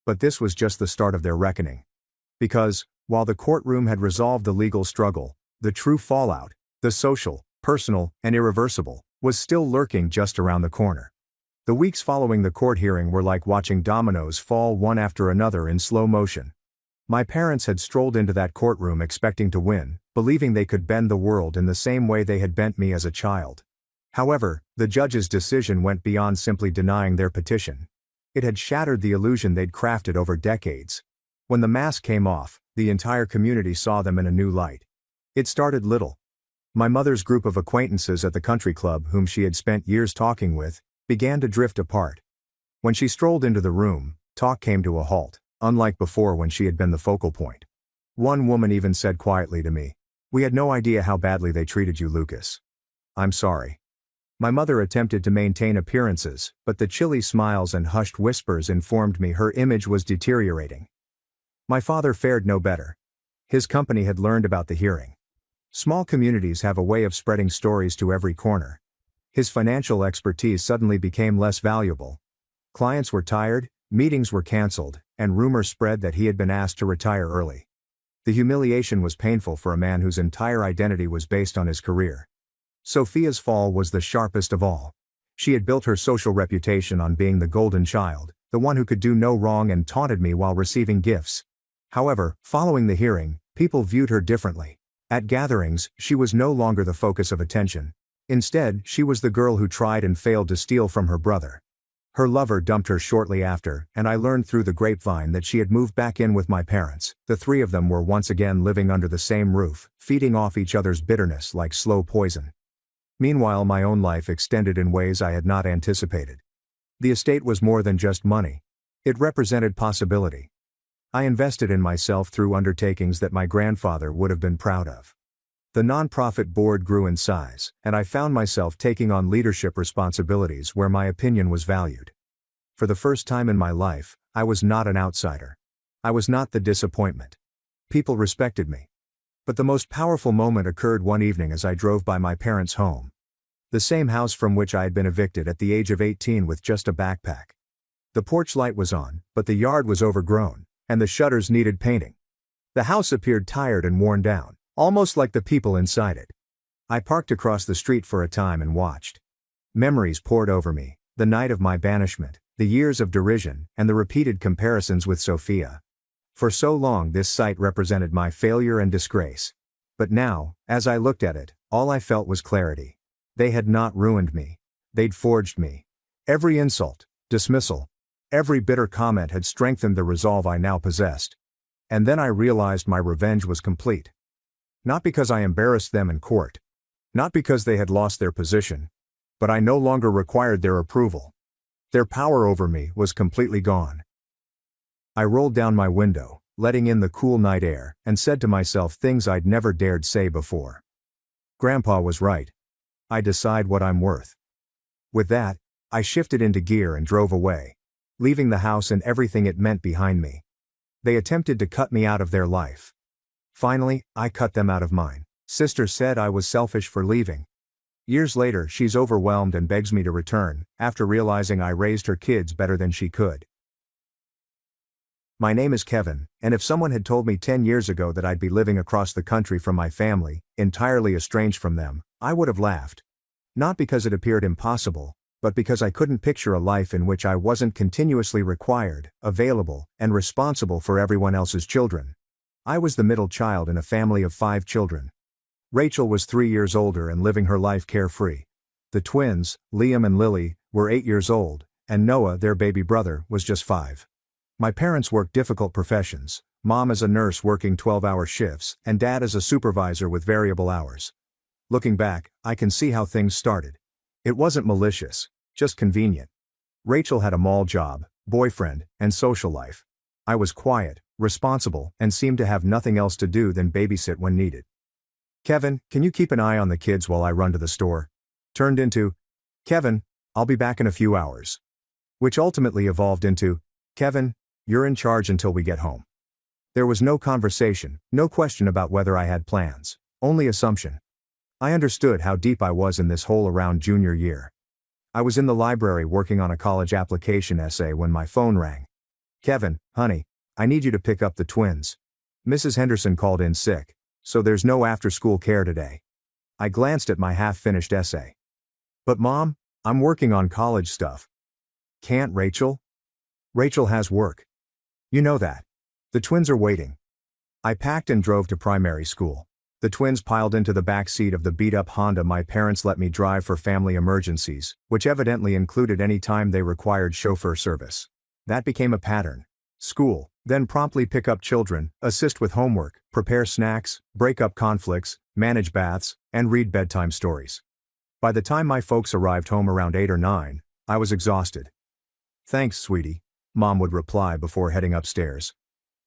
But this was just the start of their reckoning. Because, while the courtroom had resolved the legal struggle, the true fallout, the social, personal, and irreversible, was still lurking just around the corner. The weeks following the court hearing were like watching dominoes fall one after another in slow motion. My parents had strolled into that courtroom expecting to win, believing they could bend the world in the same way they had bent me as a child. However, the judge's decision went beyond simply denying their petition. It had shattered the illusion they'd crafted over decades. When the mask came off, the entire community saw them in a new light. It started little. My mother's group of acquaintances at the country club, whom she had spent years talking with, began to drift apart. When she strolled into the room, talk came to a halt, unlike before when she had been the focal point. One woman even said quietly to me, "We had no idea how badly they treated you, Lucas." "I'm sorry." My mother attempted to maintain appearances, but the chilly smiles and hushed whispers informed me her image was deteriorating. My father fared no better. His company had learned about the hearing. Small communities have a way of spreading stories to every corner. His financial expertise suddenly became less valuable. Clients were tired, meetings were canceled, and rumors spread that he had been asked to retire early. The humiliation was painful for a man whose entire identity was based on his career. Sophia's fall was the sharpest of all. She had built her social reputation on being the golden child, the one who could do no wrong, and taunted me while receiving gifts. However, following the hearing, people viewed her differently. At gatherings, she was no longer the focus of attention. Instead, she was the girl who tried and failed to steal from her brother. Her lover dumped her shortly after, and I learned through the grapevine that she had moved back in with my parents. The three of them were once again living under the same roof, feeding off each other's bitterness like slow poison. Meanwhile, my own life extended in ways I had not anticipated. The estate was more than just money. It represented possibility. I invested in myself through undertakings that my grandfather would have been proud of. The nonprofit board grew in size, and I found myself taking on leadership responsibilities where my opinion was valued. For the first time in my life, I was not an outsider. I was not the disappointment. People respected me. But the most powerful moment occurred one evening as I drove by my parents' home. The same house from which I had been evicted at the age of 18 with just a backpack. The porch light was on, but the yard was overgrown, and the shutters needed painting. The house appeared tired and worn down, almost like the people inside it. I parked across the street for a time and watched. Memories poured over me, the night of my banishment, the years of derision, and the repeated comparisons with Sophia. For so long this site represented my failure and disgrace. But now, as I looked at it, all I felt was clarity. They had not ruined me. They'd forged me. Every insult, dismissal, every bitter comment had strengthened the resolve I now possessed. And then I realized my revenge was complete. Not because I embarrassed them in court. Not because they had lost their position. But I no longer required their approval. Their power over me was completely gone. I rolled down my window, letting in the cool night air, and said to myself things I'd never dared say before. Grandpa was right. I decide what I'm worth. With that, I shifted into gear and drove away, leaving the house and everything it meant behind me. They attempted to cut me out of their life. Finally, I cut them out of mine. Sister said I was selfish for leaving. Years later, she's overwhelmed and begs me to return, after realizing I raised her kids better than she could. My name is Kevin, and if someone had told me 10 years ago that I'd be living across the country from my family, entirely estranged from them, I would have laughed. Not because it appeared impossible, but because I couldn't picture a life in which I wasn't continuously required, available, and responsible for everyone else's children. I was the middle child in a family of 5 children. Rachel was 3 years older and living her life carefree. The twins, Liam and Lily, were 8 years old, and Noah, their baby brother, was just 5. My parents worked difficult professions, mom as a nurse working 12-hour shifts, and dad as a supervisor with variable hours. Looking back, I can see how things started. It wasn't malicious, just convenient. Rachel had a mall job, boyfriend, and social life. I was quiet, responsible, and seemed to have nothing else to do than babysit when needed. Kevin, can you keep an eye on the kids while I run to the store? Turned into, Kevin, I'll be back in a few hours. Which ultimately evolved into, Kevin, you're in charge until we get home. There was no conversation, no question about whether I had plans, only assumption. I understood how deep I was in this hole around junior year. I was in the library working on a college application essay when my phone rang. Kevin, honey, I need you to pick up the twins. Mrs. Henderson called in sick, so there's no after-school care today. I glanced at my half-finished essay. But Mom, I'm working on college stuff. Can't Rachel? Rachel has work. You know that. The twins are waiting. I packed and drove to primary school. The twins piled into the back seat of the beat-up Honda my parents let me drive for family emergencies, which evidently included any time they required chauffeur service. That became a pattern. School, then promptly pick up children, assist with homework, prepare snacks, break up conflicts, manage baths, and read bedtime stories. By the time my folks arrived home around 8 or 9, I was exhausted. Thanks, sweetie, Mom would reply before heading upstairs.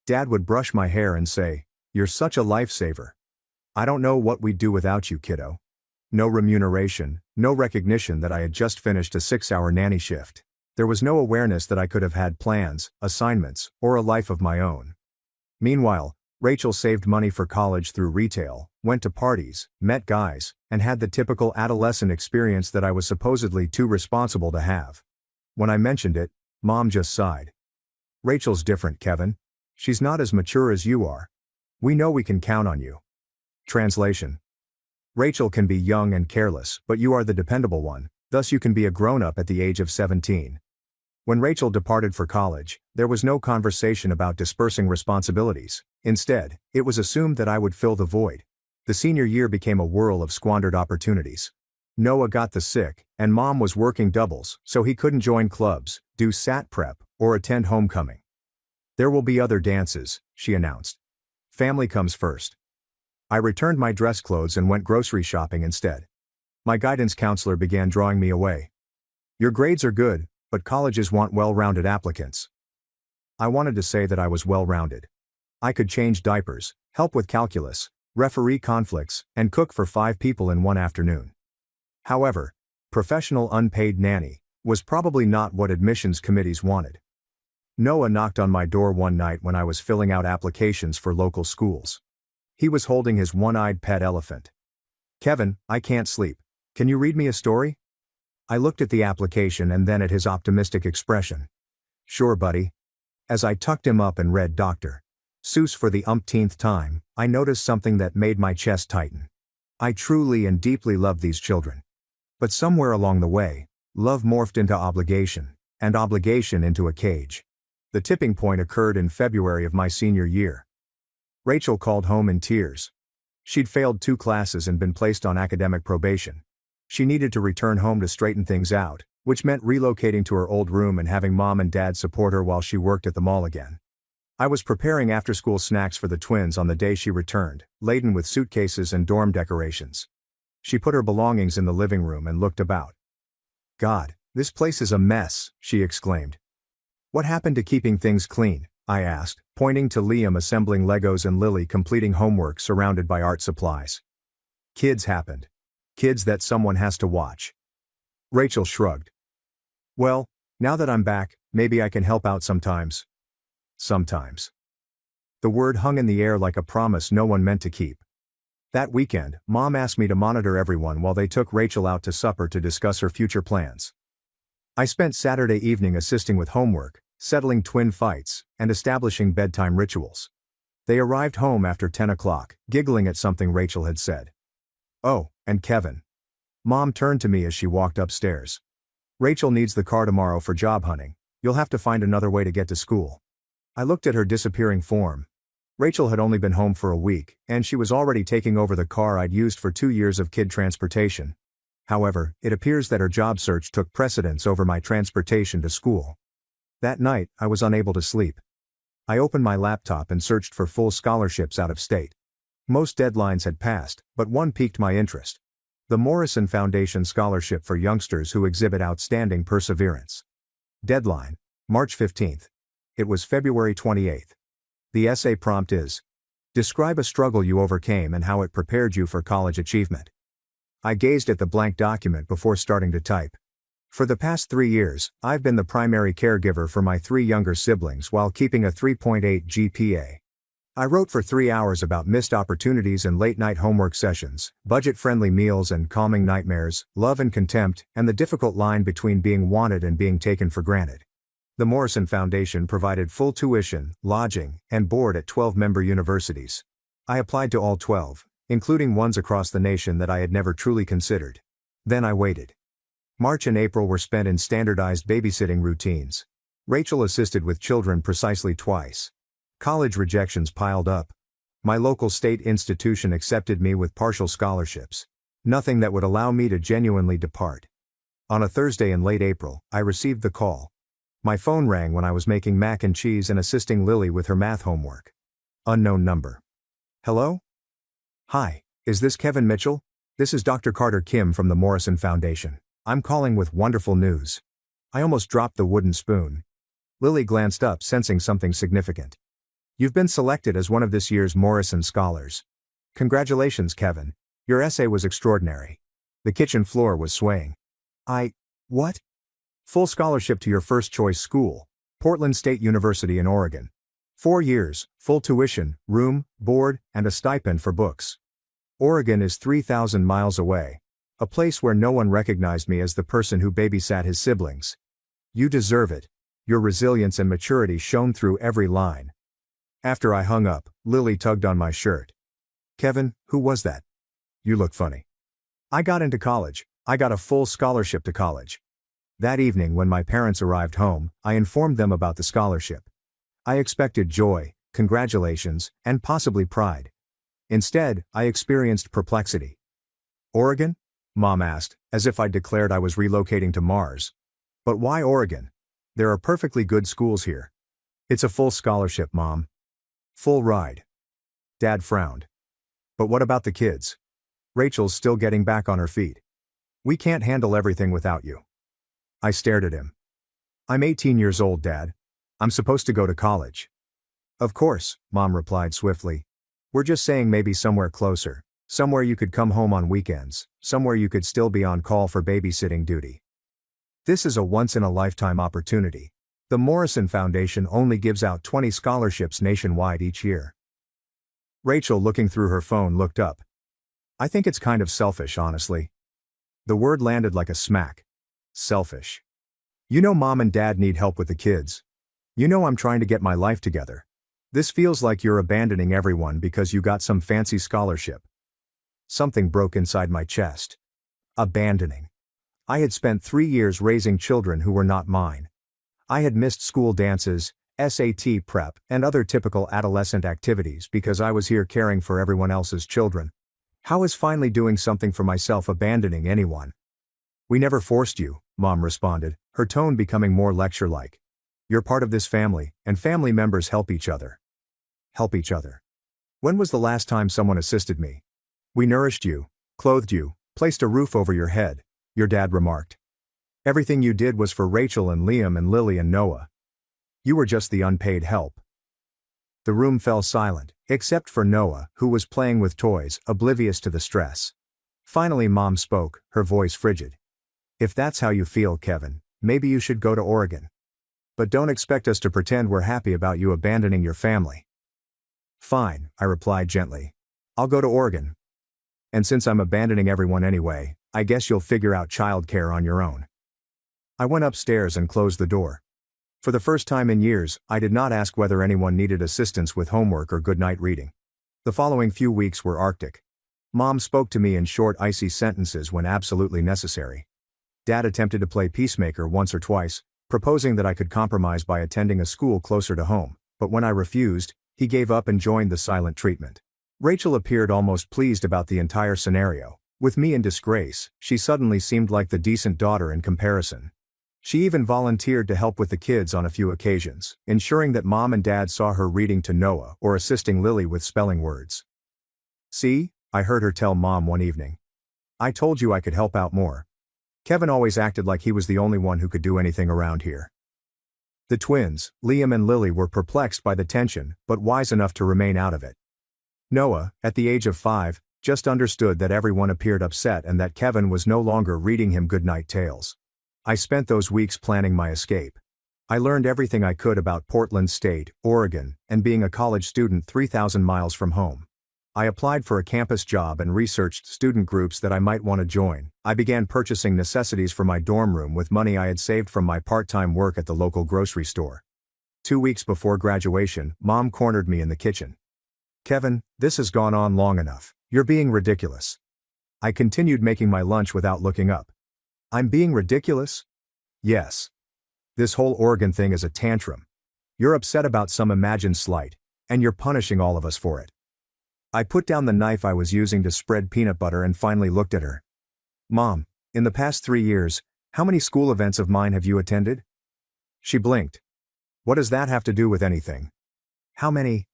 Dad would brush my hair and say, "You're such a lifesaver. I don't know what we'd do without you, kiddo." No remuneration, no recognition that I had just finished a 6-hour nanny shift. There was no awareness that I could have had plans, assignments, or a life of my own. Meanwhile, Rachel saved money for college through retail, went to parties, met guys, and had the typical adolescent experience that I was supposedly too responsible to have. When I mentioned it, Mom just sighed. Rachel's different, Kevin. She's not as mature as you are. We know we can count on you. Translation. Rachel can be young and careless, but you are the dependable one, thus you can be a grown-up at the age of 17. When Rachel departed for college, there was no conversation about dispersing responsibilities. Instead, it was assumed that I would fill the void. The senior year became a whirl of squandered opportunities. Noah got the sick, and mom was working doubles, so he couldn't join clubs, do SAT prep, or attend homecoming. There will be other dances, she announced. Family comes first. I returned my dress clothes and went grocery shopping instead. My guidance counselor began drawing me away. Your grades are good, but colleges want well-rounded applicants. I wanted to say that I was well-rounded. I could change diapers, help with calculus, referee conflicts, and cook for 5 people in one afternoon. However, professional unpaid nanny was probably not what admissions committees wanted. Noah knocked on my door one night when I was filling out applications for local schools. He was holding his one-eyed pet elephant. Kevin, I can't sleep. Can you read me a story? I looked at the application and then at his optimistic expression. Sure, buddy. As I tucked him up and read Dr. Seuss for the umpteenth time, I noticed something that made my chest tighten. I truly and deeply loved these children. But somewhere along the way, love morphed into obligation, and obligation into a cage. The tipping point occurred in February of my senior year. Rachel called home in tears. She'd failed 2 classes and been placed on academic probation. She needed to return home to straighten things out, which meant relocating to her old room and having mom and dad support her while she worked at the mall again. I was preparing after-school snacks for the twins on the day she returned, laden with suitcases and dorm decorations. She put her belongings in the living room and looked about. God, this place is a mess, she exclaimed. What happened to keeping things clean? I asked, pointing to Liam assembling Legos and Lily completing homework surrounded by art supplies. Kids happened. Kids that someone has to watch. Rachel shrugged. Well, now that I'm back, maybe I can help out sometimes. Sometimes. The word hung in the air like a promise no one meant to keep. That weekend, Mom asked me to monitor everyone while they took Rachel out to supper to discuss her future plans. I spent Saturday evening assisting with homework, settling twin fights, and establishing bedtime rituals. They arrived home after 10 o'clock, giggling at something Rachel had said. Oh, and Kevin. Mom turned to me as she walked upstairs. Rachel needs the car tomorrow for job hunting. You'll have to find another way to get to school. I looked at her disappearing form. Rachel had only been home for a week, and she was already taking over the car I'd used for 2 years of kid transportation. However, it appears that her job search took precedence over my transportation to school. That night, I was unable to sleep. I opened my laptop and searched for full scholarships out of state. Most deadlines had passed, but one piqued my interest. The Morrison Foundation Scholarship for Youngsters Who Exhibit Outstanding Perseverance. Deadline, March 15th. It was February 28th. The essay prompt is, describe a struggle you overcame and how it prepared you for college achievement. I gazed at the blank document before starting to type. For the past 3 years, I've been the primary caregiver for my 3 younger siblings while keeping a 3.8 GPA. I wrote for 3 hours about missed opportunities and late-night homework sessions, budget-friendly meals and calming nightmares, love and contempt, and the difficult line between being wanted and being taken for granted. The Morrison Foundation provided full tuition, lodging, and board at 12 member universities. I applied to all 12, including ones across the nation that I had never truly considered. Then I waited. March and April were spent in standardized babysitting routines. Rachel assisted with children precisely twice. College rejections piled up. My local state institution accepted me with partial scholarships. Nothing that would allow me to genuinely depart. On a Thursday in late April, I received the call. My phone rang when I was making mac and cheese and assisting Lily with her math homework. Unknown number. Hello? Hi, is this Kevin Mitchell? This is Dr. Carter Kim from the Morrison Foundation. I'm calling with wonderful news. I almost dropped the wooden spoon. Lily glanced up, sensing something significant. You've been selected as one of this year's Morrison Scholars. Congratulations, Kevin. Your essay was extraordinary. The kitchen floor was swaying. What? Full scholarship to your first choice school, Portland State University in Oregon. 4 years, full tuition, room, board, and a stipend for books. Oregon is 3,000 miles away. A place where no one recognized me as the person who babysat his siblings. You deserve it. Your resilience and maturity shone through every line. After I hung up, Lily tugged on my shirt. Kevin, who was that? You look funny. I got into college. I got a full scholarship to college. That evening when my parents arrived home, I informed them about the scholarship. I expected joy, congratulations, and possibly pride. Instead, I experienced perplexity. Oregon? Mom asked, as if I'd declared I was relocating to Mars. But why Oregon? There are perfectly good schools here. It's a full scholarship, Mom. Full ride. Dad frowned. But what about the kids? Rachel's still getting back on her feet. We can't handle everything without you. I stared at him. I'm 18 years old, Dad. I'm supposed to go to college. Of course, Mom replied swiftly. We're just saying maybe somewhere closer. Somewhere you could come home on weekends. Somewhere you could still be on call for babysitting duty. This is a once-in-a-lifetime opportunity. The Morrison Foundation only gives out 20 scholarships nationwide each year. Rachel, looking through her phone, looked up. I think it's kind of selfish, honestly. The word landed like a smack. Selfish. You know Mom and Dad need help with the kids. You know I'm trying to get my life together. This feels like you're abandoning everyone because you got some fancy scholarship. Something broke inside my chest. Abandoning. I had spent 3 years raising children who were not mine. I had missed school dances, SAT prep, and other typical adolescent activities because I was here caring for everyone else's children. How is finally doing something for myself abandoning anyone? We never forced you, Mom responded, her tone becoming more lecture-like. You're part of this family, and family members help each other. Help each other. When was the last time someone assisted me? We nourished you, clothed you, placed a roof over your head, your dad remarked. Everything you did was for Rachel and Liam and Lily and Noah. You were just the unpaid help. The room fell silent, except for Noah, who was playing with toys, oblivious to the stress. Finally Mom spoke, her voice frigid. If that's how you feel, Kevin, maybe you should go to Oregon. But don't expect us to pretend we're happy about you abandoning your family. Fine, I replied gently. I'll go to Oregon. And since I'm abandoning everyone anyway, I guess you'll figure out childcare on your own. I went upstairs and closed the door. For the first time in years, I did not ask whether anyone needed assistance with homework or goodnight reading. The following few weeks were arctic. Mom spoke to me in short, icy sentences when absolutely necessary. Dad attempted to play peacemaker once or twice, proposing that I could compromise by attending a school closer to home, but when I refused, he gave up and joined the silent treatment. Rachel appeared almost pleased about the entire scenario. With me in disgrace, she suddenly seemed like the decent daughter in comparison. She even volunteered to help with the kids on a few occasions, ensuring that Mom and Dad saw her reading to Noah or assisting Lily with spelling words. See, I heard her tell Mom one evening. I told you I could help out more. Kevin always acted like he was the only one who could do anything around here. The twins, Liam and Lily, were perplexed by the tension, but wise enough to remain out of it. Noah, at the age of 5, just understood that everyone appeared upset and that Kevin was no longer reading him goodnight tales. I spent those weeks planning my escape. I learned everything I could about Portland State, Oregon, and being a college student 3,000 miles from home. I applied for a campus job and researched student groups that I might want to join. I began purchasing necessities for my dorm room with money I had saved from my part-time work at the local grocery store. 2 weeks before graduation, Mom cornered me in the kitchen. Kevin, this has gone on long enough. You're being ridiculous. I continued making my lunch without looking up. I'm being ridiculous? Yes. This whole Oregon thing is a tantrum. You're upset about some imagined slight, and you're punishing all of us for it. I put down the knife I was using to spread peanut butter and finally looked at her. Mom, in the past 3 years, how many school events of mine have you attended? She blinked. What does that have to do with anything? How many?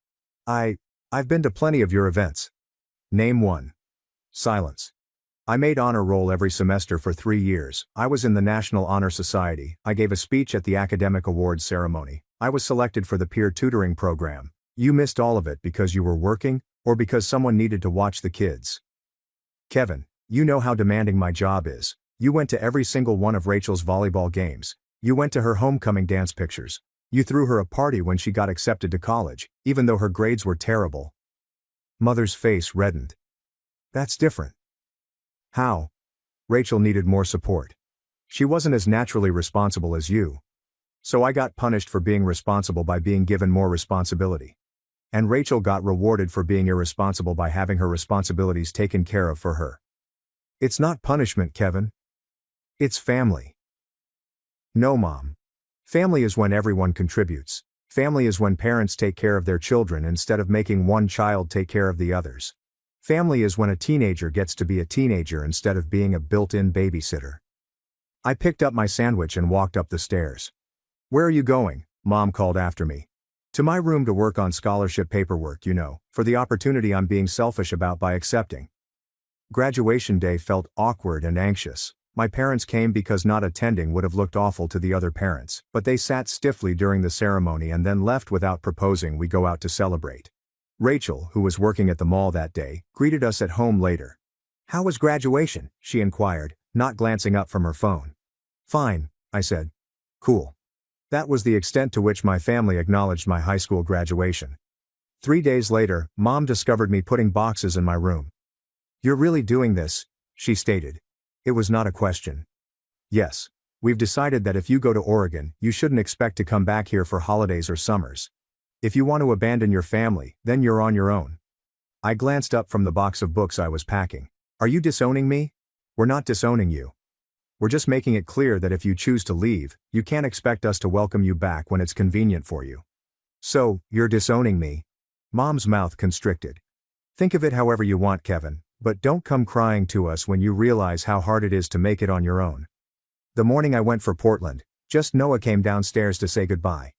I've been to plenty of your events. Name one. Silence. I made honor roll every semester for 3 years. I was in the National Honor Society. I gave a speech at the academic awards ceremony. I was selected for the peer tutoring program. You missed all of it because you were working, or because someone needed to watch the kids. Kevin, you know how demanding my job is. You went to every single one of Rachel's volleyball games. You went to her homecoming dance pictures. You threw her a party when she got accepted to college, even though her grades were terrible. Mother's face reddened. That's different. How? Rachel needed more support. She wasn't as naturally responsible as you. So I got punished for being responsible by being given more responsibility. And Rachel got rewarded for being irresponsible by having her responsibilities taken care of for her. It's not punishment, Kevin. It's family. No, Mom. Family is when everyone contributes. Family is when parents take care of their children instead of making one child take care of the others. Family is when a teenager gets to be a teenager instead of being a built-in babysitter. I picked up my sandwich and walked up the stairs. "Where are you going?" Mom called after me. "To my room to work on scholarship paperwork, for the opportunity I'm being selfish about by accepting." Graduation day felt awkward and anxious. My parents came because not attending would have looked awful to the other parents, but they sat stiffly during the ceremony and then left without proposing we go out to celebrate. Rachel, who was working at the mall that day, greeted us at home later. "How was graduation?" she inquired, not glancing up from her phone. "Fine," I said. "Cool." That was the extent to which my family acknowledged my high school graduation. 3 days later, Mom discovered me putting boxes in my room. "You're really doing this?" she stated. It was not a question. "Yes. We've decided that if you go to Oregon, you shouldn't expect to come back here for holidays or summers. If you want to abandon your family, then you're on your own." I glanced up from the box of books I was packing. "Are you disowning me?" "We're not disowning you. We're just making it clear that if you choose to leave, you can't expect us to welcome you back when it's convenient for you." "So, you're disowning me?" Mom's mouth constricted. "Think of it however you want, Kevin, but don't come crying to us when you realize how hard it is to make it on your own." The morning I went for Portland, just Noah came downstairs to say goodbye.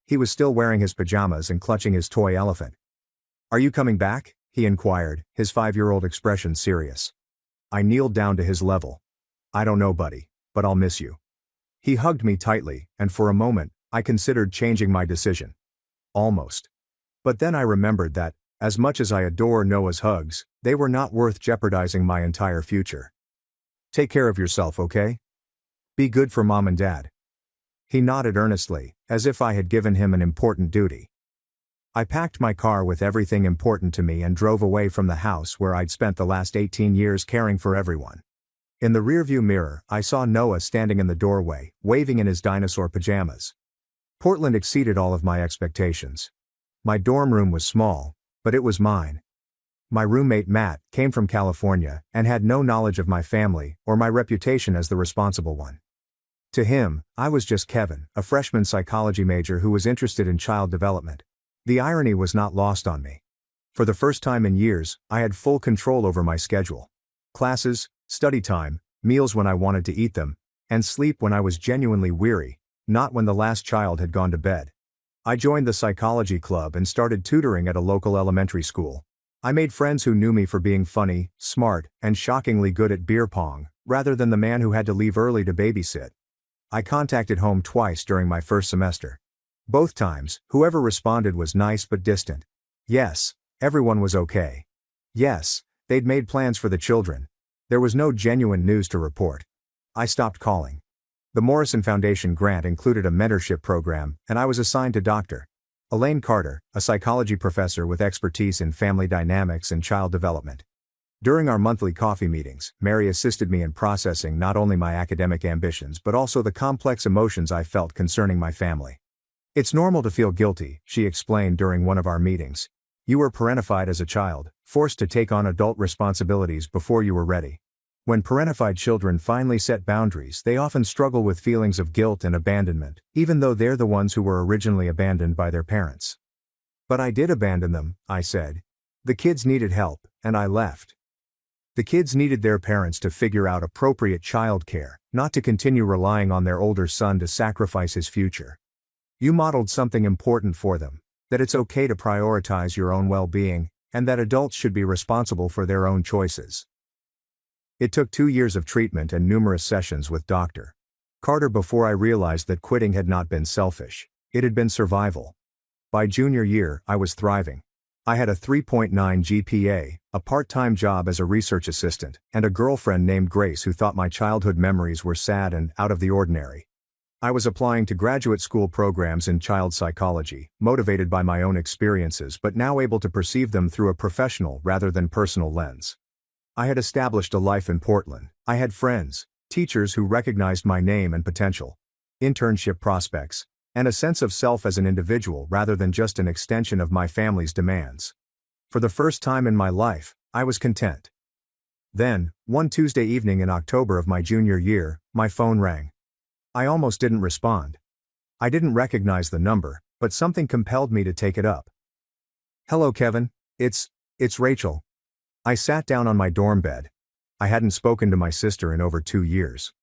He was still wearing his pajamas and clutching his toy elephant. "Are you coming back?" he inquired, his 5-year-old expression serious. I kneeled down to his level. "I don't know, buddy, but I'll miss you." He hugged me tightly, and for a moment, I considered changing my decision. Almost. But then I remembered that, as much as I adore Noah's hugs, they were not worth jeopardizing my entire future. "Take care of yourself, okay? Be good for Mom and Dad." He nodded earnestly, as if I had given him an important duty. I packed my car with everything important to me and drove away from the house where I'd spent the last 18 years caring for everyone. In the rearview mirror, I saw Noah standing in the doorway, waving in his dinosaur pajamas. Portland exceeded all of my expectations. My dorm room was small, but it was mine. My roommate Matt came from California and had no knowledge of my family or my reputation as the responsible one. To him, I was just Kevin, a freshman psychology major who was interested in child development. The irony was not lost on me. For the first time in years, I had full control over my schedule. Classes, study time, meals when I wanted to eat them, and sleep when I was genuinely weary, not when the last child had gone to bed. I joined the psychology club and started tutoring at a local elementary school. I made friends who knew me for being funny, smart, and shockingly good at beer pong, rather than the man who had to leave early to babysit. I contacted home twice during my first semester. Both times, whoever responded was nice but distant. Yes, everyone was okay. Yes, they'd made plans for the children. There was no genuine news to report. I stopped calling. The Morrison Foundation grant included a mentorship program, and I was assigned to Dr. Elaine Carter, a psychology professor with expertise in family dynamics and child development. During our monthly coffee meetings, Mary assisted me in processing not only my academic ambitions but also the complex emotions I felt concerning my family. "It's normal to feel guilty," she explained during one of our meetings. "You were parentified as a child, forced to take on adult responsibilities before you were ready. When parentified children finally set boundaries, they often struggle with feelings of guilt and abandonment, even though they're the ones who were originally abandoned by their parents." "But I did abandon them," I said. "The kids needed help, and I left." The kids needed their parents to figure out appropriate childcare, not to continue relying on their older son to sacrifice his future. You modeled something important for them, that it's okay to prioritize your own well-being, and that adults should be responsible for their own choices. It took 2 years of treatment and numerous sessions with Dr. Carter before I realized that quitting had not been selfish, it had been survival. By junior year, I was thriving. I had a 3.9 GPA, a part-time job as a research assistant, and a girlfriend named Grace who thought my childhood memories were sad and out of the ordinary. I was applying to graduate school programs in child psychology, motivated by my own experiences but now able to perceive them through a professional rather than personal lens. I had established a life in Portland. I had friends, teachers who recognized my name and potential, internship prospects, and a sense of self as an individual rather than just an extension of my family's demands. For the first time in my life, I was content. Then, one Tuesday evening in October of my junior year, my phone rang. I almost didn't respond. I didn't recognize the number, but something compelled me to take it up. "Hello, Kevin. It's Rachel." I sat down on my dorm bed. I hadn't spoken to my sister in over 2 years.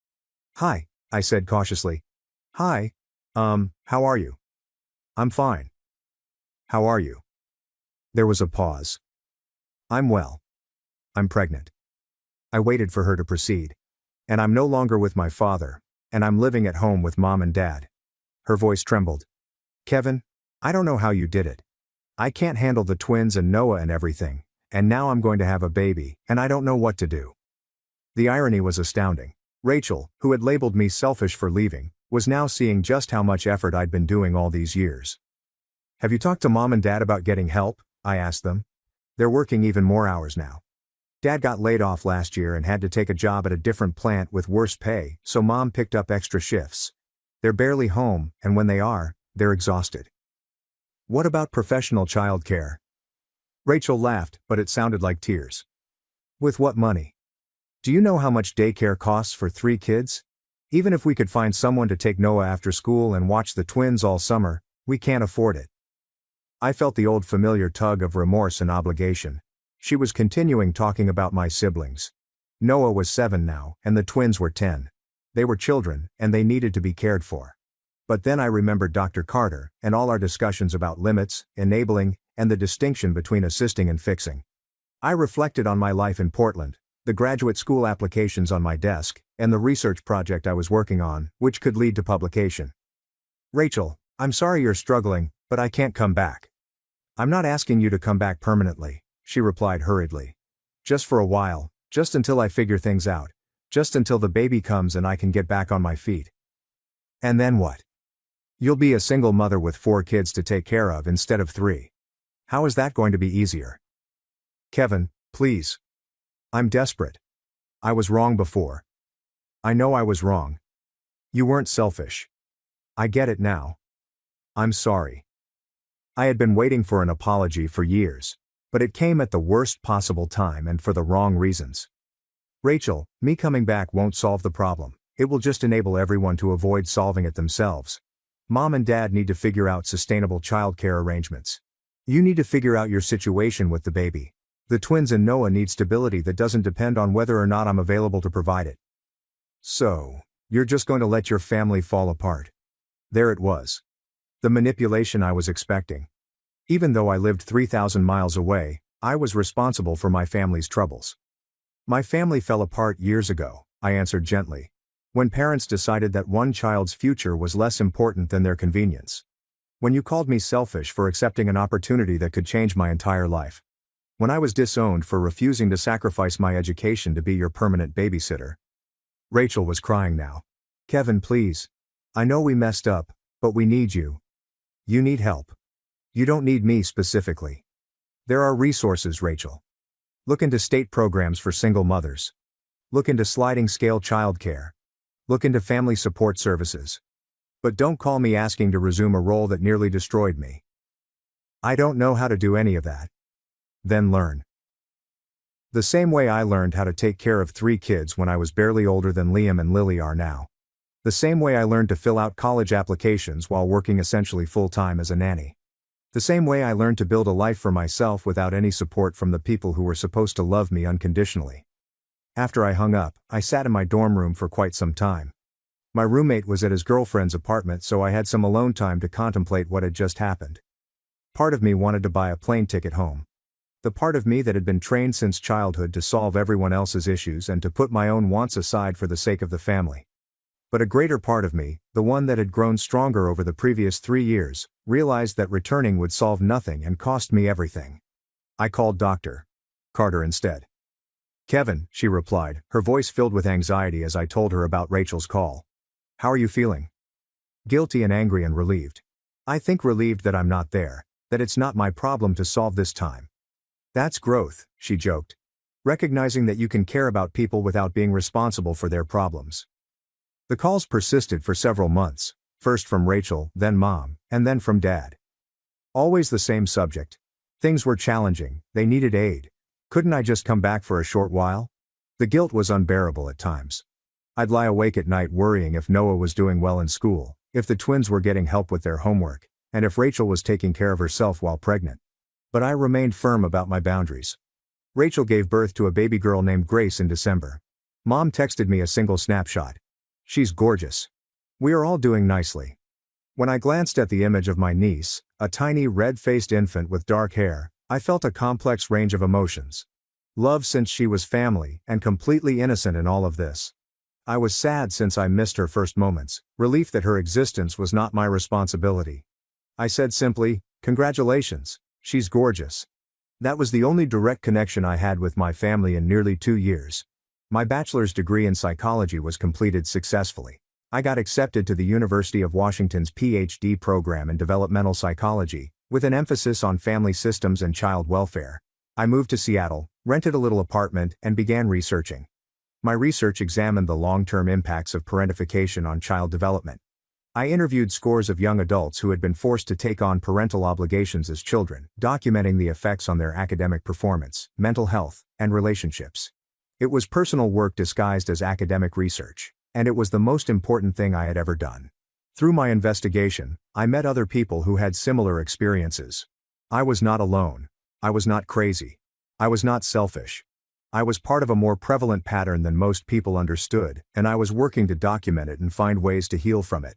"Hi," I said cautiously. "Hi. How are you?" "I'm fine. How are you?" There was a pause. "I'm well. I'm pregnant." I waited for her to proceed. "And I'm no longer with my father, and I'm living at home with mom and dad." Her voice trembled. "Kevin, I don't know how you did it. I can't handle the twins and Noah and everything, and now I'm going to have a baby, and I don't know what to do." The irony was astounding. Rachel, who had labeled me selfish for leaving, was now seeing just how much effort I'd been doing all these years. "Have you talked to mom and dad about getting help?" I asked them. "They're working even more hours now. Dad got laid off last year and had to take a job at a different plant with worse pay, so mom picked up extra shifts. They're barely home, and when they are, they're exhausted." "What about professional childcare?" Rachel laughed, but it sounded like tears. "With what money? Do you know how much daycare costs for 3 kids? Even if we could find someone to take Noah after school and watch the twins all summer, we can't afford it." I felt the old familiar tug of remorse and obligation. She was continuing talking about my siblings. Noah was 7 now, and the twins were 10. They were children, and they needed to be cared for. But then I remembered Dr. Carter, and all our discussions about limits, enabling, and the distinction between assisting and fixing. I reflected on my life in Portland, the graduate school applications on my desk, and the research project I was working on, which could lead to publication. "Rachel, I'm sorry you're struggling, but I can't come back." "I'm not asking you to come back permanently," she replied hurriedly. "Just for a while, just until I figure things out, just until the baby comes and I can get back on my feet." "And then what?" "You'll be a single mother with 4 kids to take care of instead of 3. How is that going to be easier?" "Kevin, please. I'm desperate. I was wrong before. I know I was wrong. You weren't selfish. I get it now. I'm sorry." I had been waiting for an apology for years, but it came at the worst possible time and for the wrong reasons. "Rachel, me coming back won't solve the problem. It will just enable everyone to avoid solving it themselves. Mom and dad need to figure out sustainable childcare arrangements. You need to figure out your situation with the baby. The twins and Noah need stability that doesn't depend on whether or not I'm available to provide it." "So, you're just going to let your family fall apart?" There it was. The manipulation I was expecting. Even though I lived 3,000 miles away, I was responsible for my family's troubles. "My family fell apart years ago," I answered gently. "When parents decided that one child's future was less important than their convenience. When you called me selfish for accepting an opportunity that could change my entire life. When I was disowned for refusing to sacrifice my education to be your permanent babysitter." Rachel was crying now. "Kevin, please. I know we messed up, but we need you. You need help. You don't need me specifically. There are resources, Rachel. Look into state programs for single mothers. Look into sliding scale childcare. Look into family support services. But don't call me asking to resume a role that nearly destroyed me. I don't know how to do any of that." "Then learn. The same way I learned how to take care of 3 kids when I was barely older than Liam and Lily are now. The same way I learned to fill out college applications while working essentially full-time as a nanny. The same way I learned to build a life for myself without any support from the people who were supposed to love me unconditionally." After I hung up, I sat in my dorm room for quite some time. My roommate was at his girlfriend's apartment, so I had some alone time to contemplate what had just happened. Part of me wanted to buy a plane ticket home. The part of me that had been trained since childhood to solve everyone else's issues and to put my own wants aside for the sake of the family. But a greater part of me, the one that had grown stronger over the previous 3 years, realized that returning would solve nothing and cost me everything. I called Dr. Carter instead. "Kevin," she replied, her voice filled with anxiety as I told her about Rachel's call. "How are you feeling?" "Guilty and angry and relieved. I think relieved that I'm not there, that it's not my problem to solve this time." "That's growth," she joked. "Recognizing that you can care about people without being responsible for their problems." The calls persisted for several months, first from Rachel, then Mom, and then from Dad. Always the same subject. Things were challenging, they needed aid. Couldn't I just come back for a short while? The guilt was unbearable at times. I'd lie awake at night worrying if Noah was doing well in school, if the twins were getting help with their homework, and if Rachel was taking care of herself while pregnant. But I remained firm about my boundaries. Rachel gave birth to a baby girl named Grace in December. Mom texted me a single snapshot. She's gorgeous. We are all doing nicely. When I glanced at the image of my niece, a tiny red-faced infant with dark hair, I felt a complex range of emotions. Love since she was family, and completely innocent in all of this. I was sad since I missed her first moments, relief that her existence was not my responsibility. I said simply, "Congratulations, she's gorgeous." That was the only direct connection I had with my family in nearly 2 years. My bachelor's degree in psychology was completed successfully. I got accepted to the University of Washington's PhD program in developmental psychology, with an emphasis on family systems and child welfare. I moved to Seattle, rented a little apartment, and began researching. My research examined the long-term impacts of parentification on child development. I interviewed scores of young adults who had been forced to take on parental obligations as children, documenting the effects on their academic performance, mental health, and relationships. It was personal work disguised as academic research, and it was the most important thing I had ever done. Through my investigation, I met other people who had similar experiences. I was not alone. I was not crazy. I was not selfish. I was part of a more prevalent pattern than most people understood, and I was working to document it and find ways to heal from it.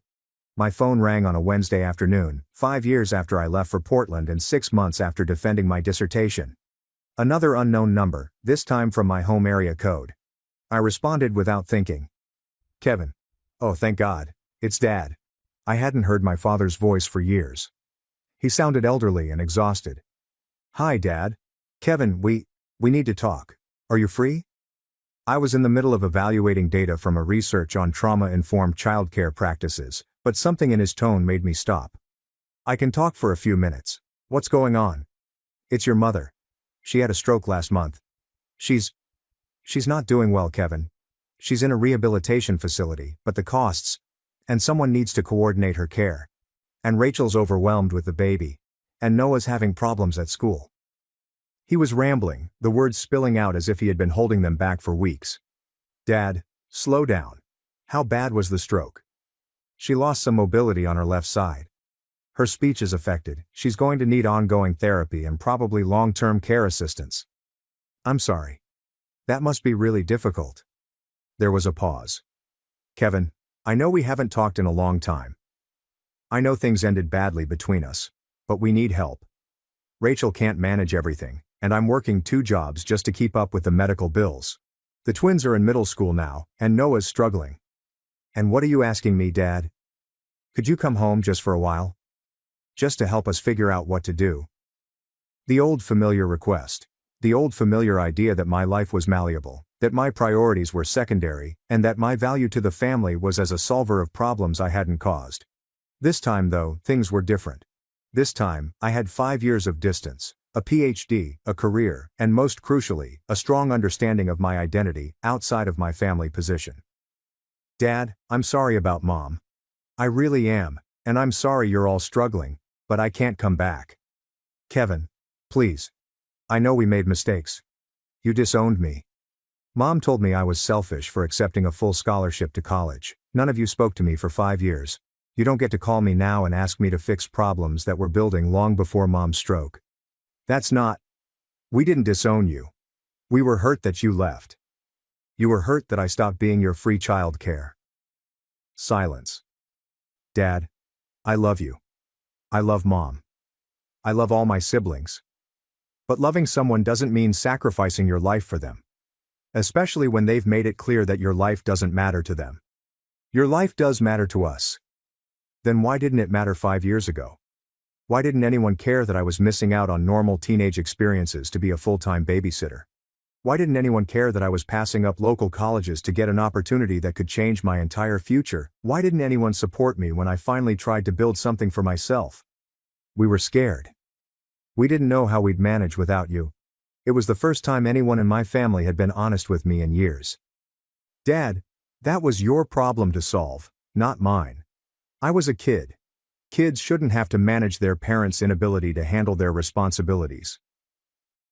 My phone rang on a Wednesday afternoon, 5 years after I left for Portland and 6 months after defending my dissertation. Another unknown number, this time from my home area code. I responded without thinking. "Kevin." "Oh, thank God. It's Dad." I hadn't heard my father's voice for years. He sounded elderly and exhausted. "Hi, Dad. Kevin, we need to talk. Are you free?" I was in the middle of evaluating data from a research on trauma-informed childcare practices, but something in his tone made me stop. "I can talk for a few minutes. What's going on?" "It's your mother. She had a stroke last month. She's not doing well, Kevin. She's in a rehabilitation facility, but the costs, and someone needs to coordinate her care. And Rachel's overwhelmed with the baby. And Noah's having problems at school." He was rambling, the words spilling out as if he had been holding them back for weeks. "Dad, slow down. How bad was the stroke?" "She lost some mobility on her left side. Her speech is affected. She's going to need ongoing therapy and probably long-term care assistance." "I'm sorry. That must be really difficult." There was a pause. "Kevin, I know we haven't talked in a long time. I know things ended badly between us, but we need help. Rachel can't manage everything, and I'm working 2 jobs just to keep up with the medical bills. The twins are in middle school now, and Noah's struggling." "And what are you asking me, Dad? Could you come home just for a while? Just to help us figure out what to do?" The old familiar request. The old familiar idea that my life was malleable, that my priorities were secondary, and that my value to the family was as a solver of problems I hadn't caused. This time, though, things were different. This time, I had 5 years of distance, a PhD, a career, and most crucially, a strong understanding of my identity, outside of my family position. "Dad, I'm sorry about Mom. I really am, and I'm sorry you're all struggling, but I can't come back. Kevin, please. I know we made mistakes. You disowned me. Mom told me I was selfish for accepting a full scholarship to college. None of you spoke to me for 5 years. You don't get to call me now and ask me to fix problems that were building long before Mom's stroke. That's not. We didn't disown you. We were hurt that you left. You were hurt that I stopped being your free child care." Silence. "Dad, I love you. I love Mom. I love all my siblings. But loving someone doesn't mean sacrificing your life for them. Especially when they've made it clear that your life doesn't matter to them. Your life does matter to us. Then why didn't it matter 5 years ago? Why didn't anyone care that I was missing out on normal teenage experiences to be a full-time babysitter? Why didn't anyone care that I was passing up local colleges to get an opportunity that could change my entire future? Why didn't anyone support me when I finally tried to build something for myself? We were scared. We didn't know how we'd manage without you. It was the first time anyone in my family had been honest with me in years. Dad, that was your problem to solve, not mine. I was a kid. Kids shouldn't have to manage their parents' inability to handle their responsibilities.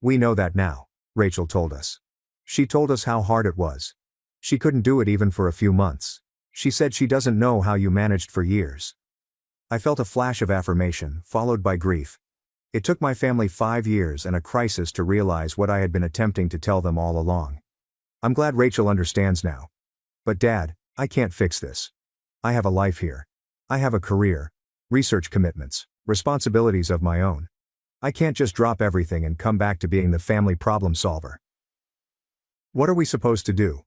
We know that now, Rachel told us. She told us how hard it was. She couldn't do it even for a few months. She said she doesn't know how you managed for years. I felt a flash of affirmation, followed by grief. It took my family 5 years and a crisis to realize what I had been attempting to tell them all along. I'm glad Rachel understands now. But Dad, I can't fix this. I have a life here. I have a career, research commitments, responsibilities of my own. I can't just drop everything and come back to being the family problem solver. What are we supposed to do?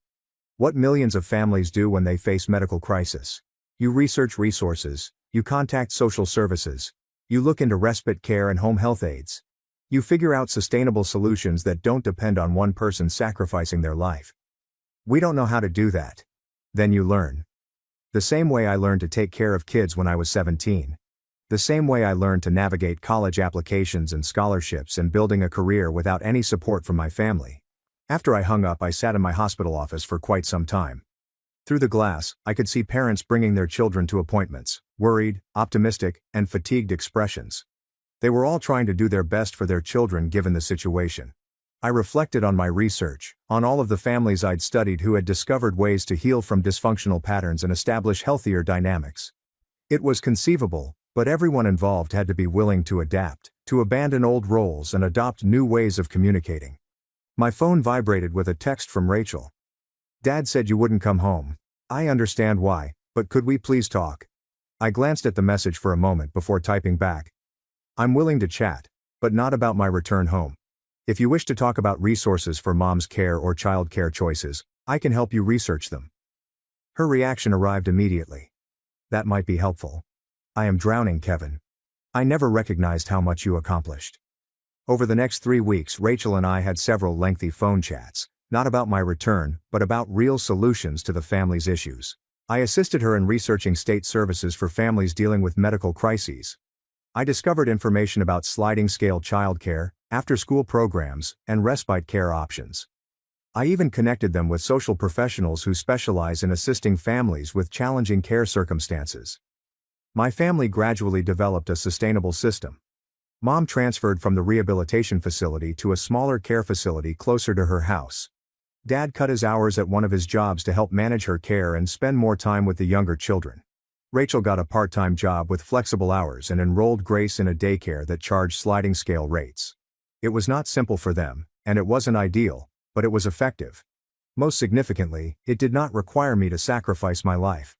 What millions of families do when they face medical crisis? You research resources, you contact social services, you look into respite care and home health aides. You figure out sustainable solutions that don't depend on one person sacrificing their life. We don't know how to do that. Then you learn. The same way I learned to take care of kids when I was 17. The same way I learned to navigate college applications and scholarships and building a career without any support from my family. After I hung up, I sat in my hospital office for quite some time. Through the glass, I could see parents bringing their children to appointments, worried, optimistic, and fatigued expressions. They were all trying to do their best for their children given the situation. I reflected on my research, on all of the families I'd studied who had discovered ways to heal from dysfunctional patterns and establish healthier dynamics. It was conceivable, but everyone involved had to be willing to adapt, to abandon old roles and adopt new ways of communicating. My phone vibrated with a text from Rachel. Dad said you wouldn't come home. I understand why, but could we please talk? I glanced at the message for a moment before typing back. I'm willing to chat, but not about my return home. If you wish to talk about resources for mom's care or child care choices, I can help you research them. Her reaction arrived immediately. That might be helpful. I am drowning, Kevin. I never recognized how much you accomplished. Over the next 3 weeks, Rachel and I had several lengthy phone chats, not about my return, but about real solutions to the family's issues. I assisted her in researching state services for families dealing with medical crises. I discovered information about sliding-scale childcare, after-school programs, and respite care options. I even connected them with social professionals who specialize in assisting families with challenging care circumstances. My family gradually developed a sustainable system. Mom transferred from the rehabilitation facility to a smaller care facility closer to her house. Dad cut his hours at one of his jobs to help manage her care and spend more time with the younger children. Rachel got a part-time job with flexible hours and enrolled Grace in a daycare that charged sliding-scale rates. It was not simple for them, and it wasn't ideal, but it was effective. Most significantly, it did not require me to sacrifice my life.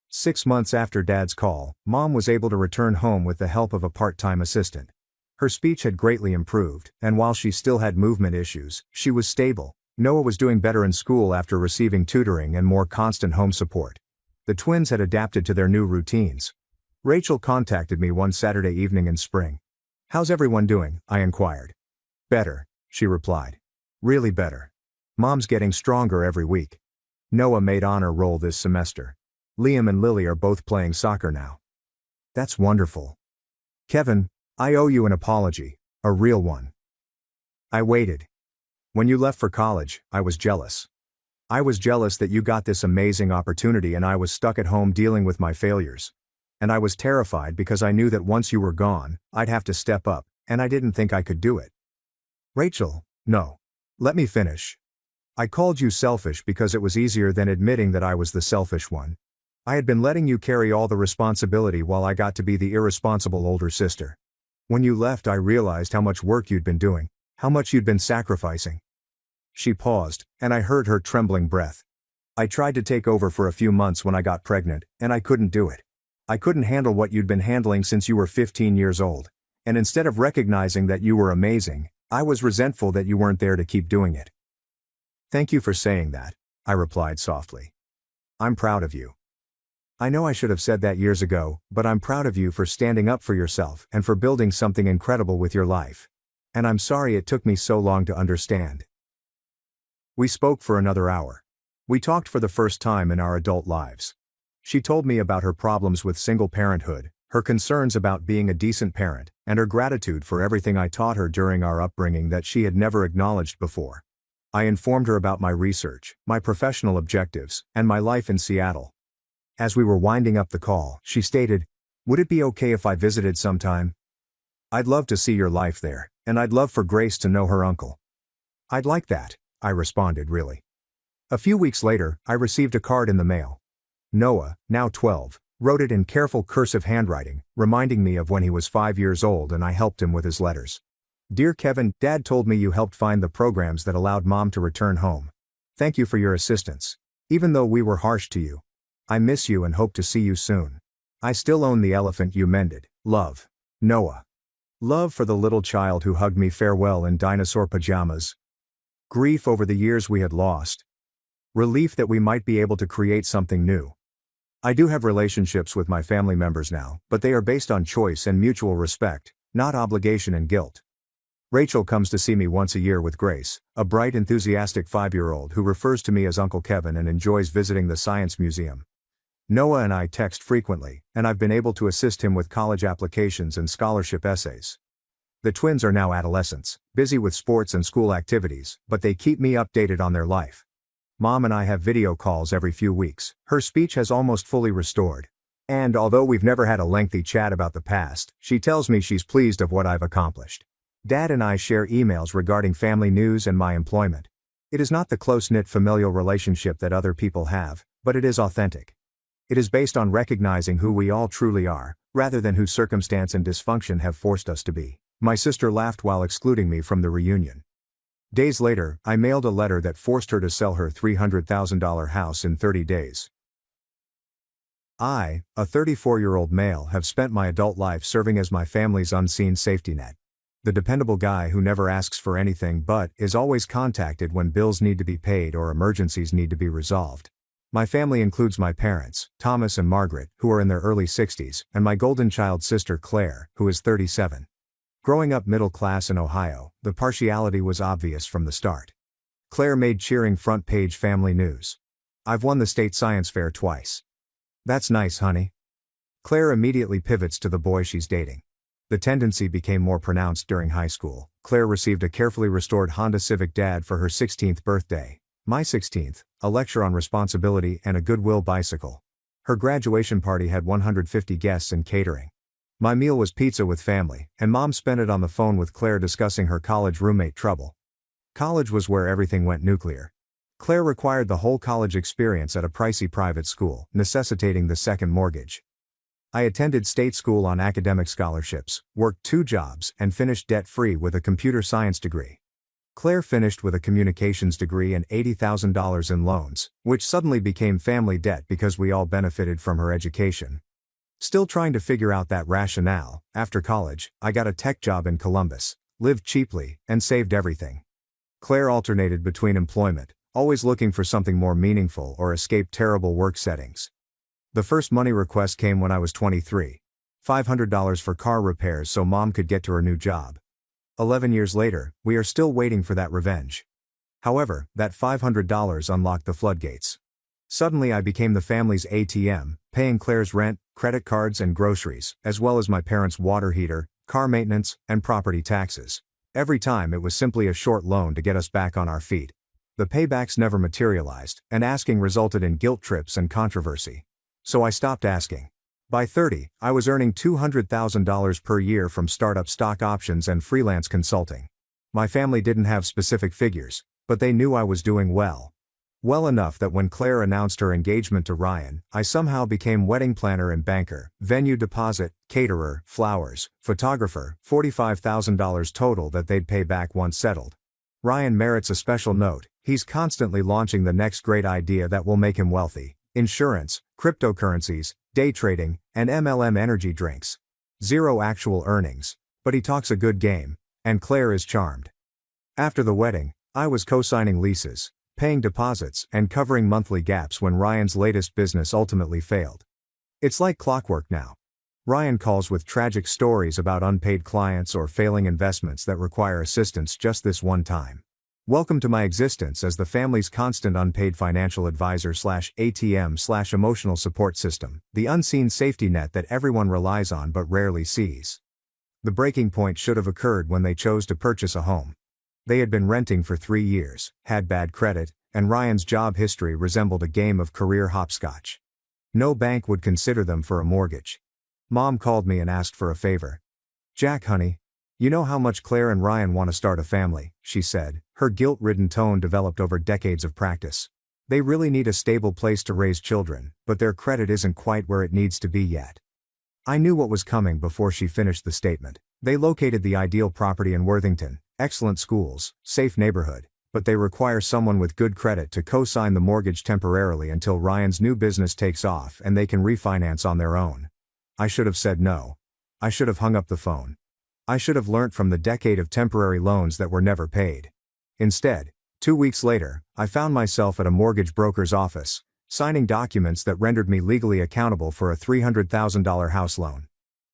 6 months after Dad's call, Mom was able to return home with the help of a part-time assistant. Her speech had greatly improved, and while she still had movement issues, she was stable. Noah was doing better in school after receiving tutoring and more constant home support. The twins had adapted to their new routines. Rachel contacted me one Saturday evening in spring. "How's everyone doing?" I inquired. "Better," she replied. "Really better. Mom's getting stronger every week. Noah made honor roll this semester. Liam and Lily are both playing soccer now." "That's wonderful. Kevin, I owe you an apology, a real one. I waited. When you left for college, I was jealous. I was jealous that you got this amazing opportunity and I was stuck at home dealing with my failures. And I was terrified because I knew that once you were gone, I'd have to step up, and I didn't think I could do it." "Rachel, no. Let me finish. I called you selfish because it was easier than admitting that I was the selfish one. I had been letting you carry all the responsibility while I got to be the irresponsible older sister. When you left, I realized how much work you'd been doing, how much you'd been sacrificing." She paused, and I heard her trembling breath. "I tried to take over for a few months when I got pregnant, and I couldn't do it. I couldn't handle what you'd been handling since you were 15 years old. And instead of recognizing that you were amazing, I was resentful that you weren't there to keep doing it." "Thank you for saying that," I replied softly. "I'm proud of you. I know I should have said that years ago, but I'm proud of you for standing up for yourself and for building something incredible with your life. And I'm sorry it took me so long to understand." We spoke for another hour. We talked for the first time in our adult lives. She told me about her problems with single parenthood, her concerns about being a decent parent, and her gratitude for everything I taught her during our upbringing that she had never acknowledged before. I informed her about my research, my professional objectives, and my life in Seattle. As we were winding up the call, she stated, "Would it be okay if I visited sometime? I'd love to see your life there, and I'd love for Grace to know her uncle." "I'd like that," I responded, really. A few weeks later, I received a card in the mail. Noah, now 12, Wrote it in careful cursive handwriting, reminding me of when he was 5 years old and I helped him with his letters. Dear Kevin, Dad told me you helped find the programs that allowed Mom to return home. Thank you for your assistance. Even though we were harsh to you. I miss you and hope to see you soon. I still own the elephant you mended. Love. Noah. Love for the little child who hugged me farewell in dinosaur pajamas. Grief over the years we had lost. Relief that we might be able to create something new. I do have relationships with my family members now, but they are based on choice and mutual respect, not obligation and guilt. Rachel comes to see me once a year with Grace, a bright, enthusiastic 5-year-old who refers to me as Uncle Kevin and enjoys visiting the Science Museum. Noah and I text frequently, and I've been able to assist him with college applications and scholarship essays. The twins are now adolescents, busy with sports and school activities, but they keep me updated on their life. Mom and I have video calls every few weeks. Her speech has almost fully restored. And although we've never had a lengthy chat about the past, she tells me she's pleased of what I've accomplished. Dad and I share emails regarding family news and my employment. It is not the close-knit familial relationship that other people have, but it is authentic. It is based on recognizing who we all truly are, rather than who circumstance and dysfunction have forced us to be. My sister laughed while excluding me from the reunion. Days later, I mailed a letter that forced her to sell her $300,000 house in 30 days. I, a 34-year-old male, have spent my adult life serving as my family's unseen safety net. The dependable guy who never asks for anything but is always contacted when bills need to be paid or emergencies need to be resolved. My family includes my parents, Thomas and Margaret, who are in their early 60s, and my golden child sister Claire, who is 37. Growing up middle class in Ohio, the partiality was obvious from the start. Claire made cheering front-page family news. I've won the state science fair twice. That's nice, honey. Claire immediately pivots to the boy she's dating. The tendency became more pronounced during high school. Claire received a carefully restored Honda Civic Dad for her 16th birthday. My 16th, a lecture on responsibility and a Goodwill bicycle. Her graduation party had 150 guests and catering. My meal was pizza with family, and Mom spent it on the phone with Claire discussing her college roommate trouble. College was where everything went nuclear. Claire required the whole college experience at a pricey private school, necessitating the second mortgage. I attended state school on academic scholarships, worked 2 jobs, and finished debt-free with a computer science degree. Claire finished with a communications degree and $80,000 in loans, which suddenly became family debt because we all benefited from her education. Still trying to figure out that rationale, after college, I got a tech job in Columbus, lived cheaply, and saved everything. Claire alternated between employment, always looking for something more meaningful or escape terrible work settings. The first money request came when I was 23. $500 for car repairs so Mom could get to her new job. 11 years later, we are still waiting for that revenge. However, that $500 unlocked the floodgates. Suddenly I became the family's ATM, paying Claire's rent, credit cards and groceries, as well as my parents' water heater, car maintenance, and property taxes. Every time it was simply a short loan to get us back on our feet. The paybacks never materialized, and asking resulted in guilt trips and controversy. So I stopped asking. By 30, I was earning $200,000 per year from startup stock options and freelance consulting. My family didn't have specific figures, but they knew I was doing well. Well enough that when Claire announced her engagement to Ryan, I somehow became wedding planner and banker, venue deposit, caterer, flowers, photographer, $45,000 total that they'd pay back once settled. Ryan merits a special note. He's constantly launching the next great idea that will make him wealthy. Insurance, cryptocurrencies, day trading, and MLM energy drinks. Zero actual earnings, but he talks a good game, and Claire is charmed. After the wedding, I was co-signing leases, paying deposits, and covering monthly gaps when Ryan's latest business ultimately failed. It's like clockwork now. Ryan calls with tragic stories about unpaid clients or failing investments that require assistance just this one time. Welcome to my existence as the family's constant unpaid financial advisor /ATM emotional support system, the unseen safety net that everyone relies on but rarely sees. The breaking point should have occurred when they chose to purchase a home. They had been renting for 3 years, had bad credit, and Ryan's job history resembled a game of career hopscotch. No bank would consider them for a mortgage. Mom called me and asked for a favor. "Jack, honey, you know how much Claire and Ryan want to start a family," she said. Her guilt-ridden tone developed over decades of practice. They really need a stable place to raise children, but their credit isn't quite where it needs to be yet. I knew what was coming before she finished the statement. They located the ideal property in Worthington, excellent schools, safe neighborhood, but they require someone with good credit to co-sign the mortgage temporarily until Ryan's new business takes off and they can refinance on their own. I should have said no. I should have hung up the phone. I should have learnt from the decade of temporary loans that were never paid. Instead, 2 weeks later, I found myself at a mortgage broker's office, signing documents that rendered me legally accountable for a $300,000 house loan.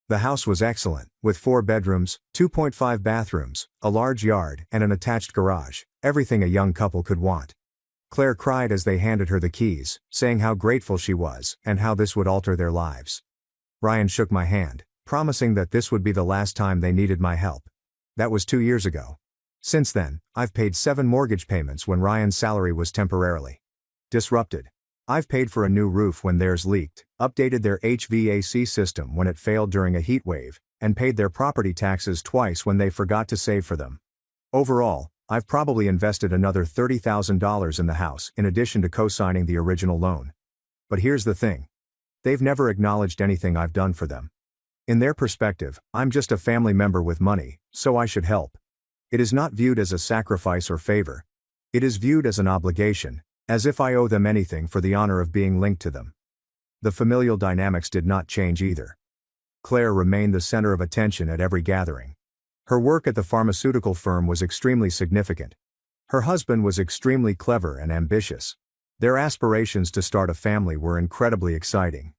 The house was excellent, with 4 bedrooms, 2.5 bathrooms, a large yard, and an attached garage, everything a young couple could want. Claire cried as they handed her the keys, saying how grateful she was, and how this would alter their lives. Ryan shook my hand, promising that this would be the last time they needed my help. That was 2 years ago. Since then, I've paid 7 mortgage payments when Ryan's salary was temporarily disrupted. I've paid for a new roof when theirs leaked, updated their HVAC system when it failed during a heat wave, and paid their property taxes twice when they forgot to save for them. Overall, I've probably invested another $30,000 in the house in addition to co-signing the original loan. But here's the thing. They've never acknowledged anything I've done for them. In their perspective, I'm just a family member with money, so I should help. It is not viewed as a sacrifice or favor. It is viewed as an obligation, as if I owe them anything for the honor of being linked to them. The familial dynamics did not change either. Claire remained the center of attention at every gathering. Her work at the pharmaceutical firm was extremely significant. Her husband was extremely clever and ambitious. Their aspirations to start a family were incredibly exciting.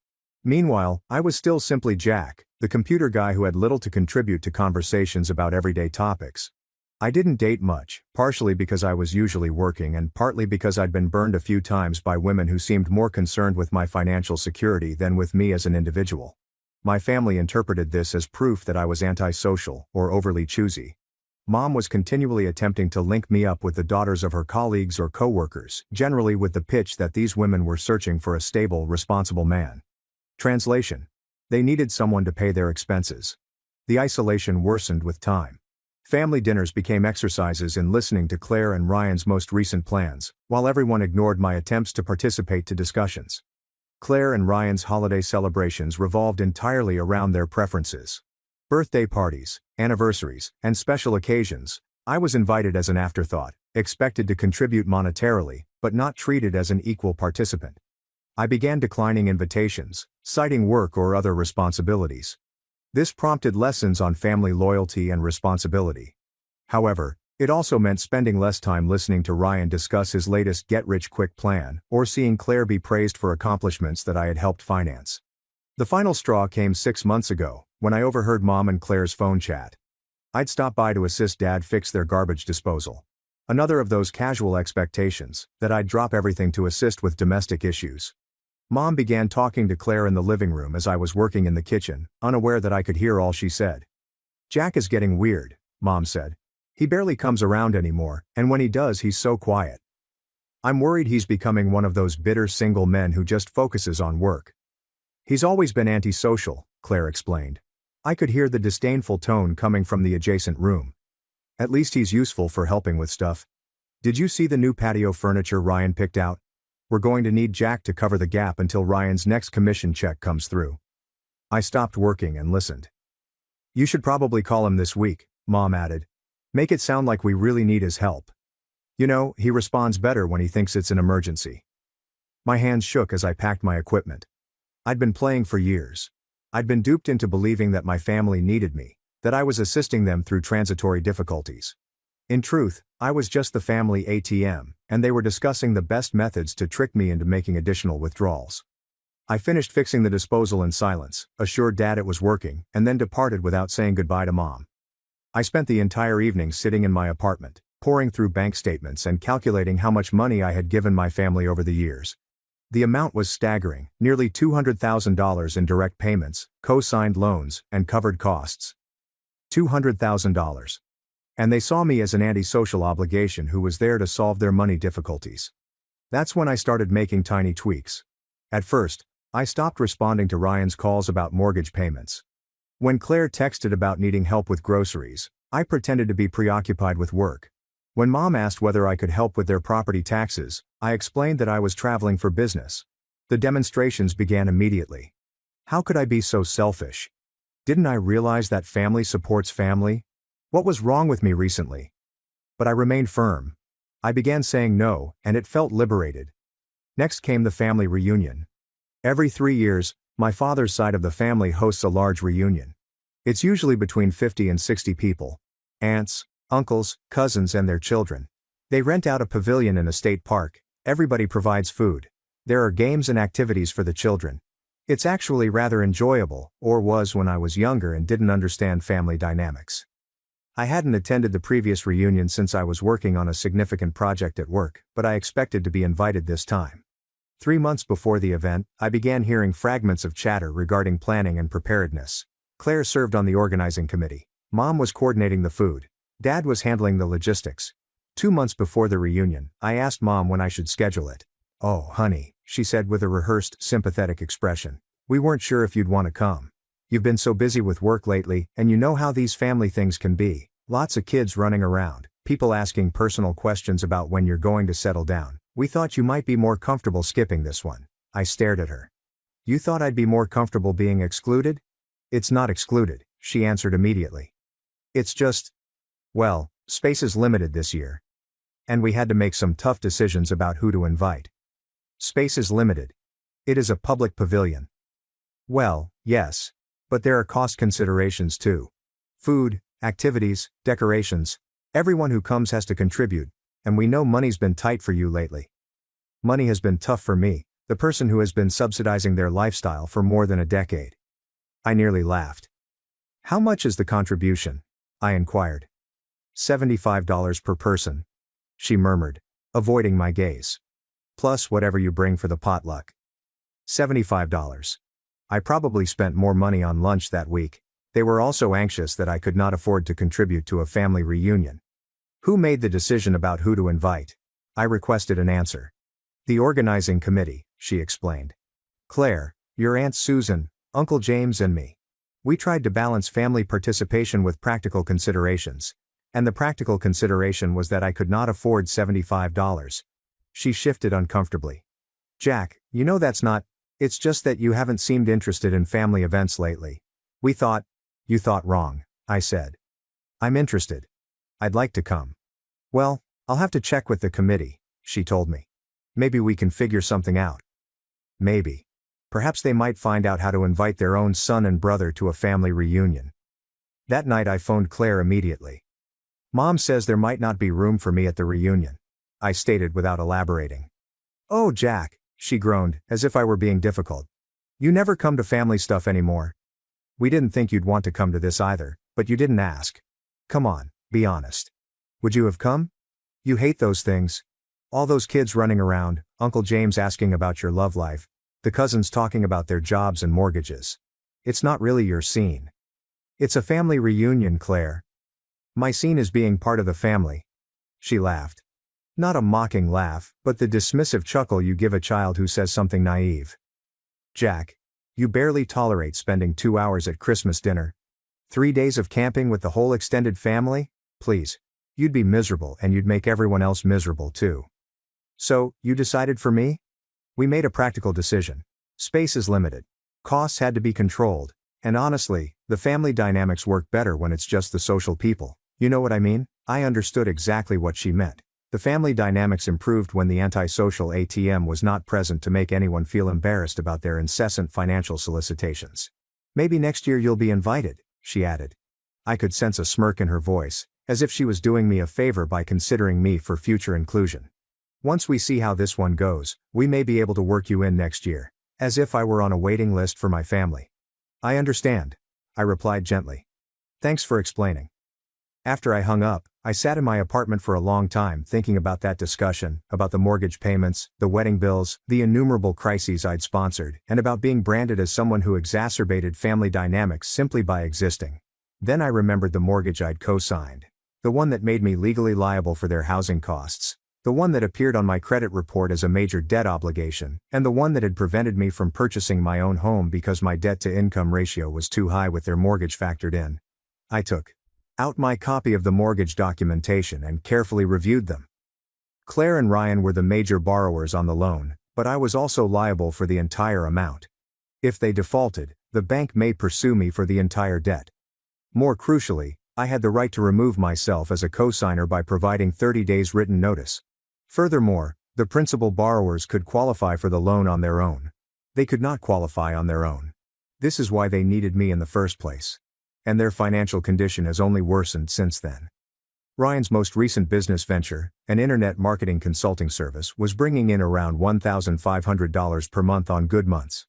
Meanwhile, I was still simply Jack, the computer guy who had little to contribute to conversations about everyday topics. I didn't date much, partially because I was usually working and partly because I'd been burned a few times by women who seemed more concerned with my financial security than with me as an individual. My family interpreted this as proof that I was antisocial or overly choosy. Mom was continually attempting to link me up with the daughters of her colleagues or coworkers, generally with the pitch that these women were searching for a stable, responsible man. Translation: they needed someone to pay their expenses. The isolation worsened with time. Family dinners became exercises in listening to Claire and Ryan's most recent plans, while everyone ignored my attempts to participate to discussions. Claire and Ryan's holiday celebrations revolved entirely around their preferences. Birthday parties, anniversaries, and special occasions, I was invited as an afterthought, expected to contribute monetarily, but not treated as an equal participant. I began declining invitations, citing work or other responsibilities. This prompted lessons on family loyalty and responsibility. However, it also meant spending less time listening to Ryan discuss his latest get-rich-quick plan, or seeing Claire be praised for accomplishments that I had helped finance. The final straw came 6 months ago, when I overheard Mom and Claire's phone chat. I'd stop by to assist Dad fix their garbage disposal. Another of those casual expectations, that I'd drop everything to assist with domestic issues. Mom began talking to Claire in the living room as I was working in the kitchen, unaware that I could hear all she said. "Jack is getting weird," Mom said. "He barely comes around anymore, and when he does he's so quiet. I'm worried he's becoming one of those bitter single men who just focuses on work." "He's always been antisocial," Claire explained. I could hear the disdainful tone coming from the adjacent room. "At least he's useful for helping with stuff. Did you see the new patio furniture Ryan picked out? We're going to need Jack to cover the gap until Ryan's next commission check comes through." I stopped working and listened. "You should probably call him this week," Mom added. "Make it sound like we really need his help. You know, he responds better when he thinks it's an emergency." My hands shook as I packed my equipment. I'd been playing for years. I'd been duped into believing that my family needed me, that I was assisting them through transitory difficulties. In truth, I was just the family ATM, and they were discussing the best methods to trick me into making additional withdrawals. I finished fixing the disposal in silence, assured Dad it was working, and then departed without saying goodbye to Mom. I spent the entire evening sitting in my apartment, poring through bank statements and calculating how much money I had given my family over the years. The amount was staggering, nearly $200,000 in direct payments, co-signed loans, and covered costs. $200,000. And they saw me as an antisocial obligation who was there to solve their money difficulties. That's when I started making tiny tweaks. At first, I stopped responding to Ryan's calls about mortgage payments. When Claire texted about needing help with groceries, I pretended to be preoccupied with work. When Mom asked whether I could help with their property taxes, I explained that I was traveling for business. The demonstrations began immediately. How could I be so selfish? Didn't I realize that family supports family? What was wrong with me recently? But I remained firm. I began saying no, and it felt liberated. Next came the family reunion. Every 3 years, my father's side of the family hosts a large reunion. It's usually between 50 and 60 people. Aunts, uncles, cousins and their children. They rent out a pavilion in a state park. Everybody provides food. There are games and activities for the children. It's actually rather enjoyable, or was when I was younger and didn't understand family dynamics. I hadn't attended the previous reunion since I was working on a significant project at work, but I expected to be invited this time. 3 months before the event, I began hearing fragments of chatter regarding planning and preparedness. Claire served on the organizing committee. Mom was coordinating the food. Dad was handling the logistics. 2 months before the reunion, I asked Mom when I should schedule it. "Oh, honey," she said with a rehearsed, sympathetic expression. "We weren't sure if you'd want to come. You've been so busy with work lately, and you know how these family things can be. Lots of kids running around, people asking personal questions about when you're going to settle down. We thought you might be more comfortable skipping this one." I stared at her. "You thought I'd be more comfortable being excluded?" "It's not excluded," she answered immediately. "It's just, well, space is limited this year. And we had to make some tough decisions about who to invite." "Space is limited. It is a public pavilion." "Well, yes. But there are cost considerations too. Food, activities, decorations. Everyone who comes has to contribute, and we know money's been tight for you lately." "Money has been tough for me, the person who has been subsidizing their lifestyle for more than a decade." I nearly laughed. "How much is the contribution?" I inquired. $75 per person," she murmured, avoiding my gaze. "Plus whatever you bring for the potluck." $75. I probably spent more money on lunch that week. They were also anxious that I could not afford to contribute to a family reunion. "Who made the decision about who to invite?" I requested an answer. "The organizing committee," she explained. "Claire, your Aunt Susan, Uncle James and me. We tried to balance family participation with practical considerations. And the practical consideration was that I could not afford $75. She shifted uncomfortably. "Jack, you know that's not, it's just that you haven't seemed interested in family events lately. We thought." "You thought wrong," I said. "I'm interested. I'd like to come." "Well, I'll have to check with the committee," she told me. "Maybe we can figure something out." Maybe. Perhaps they might find out how to invite their own son and brother to a family reunion. That night I phoned Claire immediately. "Mom says there might not be room for me at the reunion," I stated without elaborating. "Oh, Jack," she groaned, as if I were being difficult. "You never come to family stuff anymore." "We didn't think you'd want to come to this either, but you didn't ask. Come on, be honest. Would you have come? You hate those things. All those kids running around, Uncle James asking about your love life, the cousins talking about their jobs and mortgages. It's not really your scene. It's a family reunion, Claire." "My scene is being part of the family." She laughed. Not a mocking laugh, but the dismissive chuckle you give a child who says something naive. "Jack, you barely tolerate spending 2 hours at Christmas dinner. 3 days of camping with the whole extended family? Please. You'd be miserable and you'd make everyone else miserable too. So, you decided for me?" "We made a practical decision. Space is limited. Costs had to be controlled, and honestly, the family dynamics work better when it's just the social people. You know what I mean?" I understood exactly what she meant. The family dynamics improved when the antisocial ATM was not present to make anyone feel embarrassed about their incessant financial solicitations. "Maybe next year you'll be invited," she added. I could sense a smirk in her voice, as if she was doing me a favor by considering me for future inclusion. "Once we see how this one goes, we may be able to work you in next year," as if I were on a waiting list for my family. "I understand," I replied gently. "Thanks for explaining." After I hung up, I sat in my apartment for a long time thinking about that discussion, about the mortgage payments, the wedding bills, the innumerable crises I'd sponsored, and about being branded as someone who exacerbated family dynamics simply by existing. Then I remembered the mortgage I'd co-signed. The one that made me legally liable for their housing costs. The one that appeared on my credit report as a major debt obligation, and the one that had prevented me from purchasing my own home because my debt-to-income ratio was too high with their mortgage factored in. I took out my copy of the mortgage documentation and carefully reviewed them. Claire and Ryan were the major borrowers on the loan, but I was also liable for the entire amount. If they defaulted, the bank may pursue me for the entire debt. More crucially, I had the right to remove myself as a co-signer by providing 30 days written notice. Furthermore, the principal borrowers could qualify for the loan on their own. They could not qualify on their own. This is why they needed me in the first place. And their financial condition has only worsened since then. Ryan's most recent business venture, an internet marketing consulting service, was bringing in around $1,500 per month on good months.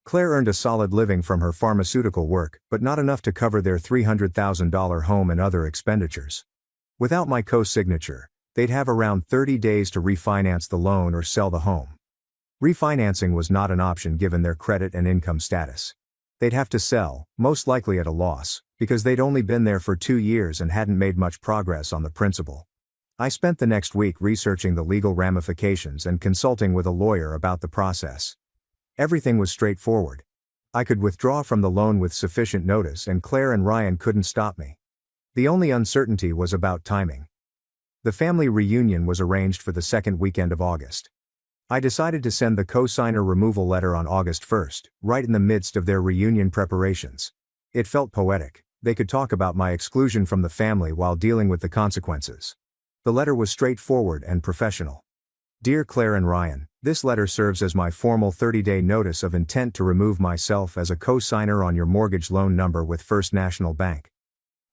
Claire earned a solid living from her pharmaceutical work, but not enough to cover their $300,000 home and other expenditures. Without my co-signature, they'd have around 30 days to refinance the loan or sell the home. Refinancing was not an option given their credit and income status. They'd have to sell, most likely at a loss, because they'd only been there for 2 years and hadn't made much progress on the principal. I spent the next week researching the legal ramifications and consulting with a lawyer about the process. Everything was straightforward. I could withdraw from the loan with sufficient notice and Claire and Ryan couldn't stop me. The only uncertainty was about timing. The family reunion was arranged for the second weekend of August. I decided to send the co-signer removal letter on August 1st, right in the midst of their reunion preparations. It felt poetic. They could talk about my exclusion from the family while dealing with the consequences. The letter was straightforward and professional. Dear Claire and Ryan, this letter serves as my formal 30-day notice of intent to remove myself as a co-signer on your mortgage loan number with First National Bank.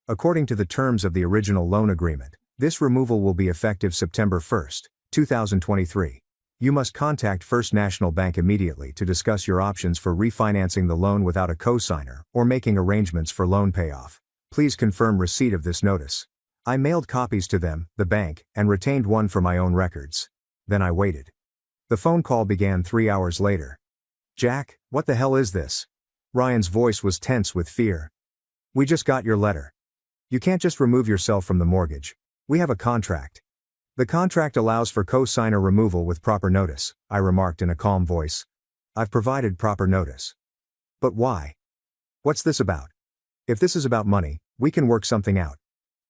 According to the terms of the original loan agreement, this removal will be effective September 1st, 2023. You must contact First National Bank immediately to discuss your options for refinancing the loan without a co-signer or making arrangements for loan payoff. Please confirm receipt of this notice. I mailed copies to them, the bank, and retained one for my own records. Then I waited. The phone call began 3 hours later. Jack, what the hell is this? Ryan's voice was tense with fear. We just got your letter. You can't just remove yourself from the mortgage. We have a contract. The contract allows for co-signer removal with proper notice, I remarked in a calm voice. I've provided proper notice. But why? What's this about? If this is about money, we can work something out.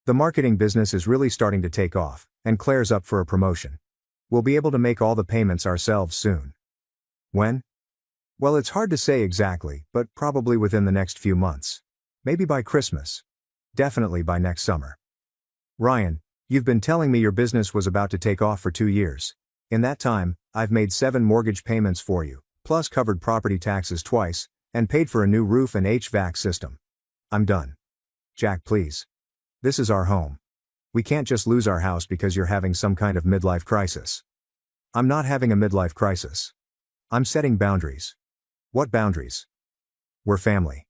The marketing business is really starting to take off, and Claire's up for a promotion. We'll be able to make all the payments ourselves soon. When? Well, it's hard to say exactly, but probably within the next few months. Maybe by Christmas. Definitely by next summer. Ryan, you've been telling me your business was about to take off for 2 years. In that time, I've made 7 mortgage payments for you, plus covered property taxes twice, and paid for a new roof and HVAC system. I'm done. Jack, please. This is our home. We can't just lose our house because you're having some kind of midlife crisis. I'm not having a midlife crisis. I'm setting boundaries. What boundaries? We're family.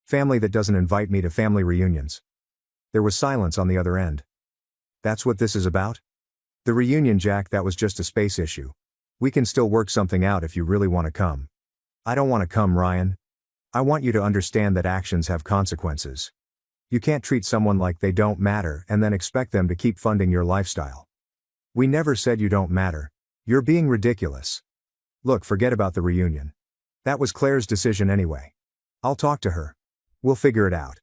Family that doesn't invite me to family reunions. There was silence on the other end. That's what this is about? The reunion, Jack, that was just a space issue. We can still work something out if you really want to come. I don't want to come, Ryan. I want you to understand that actions have consequences. You can't treat someone like they don't matter and then expect them to keep funding your lifestyle. We never said you don't matter. You're being ridiculous. Look, forget about the reunion. That was Claire's decision anyway. I'll talk to her. We'll figure it out.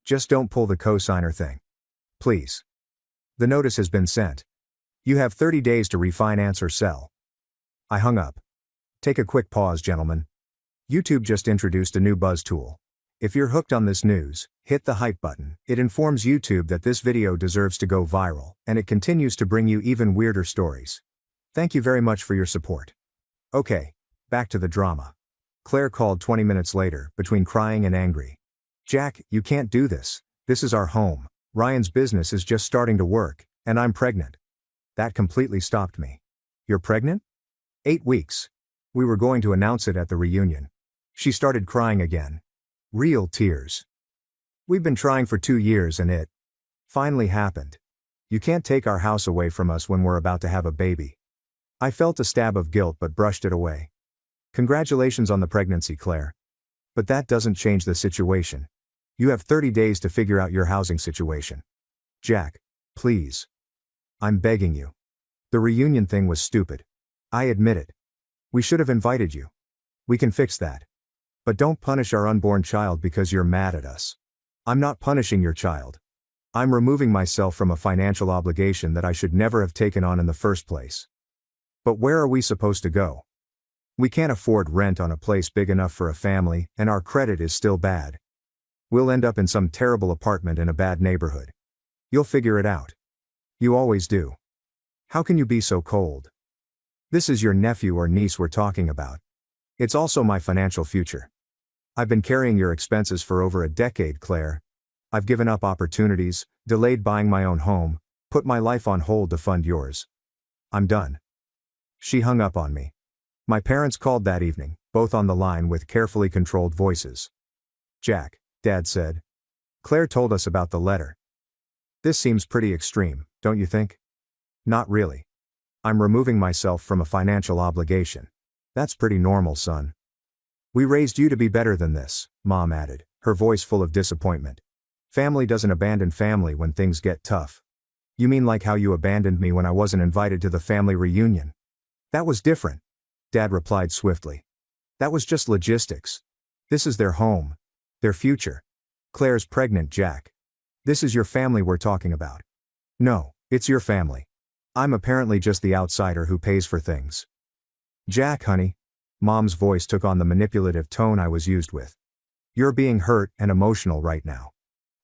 Just don't pull the co-signer thing. Please. The notice has been sent. You have 30 days to refinance or sell. I hung up. Take a quick pause, gentlemen. YouTube just introduced a new buzz tool. If you're hooked on this news, hit the hype button. It informs YouTube that this video deserves to go viral, and it continues to bring you even weirder stories. Thank you very much for your support. Okay, back to the drama. Claire called 20 minutes later, between crying and angry. Jack, you can't do this. This is our home. Ryan's business is just starting to work, and I'm pregnant. That completely stopped me. You're pregnant? 8 weeks. We were going to announce it at the reunion. She started crying again. Real tears. We've been trying for 2 years and it finally happened. You can't take our house away from us when we're about to have a baby. I felt a stab of guilt but brushed it away. Congratulations on the pregnancy, Claire. But that doesn't change the situation. You have 30 days to figure out your housing situation. Jack, please. I'm begging you. The reunion thing was stupid. I admit it. We should have invited you. We can fix that. But don't punish our unborn child because you're mad at us. I'm not punishing your child. I'm removing myself from a financial obligation that I should never have taken on in the first place. But where are we supposed to go? We can't afford rent on a place big enough for a family, and our credit is still bad. We'll end up in some terrible apartment in a bad neighborhood. You'll figure it out. You always do. How can you be so cold? This is your nephew or niece we're talking about. It's also my financial future. I've been carrying your expenses for over a decade, Claire. I've given up opportunities, delayed buying my own home, put my life on hold to fund yours. I'm done. She hung up on me. My parents called that evening, both on the line with carefully controlled voices. Jack, Dad said. Claire told us about the letter. This seems pretty extreme, don't you think? Not really. I'm removing myself from a financial obligation. That's pretty normal, son. We raised you to be better than this, Mom added, her voice full of disappointment. Family doesn't abandon family when things get tough. You mean like how you abandoned me when I wasn't invited to the family reunion? That was different, Dad replied swiftly. That was just logistics. This is their home. Their future. Claire's pregnant, Jack. This is your family we're talking about. No, it's your family. I'm apparently just the outsider who pays for things. Jack, honey. Mom's voice took on the manipulative tone I was used with. You're being hurt and emotional right now.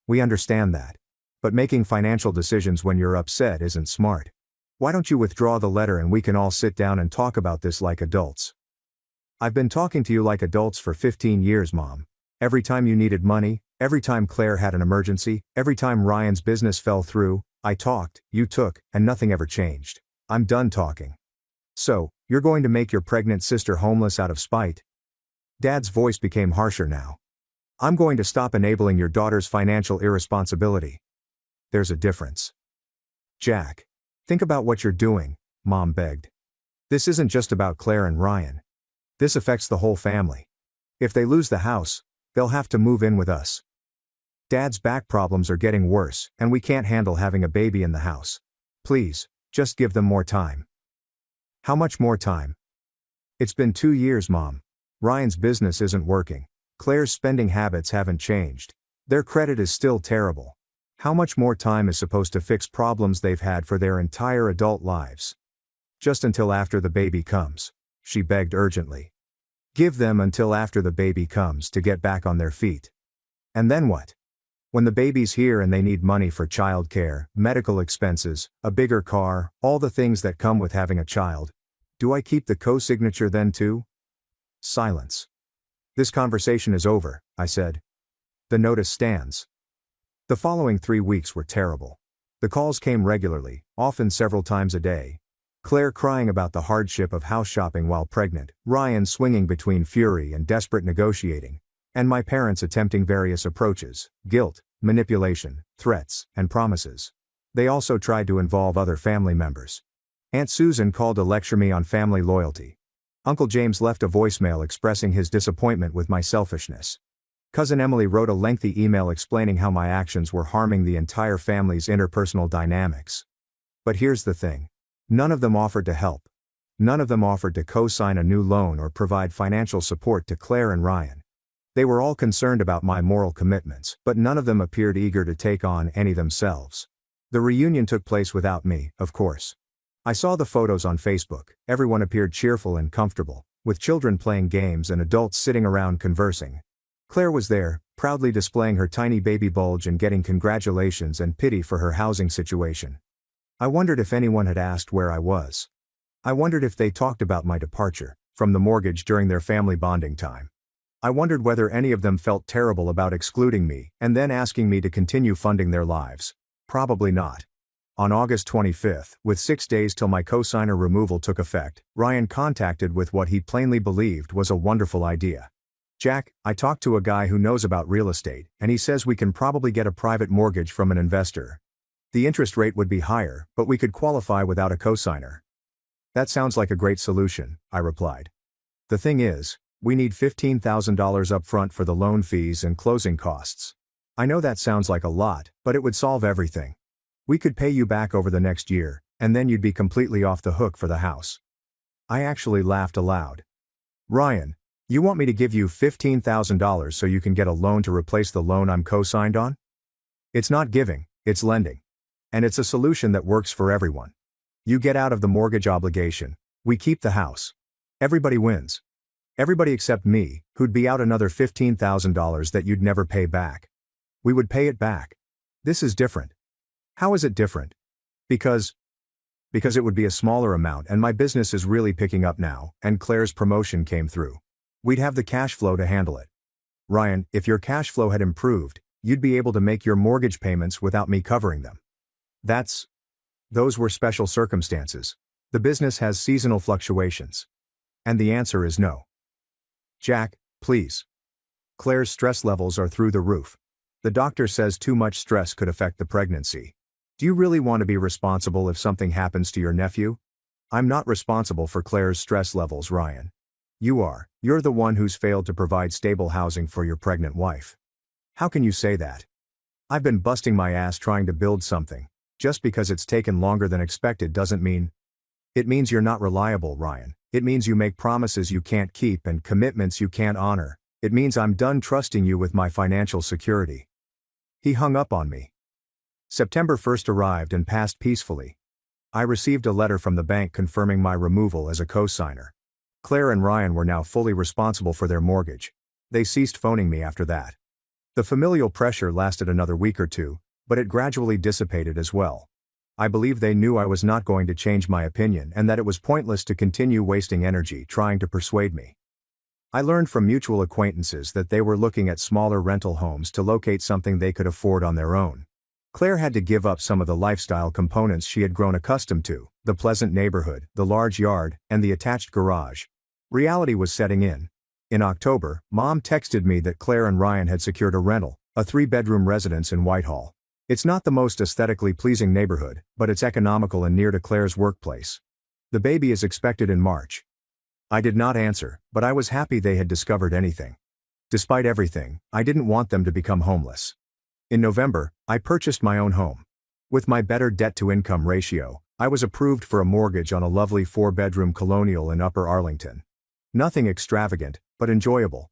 We understand that. But making financial decisions when you're upset isn't smart. Why don't you withdraw the letter and we can all sit down and talk about this like adults? I've been talking to you like adults for 15 years, Mom. Every time you needed money, every time Claire had an emergency, every time Ryan's business fell through, I talked, you took, and nothing ever changed. I'm done talking. So, you're going to make your pregnant sister homeless out of spite? Dad's voice became harsher now. I'm going to stop enabling your daughter's financial irresponsibility. There's a difference. Jack. Think about what you're doing, Mom begged. This isn't just about Claire and Ryan. This affects the whole family. If they lose the house, they'll have to move in with us. Dad's back problems are getting worse, and we can't handle having a baby in the house. Please, just give them more time. How much more time? It's been 2 years, Mom. Ryan's business isn't working. Claire's spending habits haven't changed. Their credit is still terrible. How much more time is supposed to fix problems they've had for their entire adult lives? Just until after the baby comes, she begged urgently. Give them until after the baby comes to get back on their feet. And then what? When the baby's here and they need money for childcare, medical expenses, a bigger car, all the things that come with having a child, do I keep the co-signature then too? Silence. This conversation is over, I said. The notice stands. The following 3 weeks were terrible. The calls came regularly, often several times a day. Claire crying about the hardship of house shopping while pregnant, Ryan swinging between fury and desperate negotiating, and my parents attempting various approaches, guilt, manipulation, threats, and promises. They also tried to involve other family members. Aunt Susan called to lecture me on family loyalty. Uncle James left a voicemail expressing his disappointment with my selfishness. Cousin Emily wrote a lengthy email explaining how my actions were harming the entire family's interpersonal dynamics. But here's the thing. None of them offered to help. None of them offered to co-sign a new loan or provide financial support to Claire and Ryan. They were all concerned about my moral commitments, but none of them appeared eager to take on any themselves. The reunion took place without me, of course. I saw the photos on Facebook. Everyone appeared cheerful and comfortable, with children playing games and adults sitting around conversing. Claire was there, proudly displaying her tiny baby bulge and getting congratulations and pity for her housing situation. I wondered if anyone had asked where I was. I wondered if they talked about my departure from the mortgage during their family bonding time. I wondered whether any of them felt terrible about excluding me and then asking me to continue funding their lives. Probably not. On August 25th, with 6 days till my cosigner removal took effect, Ryan contacted with what he plainly believed was a wonderful idea. Jack, I talked to a guy who knows about real estate, and he says we can probably get a private mortgage from an investor. The interest rate would be higher, but we could qualify without a cosigner. That sounds like a great solution, I replied. The thing is, we need $15,000 upfront for the loan fees and closing costs. I know that sounds like a lot, but it would solve everything. We could pay you back over the next year, and then you'd be completely off the hook for the house. I actually laughed aloud. Ryan, you want me to give you $15,000 so you can get a loan to replace the loan I'm co-signed on? It's not giving, It's lending. And it's a solution that works for everyone. You get out of the mortgage obligation. We keep the house. Everybody wins. Everybody except me, who'd be out another $15,000 that you'd never pay back. We would pay it back. This is different. How is it different? Because it would be a smaller amount and my business is really picking up now, and Claire's promotion came through. We'd have the cash flow to handle it. Ryan, if your cash flow had improved, you'd be able to make your mortgage payments without me covering them. Those were special circumstances. The business has seasonal fluctuations. And the answer is no. Jack, please. Claire's stress levels are through the roof. The doctor says too much stress could affect the pregnancy. Do you really want to be responsible if something happens to your nephew? I'm not responsible for Claire's stress levels, Ryan. You are. You're the one who's failed to provide stable housing for your pregnant wife. How can you say that? I've been busting my ass trying to build something. Just because it's taken longer than expected doesn't mean. It means you're not reliable, Ryan. It means you make promises you can't keep and commitments you can't honor. It means I'm done trusting you with my financial security. He hung up on me. September 1st arrived and passed peacefully. I received a letter from the bank confirming my removal as a co-signer. Claire and Ryan were now fully responsible for their mortgage. They ceased phoning me after that. The familial pressure lasted another week or two, but it gradually dissipated as well. I believe they knew I was not going to change my opinion and that it was pointless to continue wasting energy trying to persuade me. I learned from mutual acquaintances that they were looking at smaller rental homes to locate something they could afford on their own. Claire had to give up some of the lifestyle components she had grown accustomed to, the pleasant neighborhood, the large yard, and the attached garage. Reality was setting in. In October, Mom texted me that Claire and Ryan had secured a rental, a 3-bedroom residence in Whitehall. It's not the most aesthetically pleasing neighborhood, but it's economical and near to Claire's workplace. The baby is expected in March. I did not answer, but I was happy they had discovered anything. Despite everything, I didn't want them to become homeless. In November, I purchased my own home. With my better debt-to-income ratio, I was approved for a mortgage on a lovely 4-bedroom colonial in Upper Arlington. Nothing extravagant, but enjoyable.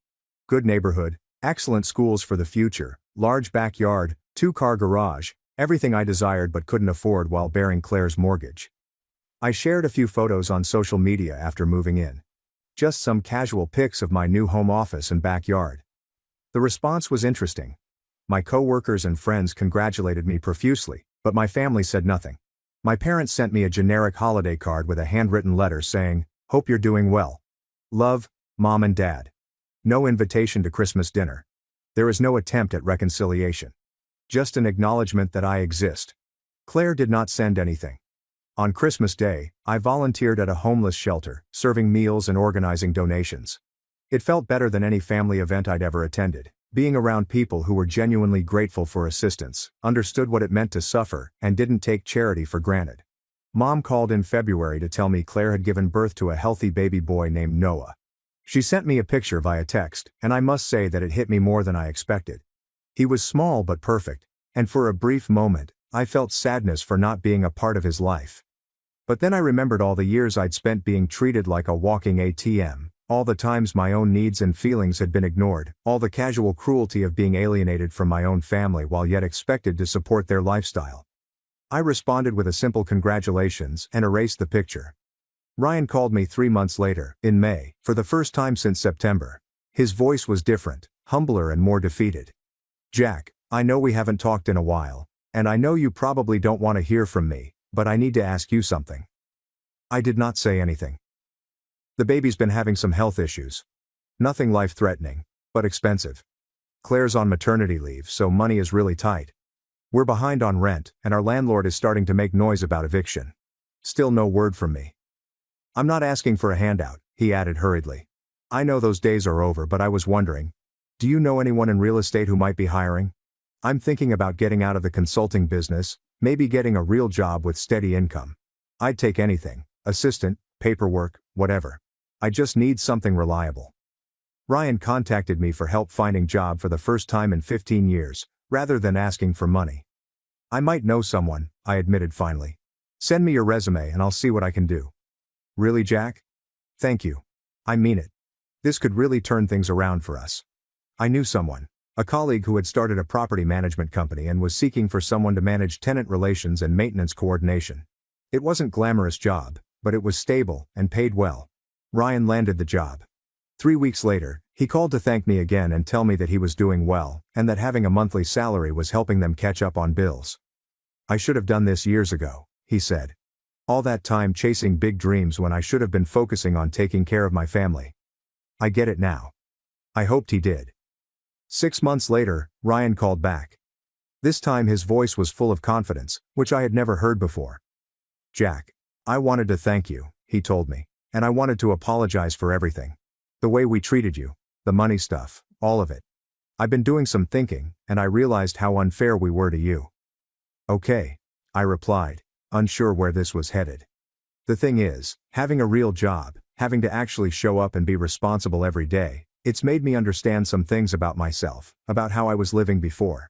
Good neighborhood, excellent schools for the future, large backyard, 2-car garage, everything I desired but couldn't afford while bearing Claire's mortgage. I shared a few photos on social media after moving in. Just some casual pics of my new home office and backyard. The response was interesting. My co-workers and friends congratulated me profusely, but my family said nothing. My parents sent me a generic holiday card with a handwritten letter saying, "Hope you're doing well. Love, Mom and Dad." No invitation to Christmas dinner. There is no attempt at reconciliation. Just an acknowledgement that I exist. Claire did not send anything. On Christmas Day, I volunteered at a homeless shelter, serving meals and organizing donations. It felt better than any family event I'd ever attended. Being around people who were genuinely grateful for assistance, understood what it meant to suffer, and didn't take charity for granted. Mom called in February to tell me Claire had given birth to a healthy baby boy named Noah. She sent me a picture via text, and I must say that it hit me more than I expected. He was small but perfect, and for a brief moment, I felt sadness for not being a part of his life. But then I remembered all the years I'd spent being treated like a walking ATM. All the times my own needs and feelings had been ignored, all the casual cruelty of being alienated from my own family while yet expected to support their lifestyle. I responded with a simple congratulations and erased the picture. Ryan called me 3 months later, in May, for the first time since September. His voice was different, humbler and more defeated. "Jack, I know we haven't talked in a while, and I know you probably don't want to hear from me, but I need to ask you something." I did not say anything. The baby's been having some health issues. Nothing life-threatening, but expensive. Claire's on maternity leave, so money is really tight. We're behind on rent, and our landlord is starting to make noise about eviction. Still no word from me. "I'm not asking for a handout," he added hurriedly. "I know those days are over, but I was wondering, do you know anyone in real estate who might be hiring? I'm thinking about getting out of the consulting business, maybe getting a real job with steady income. I'd take anything, assistant, paperwork, whatever. I just need something reliable." Ryan contacted me for help finding a job for the first time in 15 years, rather than asking for money. "I might know someone," I admitted finally. "Send me your resume and I'll see what I can do." "Really, Jack? Thank you. I mean it. This could really turn things around for us." I knew someone. A colleague who had started a property management company and was seeking for someone to manage tenant relations and maintenance coordination. It wasn't a glamorous job, but it was stable and paid well. Ryan landed the job. 3 weeks later, he called to thank me again and tell me that he was doing well, and that having a monthly salary was helping them catch up on bills. "I should have done this years ago," he said. "All that time chasing big dreams when I should have been focusing on taking care of my family. I get it now." I hoped he did. 6 months later, Ryan called back. This time his voice was full of confidence, which I had never heard before. "Jack, I wanted to thank you," he told me, "and I wanted to apologize for everything. The way we treated you, the money stuff, all of it. I've been doing some thinking, and I realized how unfair we were to you." "Okay," I replied, unsure where this was headed. The thing is, having a real job, having to actually show up and be responsible every day, it's made me understand some things about myself, about how I was living before.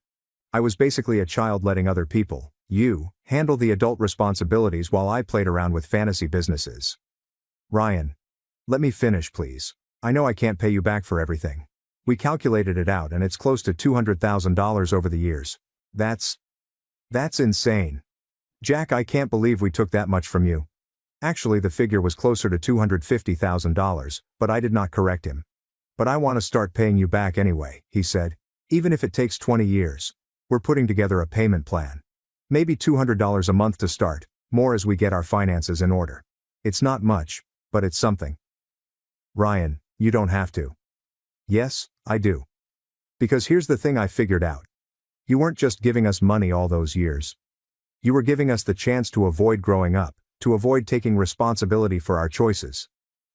I was basically a child letting other people, you, handle the adult responsibilities while I played around with fantasy businesses. "Ryan, let me finish, please. I know I can't pay you back for everything. We calculated it out and it's close to $200,000 over the years. That's insane. Jack, I can't believe we took that much from you." Actually, the figure was closer to $250,000, but I did not correct him. "But I want to start paying you back anyway," he said. "Even if it takes 20 years. We're putting together a payment plan. Maybe $200 a month to start, more as we get our finances in order. It's not much, but it's something." "Ryan, you don't have to." "Yes, I do. Because here's the thing I figured out. You weren't just giving us money all those years. You were giving us the chance to avoid growing up, to avoid taking responsibility for our choices.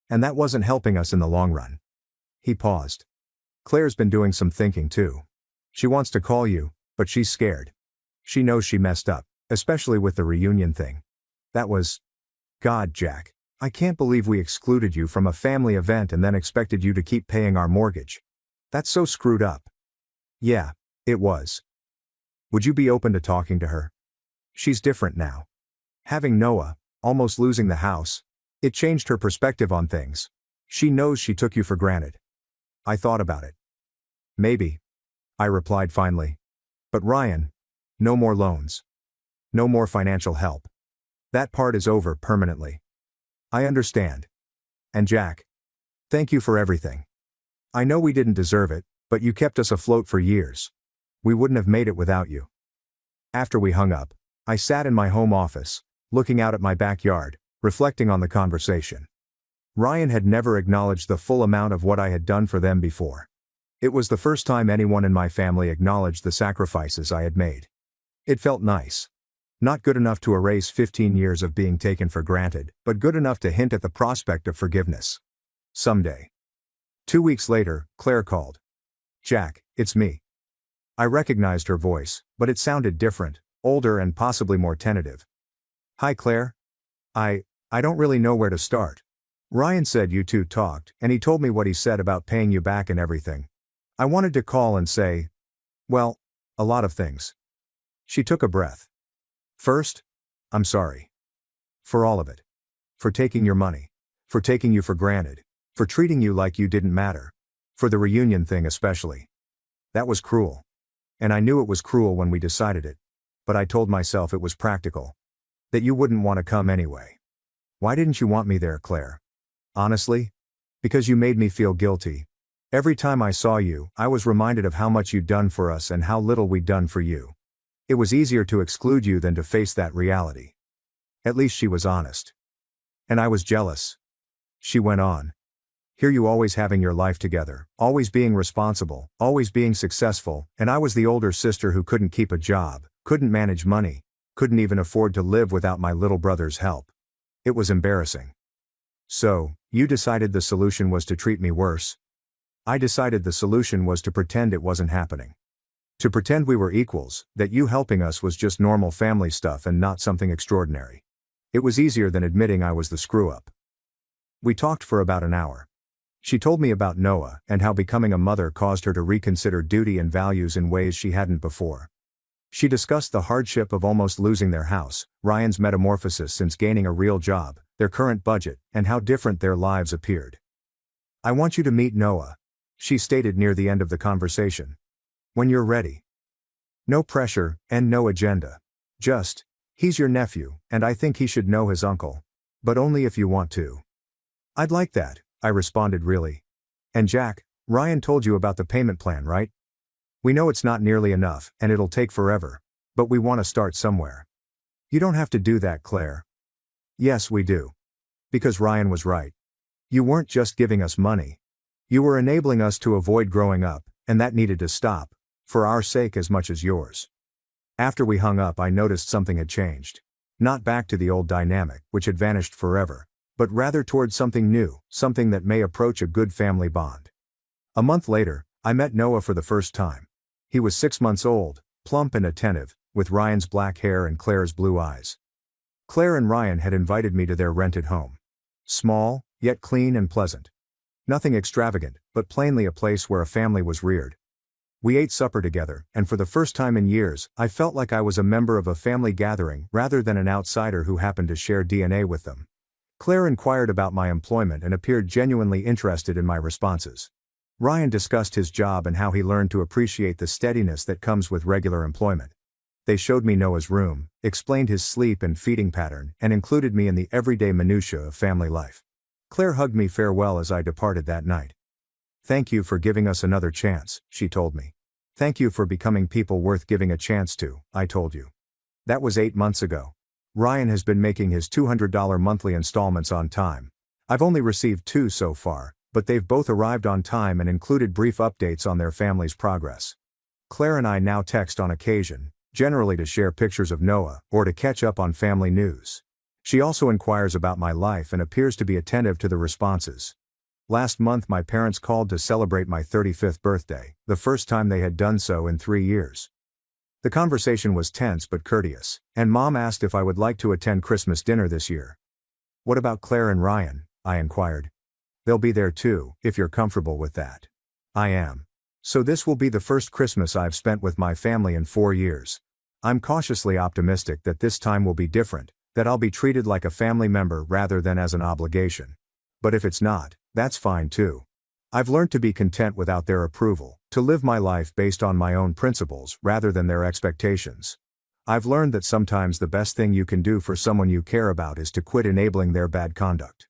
And that wasn't helping us in the long run." He paused. "Claire's been doing some thinking too. She wants to call you, but she's scared. She knows she messed up, especially with the reunion thing. That was... God, Jack, I can't believe we excluded you from a family event and then expected you to keep paying our mortgage. That's so screwed up." "Yeah, it was. Would you be open to talking to her? She's different now. Having Noah, almost losing the house, it changed her perspective on things. She knows she took you for granted." I thought about it. "Maybe," I replied finally. "But Ryan, no more loans. No more financial help. That part is over permanently." "I understand. And Jack, thank you for everything. I know we didn't deserve it, but you kept us afloat for years. We wouldn't have made it without you." After we hung up, I sat in my home office, looking out at my backyard, reflecting on the conversation. Ryan had never acknowledged the full amount of what I had done for them before. It was the first time anyone in my family acknowledged the sacrifices I had made. It felt nice. Not good enough to erase 15 years of being taken for granted, but good enough to hint at the prospect of forgiveness. Someday. 2 weeks later, Claire called. "Jack, it's me." I recognized her voice, but it sounded different, older and possibly more tentative. "Hi Claire. I don't really know where to start. Ryan said you two talked, and he told me what he said about paying you back and everything. I wanted to call and say, well, a lot of things." She took a breath. "First, I'm sorry. For all of it. For taking your money. For taking you for granted. For treating you like you didn't matter. For the reunion thing especially. That was cruel. And I knew it was cruel when we decided it. But I told myself it was practical. That you wouldn't want to come anyway. Why didn't you want me there, Claire? Honestly? Because you made me feel guilty. Every time I saw you, I was reminded of how much you'd done for us and how little we'd done for you. It was easier to exclude you than to face that reality." At least she was honest. "And I was jealous," she went on. "Here you always having your life together, always being responsible, always being successful, and I was the older sister who couldn't keep a job, couldn't manage money, couldn't even afford to live without my little brother's help. It was embarrassing. So, you decided the solution was to treat me worse. I decided the solution was to pretend it wasn't happening. To pretend we were equals, that you helping us was just normal family stuff and not something extraordinary. It was easier than admitting I was the screw-up." We talked for about an hour. She told me about Noah and how becoming a mother caused her to reconsider duty and values in ways she hadn't before. She discussed the hardship of almost losing their house, Ryan's metamorphosis since gaining a real job, their current budget, and how different their lives appeared. "I want you to meet Noah," she stated near the end of the conversation. When you're ready. No pressure, and no agenda. Just, he's your nephew, and I think he should know his uncle. But only if you want to. I'd like that, I responded really. And Jack, Ryan told you about the payment plan, right? We know it's not nearly enough, and it'll take forever. But we want to start somewhere. You don't have to do that, Claire. Yes, we do. Because Ryan was right. You weren't just giving us money. You were enabling us to avoid growing up, and that needed to stop. For our sake as much as yours. After we hung up, I noticed something had changed. Not back to the old dynamic, which had vanished forever, but rather towards something new, something that may approach a good family bond. A month later, I met Noah for the first time. He was 6 months old, plump and attentive, with Ryan's black hair and Claire's blue eyes. Claire and Ryan had invited me to their rented home. Small, yet clean and pleasant. Nothing extravagant, but plainly a place where a family was reared. We ate supper together, and for the first time in years, I felt like I was a member of a family gathering rather than an outsider who happened to share DNA with them. Claire inquired about my employment and appeared genuinely interested in my responses. Ryan discussed his job and how he learned to appreciate the steadiness that comes with regular employment. They showed me Noah's room, explained his sleep and feeding pattern, and included me in the everyday minutiae of family life. Claire hugged me farewell as I departed that night. Thank you for giving us another chance, she told me. Thank you for becoming people worth giving a chance to, I told you. That was 8 months ago. Ryan has been making his $200 monthly installments on time. I've only received 2 so far, but they've both arrived on time and included brief updates on their family's progress. Claire and I now text on occasion, generally to share pictures of Noah or to catch up on family news. She also inquires about my life and appears to be attentive to the responses. Last month my parents called to celebrate my 35th birthday, the first time they had done so in 3 years. The conversation was tense but courteous, and Mom asked if I would like to attend Christmas dinner this year. What about Claire and Ryan? I inquired. They'll be there too, if you're comfortable with that. I am. So this will be the first Christmas I've spent with my family in 4 years. I'm cautiously optimistic that this time will be different, that I'll be treated like a family member rather than as an obligation. But if it's not, that's fine too. I've learned to be content without their approval, to live my life based on my own principles rather than their expectations. I've learned that sometimes the best thing you can do for someone you care about is to quit enabling their bad conduct.